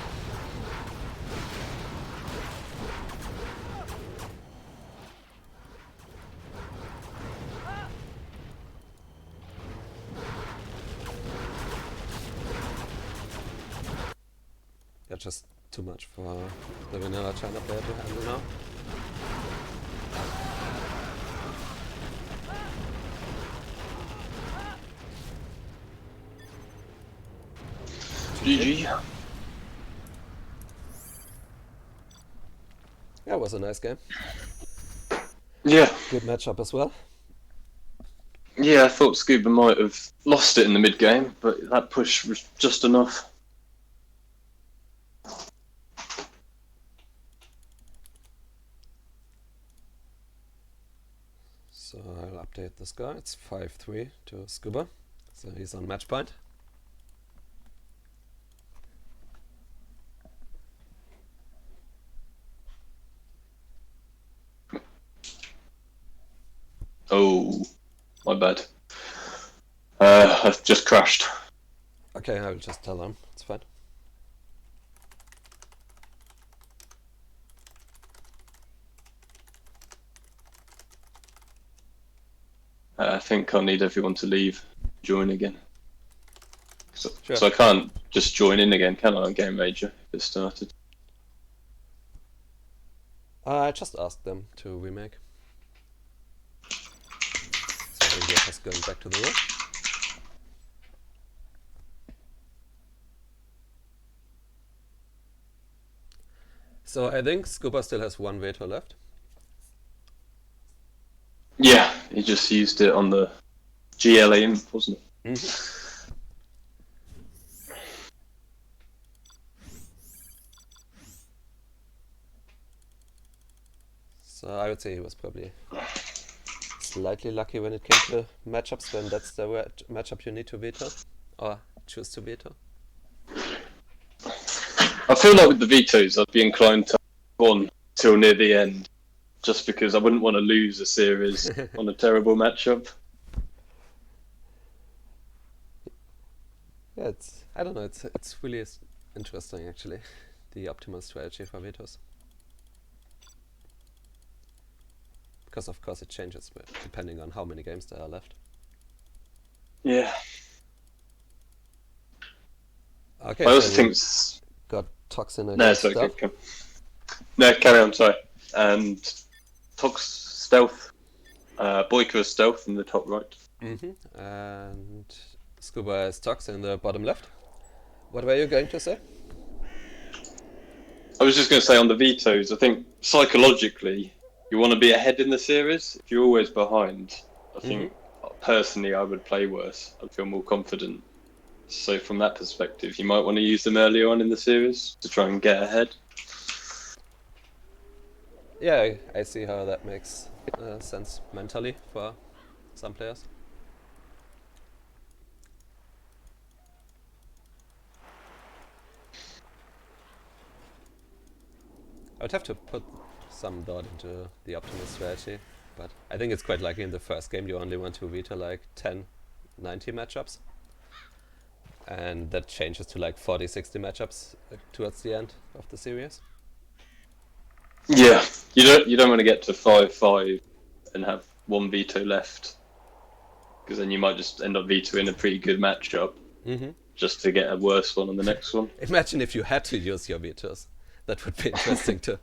Yeah, just too much for the vanilla China player to handle now. GG. Yeah, it was a nice game. Yeah. Good matchup as well. Yeah, I thought Scuba might have lost it in the mid game, but that push was just enough. So I'll update the score. It's 5-3 to Scuba. So he's on match point. Oh, my bad. I've just crashed. Okay, I will just tell him. It's fine. I think I'll need everyone to leave, join again. So, Sure. so I can't just join in again, can I, on Game Major if it started? I just asked them to remake. So I think we're just going back to the room. So I think Scuba still has 1 veto left. Yeah, he just used it on the GLA imp, wasn't it? So I would say he was probably slightly lucky when it came to matchups, when that's the matchup you need to veto, or choose to veto. I feel like with the vetoes, I'd be inclined to hold on till near the end, just because I wouldn't want to lose a series on a terrible matchup. Yeah, I don't know, it's really interesting actually, the optimal strategy for vetoes. because of course it changes depending on how many games there are left. Yeah. Okay, I also so think. got Toxin No, against sorry, Stealth. no, carry on. Sorry. And Tox stealth. Boycah is stealth in the top right. And Scuba is Tox in the bottom left. What were you going to say? I was just going to say on the vetoes, I think psychologically you want to be ahead in the series. If you're always behind, I think personally I would play worse. I'd feel more confident. So from that perspective, you might want to use them earlier on in the series to try and get ahead. Yeah, I see how that makes sense mentally for some players. I would have to put some thought into the optimal strategy, but I think it's quite likely in the first game you only want to veto like 10, 90 matchups. And that changes to like 40, 60 matchups towards the end of the series. Yeah, you don't want to get to 5-5 and have one veto left, because then you might just end up vetoing a pretty good matchup just to get a worse one on the next one. Imagine if you had to use your vetoes. That would be interesting too.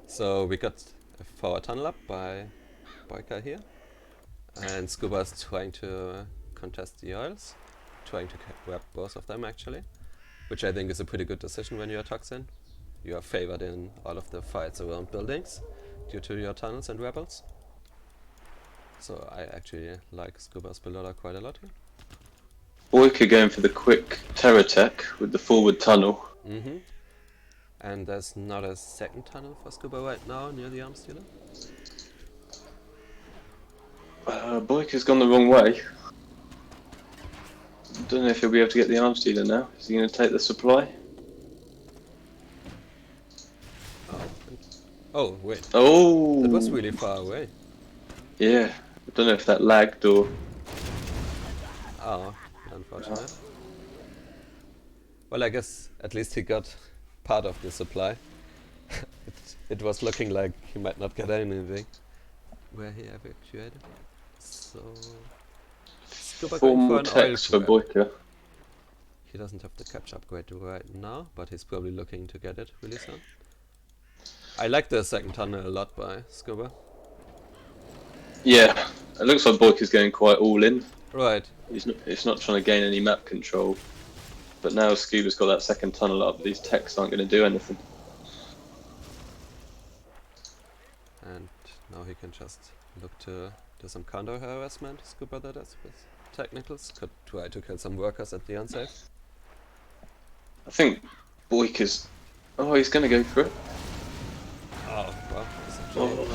So we got a forward tunnel up by Boycah here. And Scuba's trying to contest the oils. Trying to grab both of them actually. Which I think is a pretty good decision when you're Toxin. You are favored in all of the fights around buildings due to your tunnels and rebels. So I actually like Scuba's build order quite a lot here. Boycah going for the quick terror tech with the forward tunnel. And there's not a second tunnel for Scuba right now near the arms dealer. Boycah's gone the wrong way. Don't know if he'll be able to get the arms dealer now. Is he going to take the supply? Oh, wait. Oh! That was really far away. Yeah. I don't know if that lagged or... Oh, unfortunate. Well, I guess at least he got part of the supply. it was looking like he might not get anything. Where he evacuated. So... Scuba 4 going for more an oil techs for grab. Boycah. He doesn't have the capture upgrade right now, but he's probably looking to get it really soon. I like the second tunnel a lot by Scuba. Yeah. It looks like Boycah's going quite all in. Right. He's not trying to gain any map control. But now Scuba's got that second tunnel up, these techs aren't going to do anything. And now he can just look to do some counter harassment, Scuba that is, with technicals. Could try to kill some workers at the onside. I think Boycah's... Oh, he's going to go for it. Oh, well, he's actually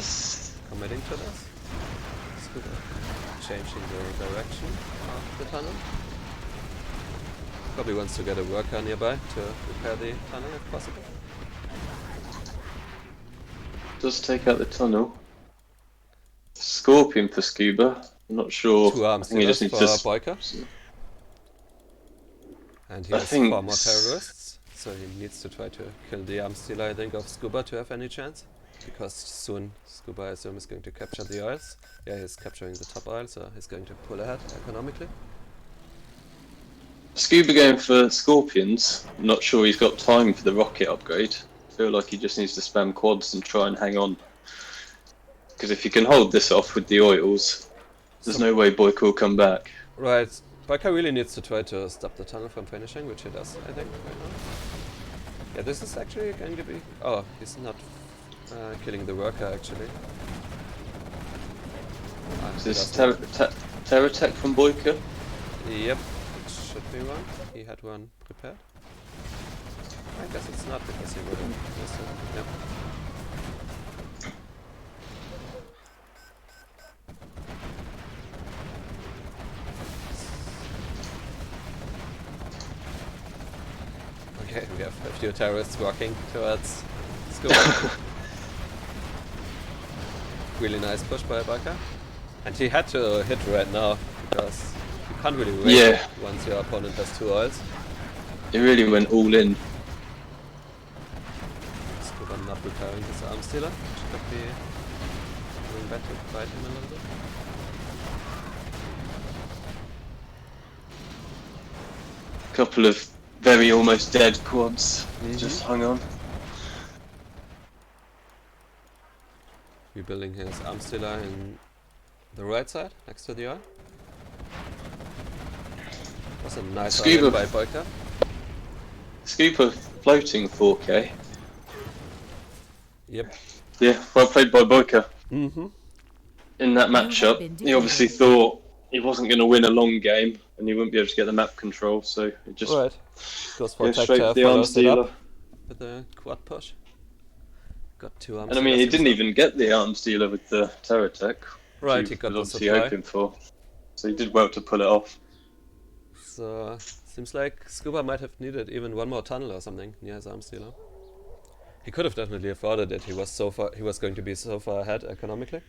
committing to this. Scuba changing the direction of the tunnel. Probably wants to get a worker nearby to repair the tunnel if possible. Does take out the tunnel. Scorpion for Scuba. I'm not sure. 2 arms I think he just dealers needs for to... Boycah. And he I has think 4 more terrorists, so he needs to try to kill the arms dealer, I think, of Scuba to have any chance. Because soon Scuba, I assume, is going to capture the oils. Yeah, he's capturing the top oil, so he's going to pull ahead economically. Scuba going for Scorpions. I'm not sure he's got time for the rocket upgrade. I feel like he just needs to spam quads and try and hang on. Because if you can hold this off with the oils, there's no way Boycah will come back. Right, Boycah really needs to try to stop the tunnel from finishing, which he does, I think, right now. Yeah, this is actually going to be... Oh, he's not killing the worker, actually. Is this terror tech from Boycah? Yep, it should be one. He had one prepared. I guess it's not because he would have missed it. Yep. Okay, we have a few terrorists walking towards Scuba. Really nice push by Boycah. And he had to hit right now, because you can't really wait once your opponent has 2 oils. He really went all in. Scuba not repairing his arm stealer, which could be doing bad to fight him a little bit. Couple of very almost dead quads just hung on. Rebuilding his arm stealer in the right side, next to the eye. Was a nice Scuba. iron by Boycah. Scuba floating 4K. Yep. Yeah, well played by Boycah. Mm-hmm. In that You have matchup, been he obviously thought he wasn't going to win a long game and he wouldn't be able to get the map control, so it just Right. Goes for goes attack straight chair, for the arm follows it stealer. up with a quad push. Got 2 arm And I mean, he stealers didn't himself. even get the arm stealer with the terror tech, which Right, he he got was the obviously supply. hoping for. So he did well to pull it off. So, seems like Scuba might have needed even one more tunnel or something near his arm stealer. He could have definitely afforded it. He was going to be so far ahead economically.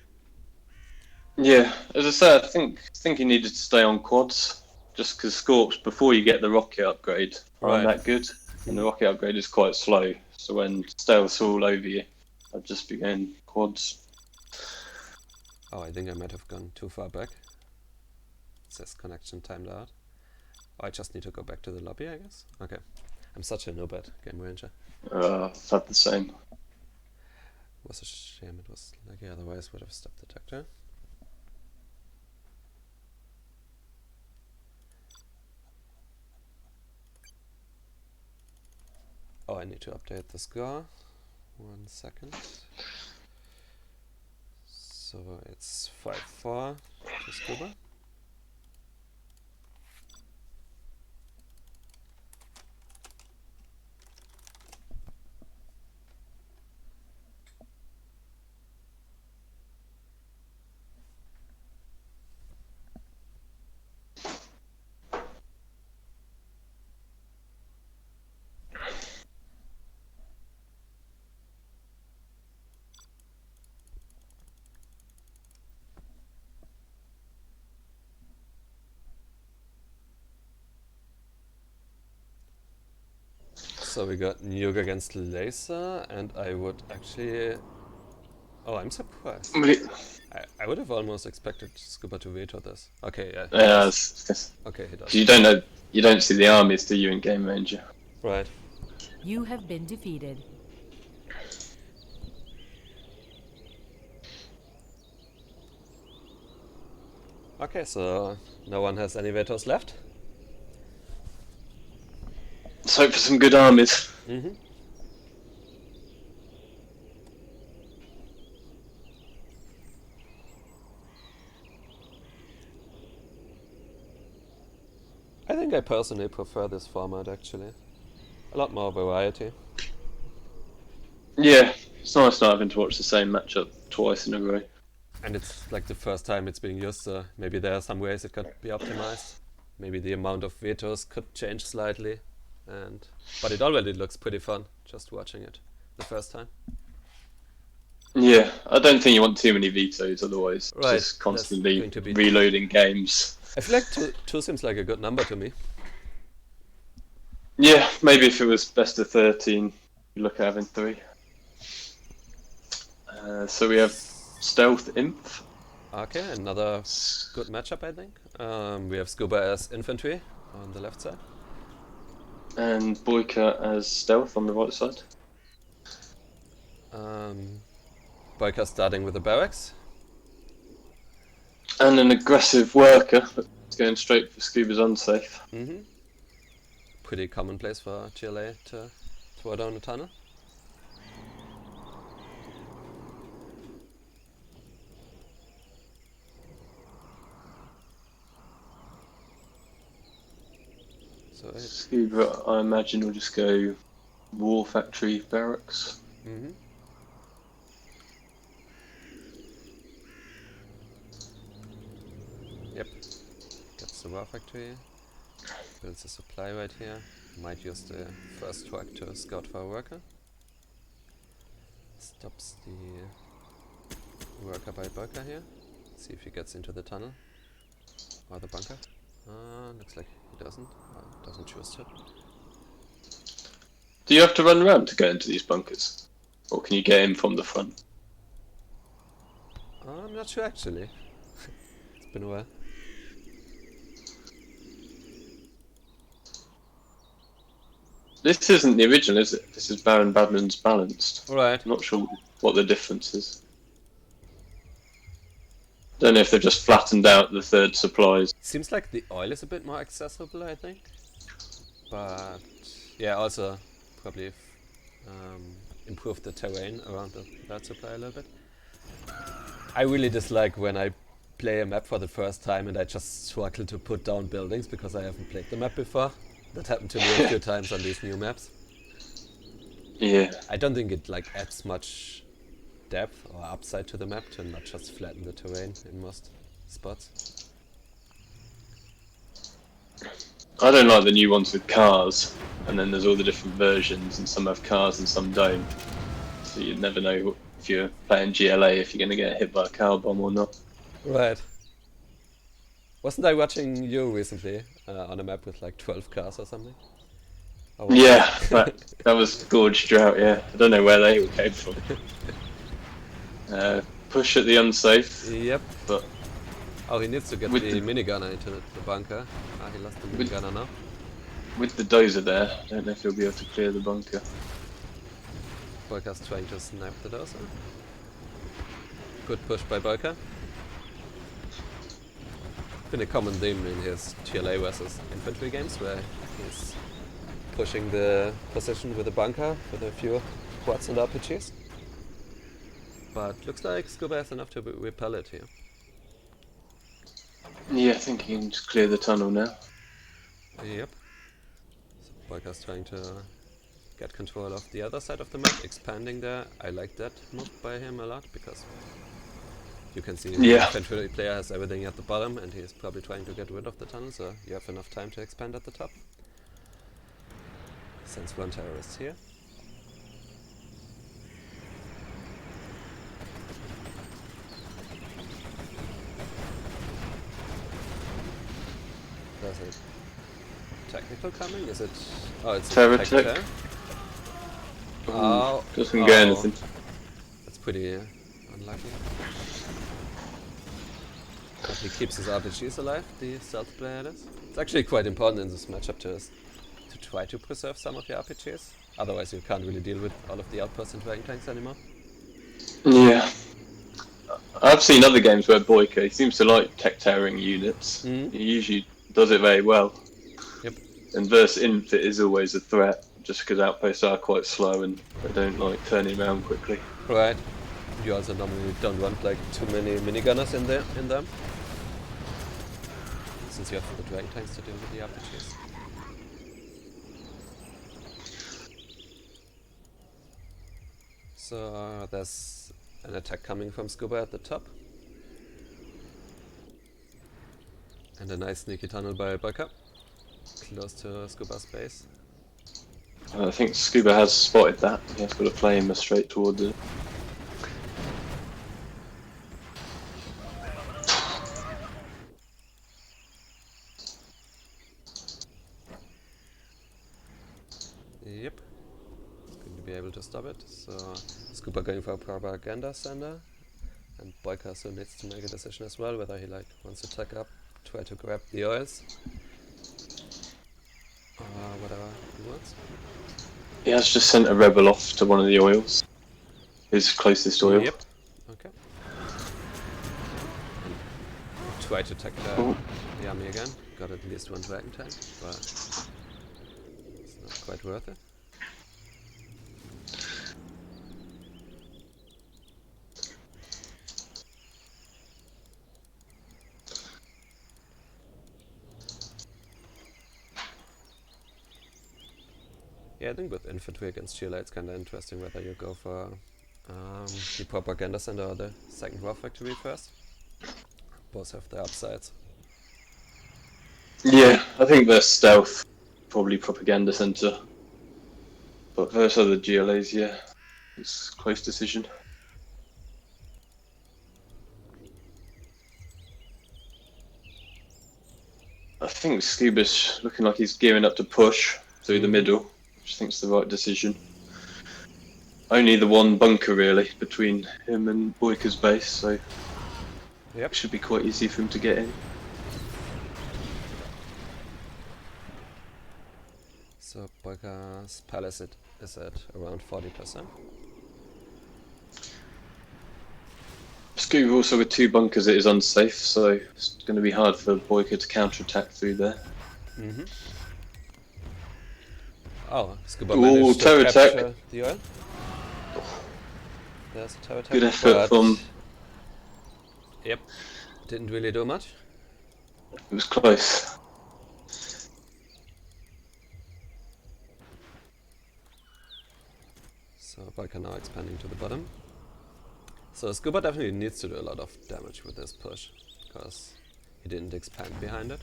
Yeah, as I said, I think he needed to stay on quads, just because Scorps, before you get the rocket upgrade, aren't Right. that good, and the rocket upgrade is quite slow. So when stealth's all over you, I'd just be going quads. Oh, I think I might have gone too far back. It says connection timed out. Oh, I just need to go back to the lobby, I guess. Okay. I'm such a noob at Game Ranger. I've had the same. It was a shame it was lucky, otherwise would have stopped the detector. Oh, I need to update the score. 1 second. So it's 5-4 to Scuba. So we got Nuke against Laser, and I would actually... Oh, I'm surprised. I would have almost expected Scuba to veto this. Okay, yeah. Yeah, Okay, he does. you don't know, you don't see the armies, do you, in Game Ranger? Right. You have been defeated. Okay, so no one has any vetoes left. Let's hope for some good armies. Mm-hmm. I think I personally prefer this format, actually. A lot more variety. Yeah, it's nice not having to watch the same matchup twice in a row. And it's like the first time it's being used, so maybe there are some ways it could be optimized. Maybe the amount of vetoes could change slightly. But it already looks pretty fun, just watching it the first time. Yeah, I don't think you want too many vetoes, otherwise Right, just constantly going to be... reloading games. I feel like two seems like a good number to me. Yeah, maybe if it was best of 13, you look at having 3. So we have Stealth Imp. Okay, another good matchup, I think. We have Scuba as infantry on the left side. And Boycah as Stealth on the right side. Boycah starting with the barracks. And an aggressive worker, but going straight for Scuba's unsafe. Mm-hmm. Pretty commonplace for GLA to throw down a tunnel. So Scuba, I imagine, will just go War Factory Barracks. mm-hmm. Yep. Gets the War Factory. Builds a supply right here. Might use the first truck to scout for a worker. Stops the worker by Boycah here. See if he gets into the tunnel. Or the bunker. Looks like he doesn't. Doesn't choose to. Do you have to run around to go into these bunkers? Or can you get in from the front? I'm not sure actually. It's been a while. This isn't the original, is it? This is Baron Badman's Balanced. Right. I'm not sure what the difference is. Don't know if they've just flattened out the third supplies. Seems like the oil is a bit more accessible, I think. But yeah, also probably improved the terrain around that supply a little bit. I really dislike when I play a map for the first time and I just struggle to put down buildings because I haven't played the map before. That happened to me a few times on these new maps. Yeah. I don't think it like adds much depth or upside to the map to not just flatten the terrain in most spots. I don't like the new ones with cars, and then there's all the different versions, and some have cars and some don't. So you never know if you're playing GLA if you're going to get hit by a car bomb or not. Right. Wasn't I watching you recently on a map with like 12 cars or something? Or was Yeah, that was Gorge Drought, yeah. I don't know where they all came from. Push at the unsafe, Yep. but Oh, he needs to get With the the- minigunner into the bunker. Ah, he lost the minigunner now. with the dozer there, I don't know if he'll be able to clear the bunker. Boycah's trying to snipe the dozer. Good push by Boycah. Been a common theme in his TLA versus infantry games where he's pushing the position with a bunker with a few quads and RPGs. But looks like Scuba has enough to repel it here. Yeah, I think he can just clear the tunnel now. Yep. So Boycah's trying to get control of the other side of the map, expanding there. I like that move by him a lot because you can see the Yeah. infantry player has everything at the bottom and he's probably trying to get rid of the tunnel, so you have enough time to expand at the top. Sends one terrorist here. There's a technical coming, is it? Oh, it's Terror a tech tech. there. Oh, Doesn't get anything. That's pretty unlucky. But he keeps his RPGs alive, the stealth player does. It's actually quite important in this matchup to try to preserve some of your RPGs. Otherwise you can't really deal with all of the outposts and dragon tanks anymore. Yeah. I've seen other games where Boycah, he seems to like tech tearing units. Mhm. He usually does it very well. Yep. And versus Inf it is always a threat, just because outposts are quite slow and they don't like turning around quickly. Right. You also normally don't want like too many minigunners in them. Since you have the dragon tanks to deal with the RPGs. So there's an attack coming from Scuba at the top. And a nice sneaky tunnel by Boycah. Close to Scuba's base. I think Scuba has spotted that. He has got a flamer straight towards it. Yep. Going to be able to stop it. So Scuba going for a propaganda sender. And Boycah still needs to make a decision as well whether he like wants to tuck up, try to grab the oils. Or whatever he wants. He has just sent a rebel off to one of the oils. His closest oil. Yep. Okay. Try to attack the army again. Got at least one dragon tank, but it's not quite worth it. Yeah, I think with infantry against GLA it's kinda interesting whether you go for the propaganda center or the second war factory first. Both have their upsides. Yeah, I think they're stealth. Probably propaganda center. But versus other GLAs, yeah. It's a close decision. I think Scuba's looking like he's gearing up to push through the middle. which I think is the right decision. Only the one bunker really between him and Boycah's base, so Yep. it should be quite easy for him to get in. So Boycah's palace is at around 40%. Scuba also with 2 bunkers, it is unsafe, so it's going to be hard for Boycah to counterattack through there. Mm-hmm. Oh, Scuba Ooh, managed to tower attack. capture the oil. There's a tower attack. Good effort but from. Yep. Didn't really do much. It was close. So Boycah now expanding to the bottom. So Scuba definitely needs to do a lot of damage with this push, because he didn't expand behind it.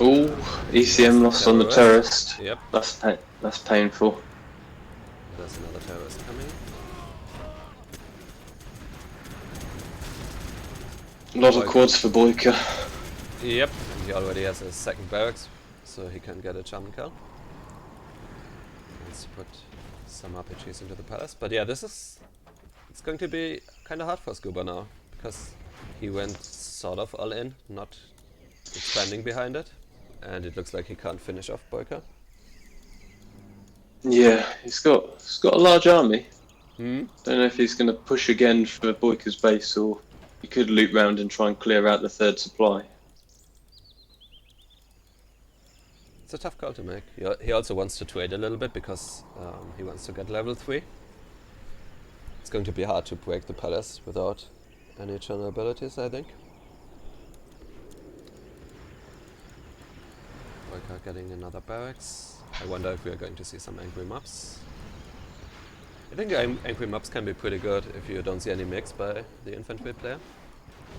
Ooh, ECM lost on the terrorist. Yep. That's painful. There's another terrorist coming. A lot of quads for Boycah. Yep. And he already has a second barracks, so he can get a German kill. Let's put some RPGs into the palace. But yeah, it's going to be kind of hard for Scuba now, because he went sort of all in, not expanding behind it, and it looks like he can't finish off Boycah. Yeah, he's got a large army. Hmm. Don't know if he's going to push again for Boycah's base, or he could loop round and try and clear out the 3rd supply. It's a tough call to make. He also wants to trade a little bit because he wants to get level 3. It's going to be hard to break the palace without any general abilities, I think. Boycah getting another barracks. I wonder if we are going to see some angry mobs. I think angry mobs can be pretty good if you don't see any mix by the infantry player.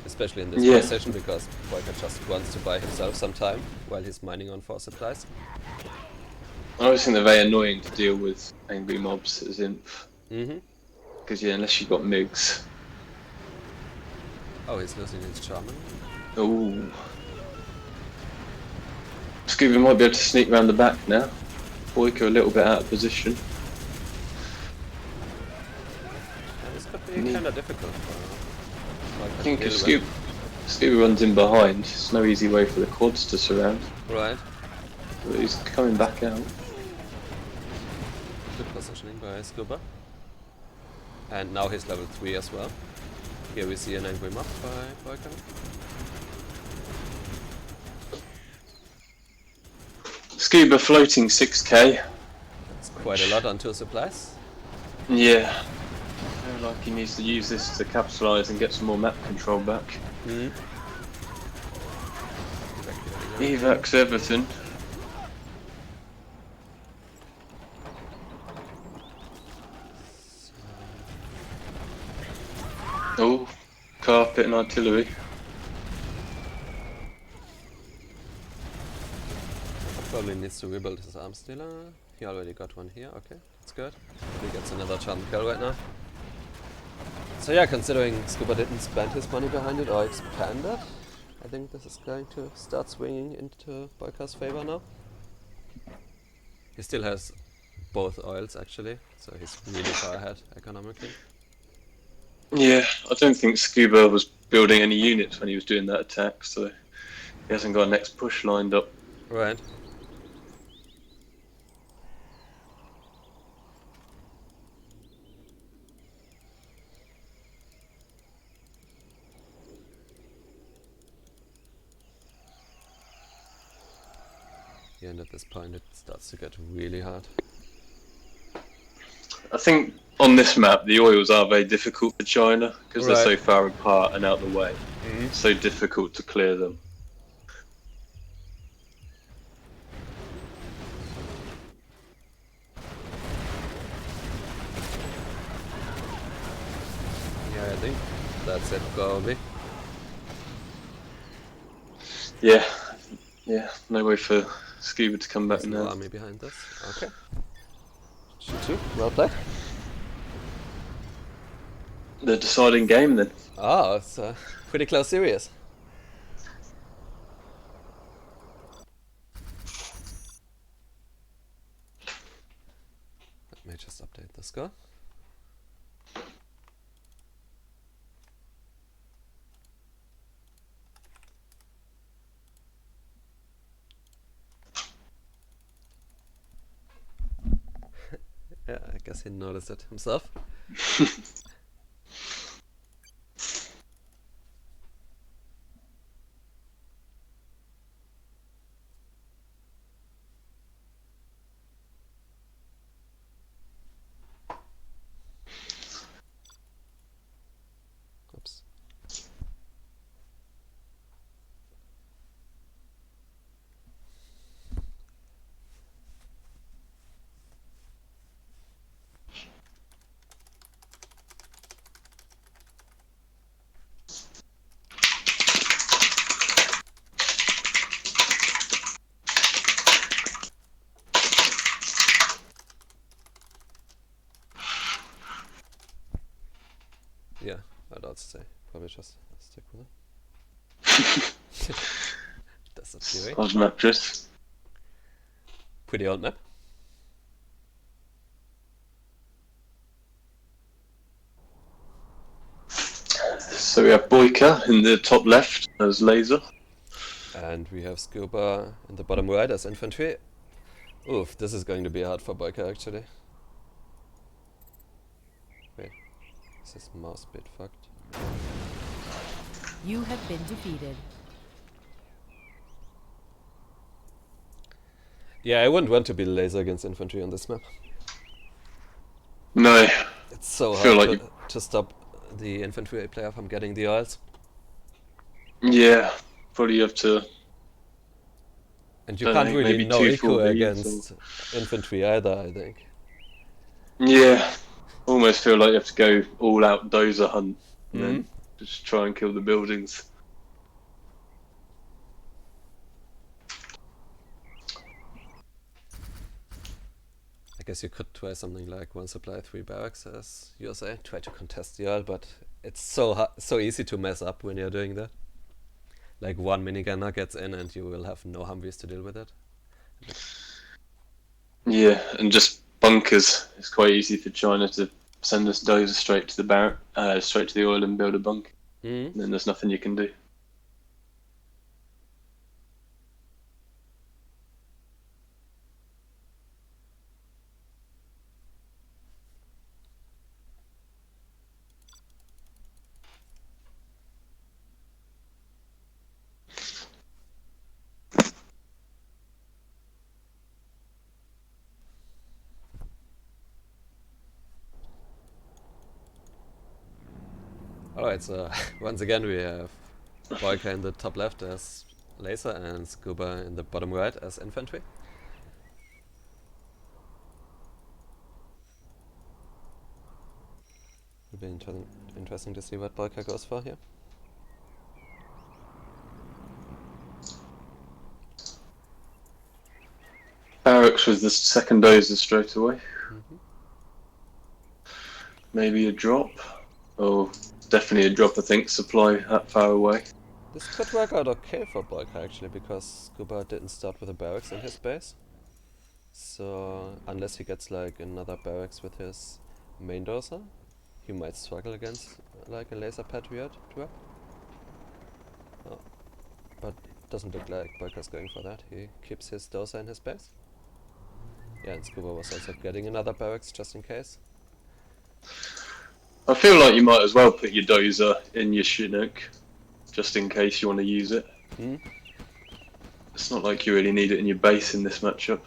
Especially in this position, because Boycah just wants to buy himself some time while he's mining on 4 supplies. I always think they're very annoying to deal with angry mobs as imp. Mm-hmm. Because yeah, unless you've got MiGs. Oh, he's losing his German. Ooh. Scuba might be able to sneak around the back now. Boycah a little bit out of position. Yeah, this could be kind of difficult for Boycah. I think if Scuba runs in behind, it's no easy way for the quads to surround. Right. But he's coming back out. Good positioning by Scuba. And now he's level 3 as well. Here we see an angry mob by Boycah. Scuba floating 6k. It's quite a lot on 2 supplies. Yeah. I feel like he needs to use this to capitalise and get some more map control back. Mm. Evacs everything. Oh, carpet and artillery. Probably needs to rebuild his arms dealer. He already got one here, okay, that's good. He gets another German kill right now. So yeah, considering Scuba didn't spend his money behind it or expand it, I think this is going to start swinging into Boycah's favor now. He still has both oils actually, so he's really far ahead economically. Yeah, I don't think Scuba was building any units when he was doing that attack, so he hasn't got a next push lined up. Right. Yeah, and at this point it starts to get really hard. I think on this map the oils are very difficult for China because they're so Right. far apart and out the way. Mm-hmm. It's so difficult to clear them. Yeah, I think that's it probably. Yeah, no way for Scuba to come back There's no now. army behind this. Okay. G2, well played. The deciding game then. Oh, it's a pretty close series. just update the score. Yeah, I guess he noticed it himself. Oops. Yeah, I'd also say probably just stick with it. That's a theory. Odd mattress. Pretty old map. So we have Boycah in the top left as laser. And we have Scuba in the bottom right as infantry. Oof, this is going to be hard for Boycah actually. Wait, is this mouse bit fucked? You have been defeated. Yeah, I wouldn't want to be laser against infantry on this map. No, It's so Feel hard like to stop the infantry player from getting the oils. yeah, probably have to. And you Don't can't know, really maybe no eco 240s against infantry either, I think. Yeah, almost feel like you have to go all out dozer hunt and Mm. then just try and kill the buildings. I guess you could try something like one supply, 3 barracks as USA. Try to contest the oil, but it's so easy to mess up when you're doing that. Like one minigunner gets in and you will have no Humvees to deal with it. Yeah, and just bunkers. It's quite easy for China to send us dozer straight to the straight to the oil and build a bunker. Mm. And then there's nothing you can do. Alright, so once again we have Boycah in the top left as laser and Scuba in the bottom right as infantry. It'll be interesting to see what Boycah goes for here. Barracks with the second dozer straight away. Mm-hmm. Maybe a drop. Or definitely a drop, I think. Supply that far away. This could work out okay for Boycah actually, because Scuba didn't start with a barracks in his base. So unless he gets like another barracks with his main dozer, he might struggle against like a laser patriot drop. Oh. But doesn't look like Boycah's going for that. He keeps his dozer in his base. Yeah, and Scuba was also getting another barracks just in case. I feel like you might as well put your dozer in your Chinook, just in case you want to use it. Mm. It's not like you really need it in your base in this matchup.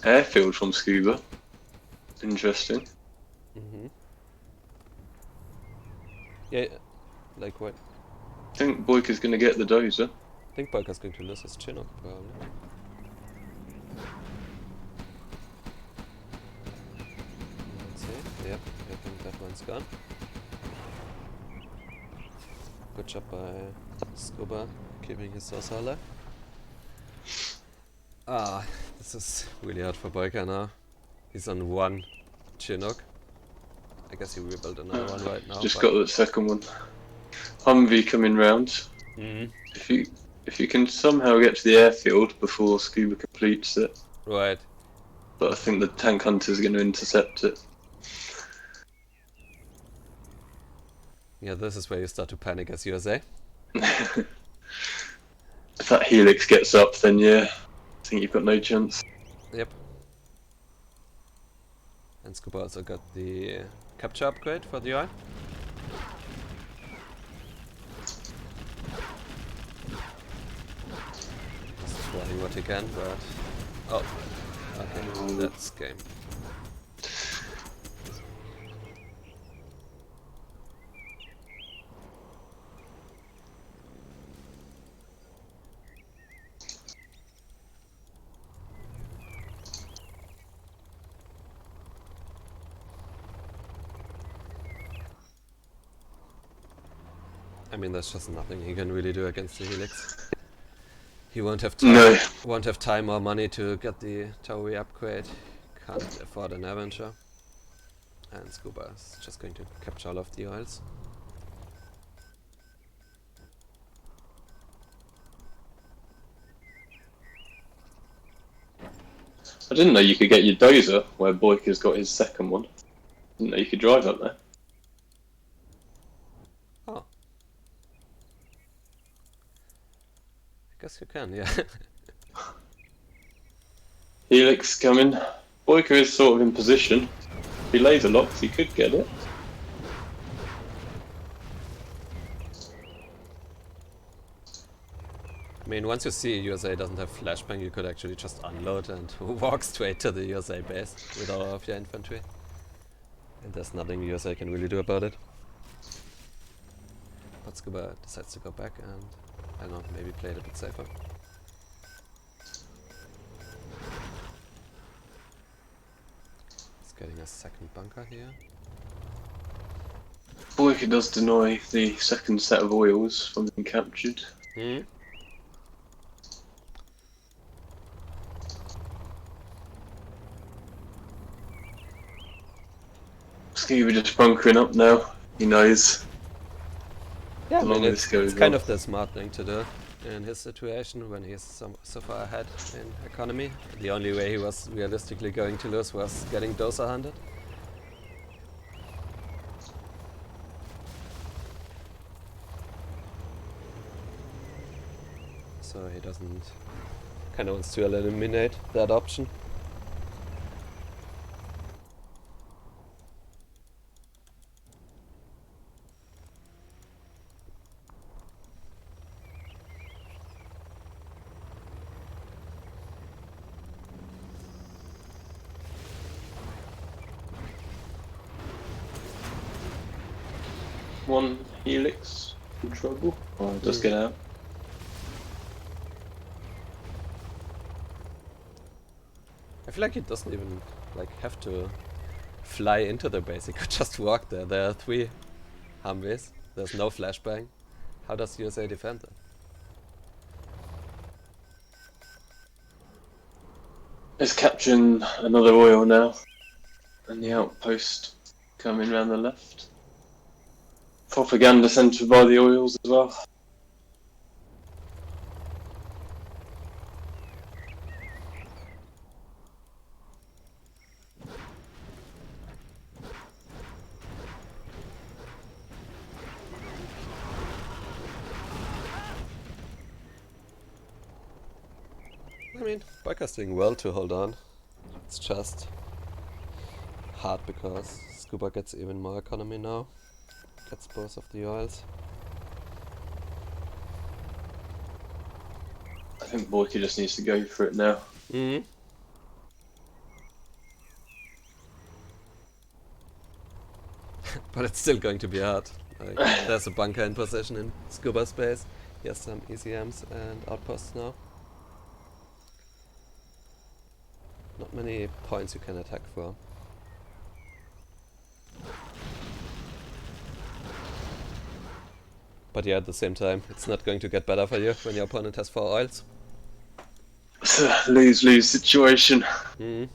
Airfield from Scuba. Interesting. Mm-hmm. Yeah, like what? I think Boycah's going to get the dozer. I think Boycah's going to lose his Chinook probably. Let's see. Yep, I think that one's gone. Good job by Scuba keeping his dozer alive. Ah, this is really hard for Boycah now. He's on one Chinook. I guess he rebuilt another one right now. Just got the second one. Humvee coming round. Mm. If you If you can somehow get to the airfield before Scuba completes it, Right. but I think the tank hunter is going to intercept it. Yeah, this is where you start to panic as USA. If that Helix gets up, then yeah, I think you've got no chance. Yep. And Scuba also got the capture upgrade for the eye. Just trying what he can, but... Oh. Okay, that's game. I mean, there's just nothing he can really do against the Helix. He won't have time. No. Won't have time or money to get the Towie upgrade. Can't afford an Avenger. And Scuba is just going to capture all of the oils. I didn't know you could get your dozer where Boycah's got his second one. Didn't know you could drive up there. Oh. I guess you can, yeah. Helix coming. Boycah is sort of in position. If he laser locks, he could get it. I mean, once you see USA doesn't have flashbang, you could actually just unload and walk straight to the USA base with all of your infantry. And there's nothing USA can really do about it. But Scuba decides to go back and, I don't know, maybe play it a bit safer. He's getting a second bunker here. Boycah does deny the second set of oils from being captured. Hmm? Scuba just bunkering up now. He knows. Yeah, I The mean, longer this goes it's kind on. of the smart thing to do in his situation when he's so far ahead in economy. The only way he was realistically going to lose was getting dozer hunted. So he doesn't kind of wants to eliminate that option. One Helix in trouble. Oh, just get out. I feel like he doesn't even have to fly into the base. He could just walk there. There are 3 Humvees. There's no flashbang. How does USA defend that? It's capturing another oil now. And the outpost coming round the left. Propaganda centre by the oils as well. I mean, Boycah's doing well to hold on. It's just hard because Scuba gets even more economy now. Gets both of the oils. I think Boycah just needs to go for it now. Mm-hmm. But it's still going to be hard. Like, there's a bunker in position in Scuba space. He has some ECMs and outposts now. Not many points you can attack for. But yeah, at the same time, it's not going to get better for you when your opponent has 4 oils. It's a lose-lose situation. Mm.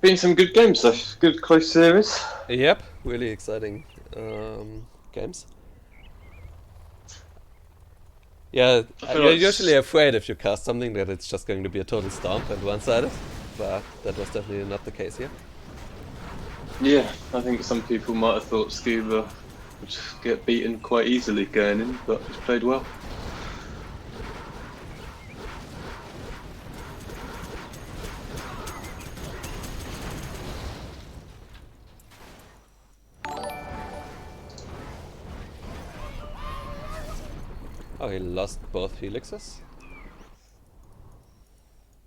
Been some good games though. Good close series. Yep, really exciting games. Yeah, I feel you're like usually afraid if you cast something that it's just going to be a total stomp and one-sided, but that was definitely not the case here. yeah, I think some people might have thought Scuba would get beaten quite easily going in, but he's played well. Oh, he lost both helixes.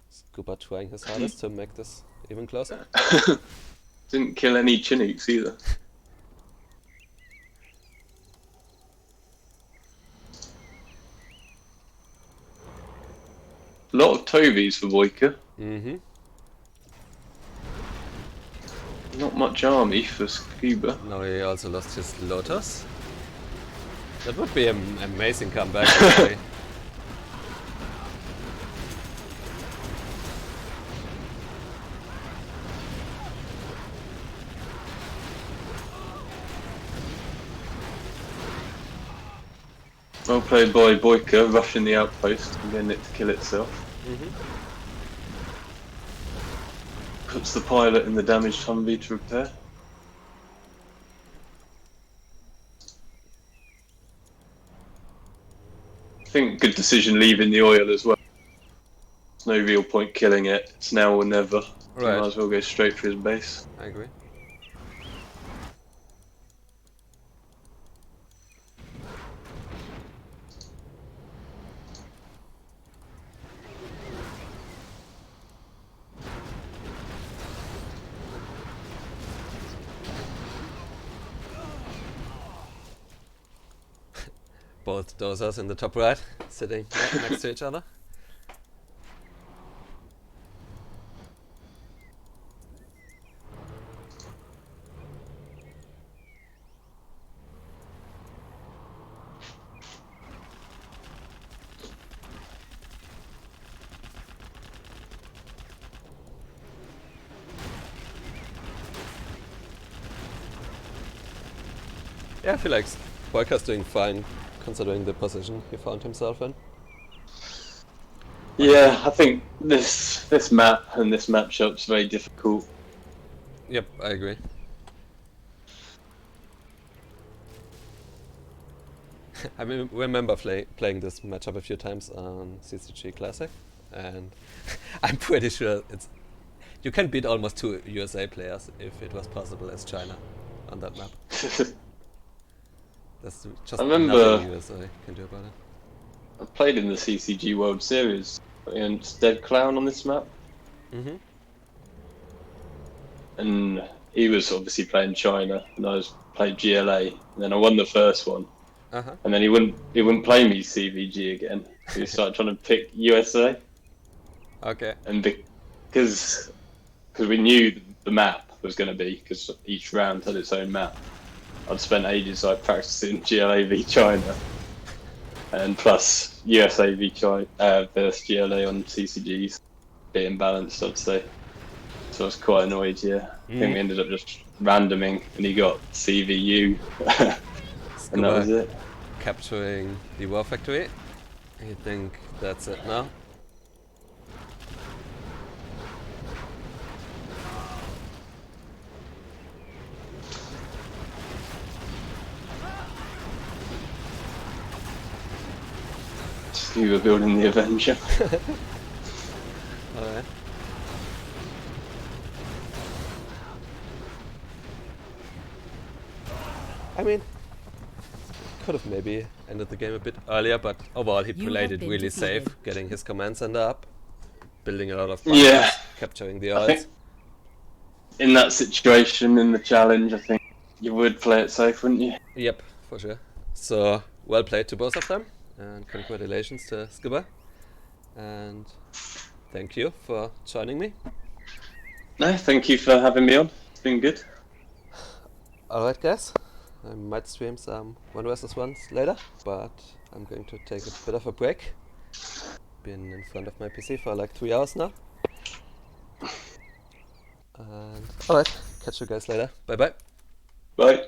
Scuba trying his hardest to make this even closer. Didn't kill any Chinooks either. A lot of Tobies for Boycah. Mm-hmm. Not much army for Scuba. Now he also lost his Lotus. That would be an amazing comeback, actually. Well played by Boycah, rushing the outpost and getting it to kill itself. Mm-hmm. Puts the pilot in the damaged Humvee to repair. I think good decision leaving the oil as well. There's no real point killing it. It's now or never. Right. You might as well go straight for his base. I agree. Both dozers in the top right, sitting next to each other. Yeah, I feel like Boycah's doing fine, considering the position he found himself in. Yeah, I think this map and this matchup's very difficult. Yep, I agree. I remember playing this matchup a few times on CCG Classic, and I'm pretty sure you can beat almost 2 USA players if it was possible as China on that map. There's just I remember nothing USA can do about it. I played in the CCG World Series against Dead Clown on this map, Mm-hmm. and he was obviously playing China, and I was playing GLA, and then I won the first one, Uh-huh. and then he wouldn't play me CVG again. So he started trying to pick USA, Okay. and because we knew the map was going to be, because each round had its own map. I'd spent ages like practicing GLA v China, and plus USA v China versus GLA on CCGs being balanced, I'd say. So I was quite annoyed. Yeah, I think we ended up just randoming, and he got CVU, and that was it. Capturing the war factory. I think that's it now. We were building the Avenger. Alright. I mean, could have maybe ended the game a bit earlier, but overall he You played have it been really defeated. safe, getting his command center up, building a lot of Yeah. bunkers, capturing the I oils. think in that situation, in the challenge, I think you would play it safe, wouldn't you? Yep, for sure. So, well played to both of them, and congratulations to Skipper. And thank you for joining me. No, thank you for having me on. It's been good. Alright guys, I might stream some 1 vs 1s later, but I'm going to take a bit of a break. Been in front of my PC for like 3 hours now. And alright, catch you guys later. Bye bye. Bye.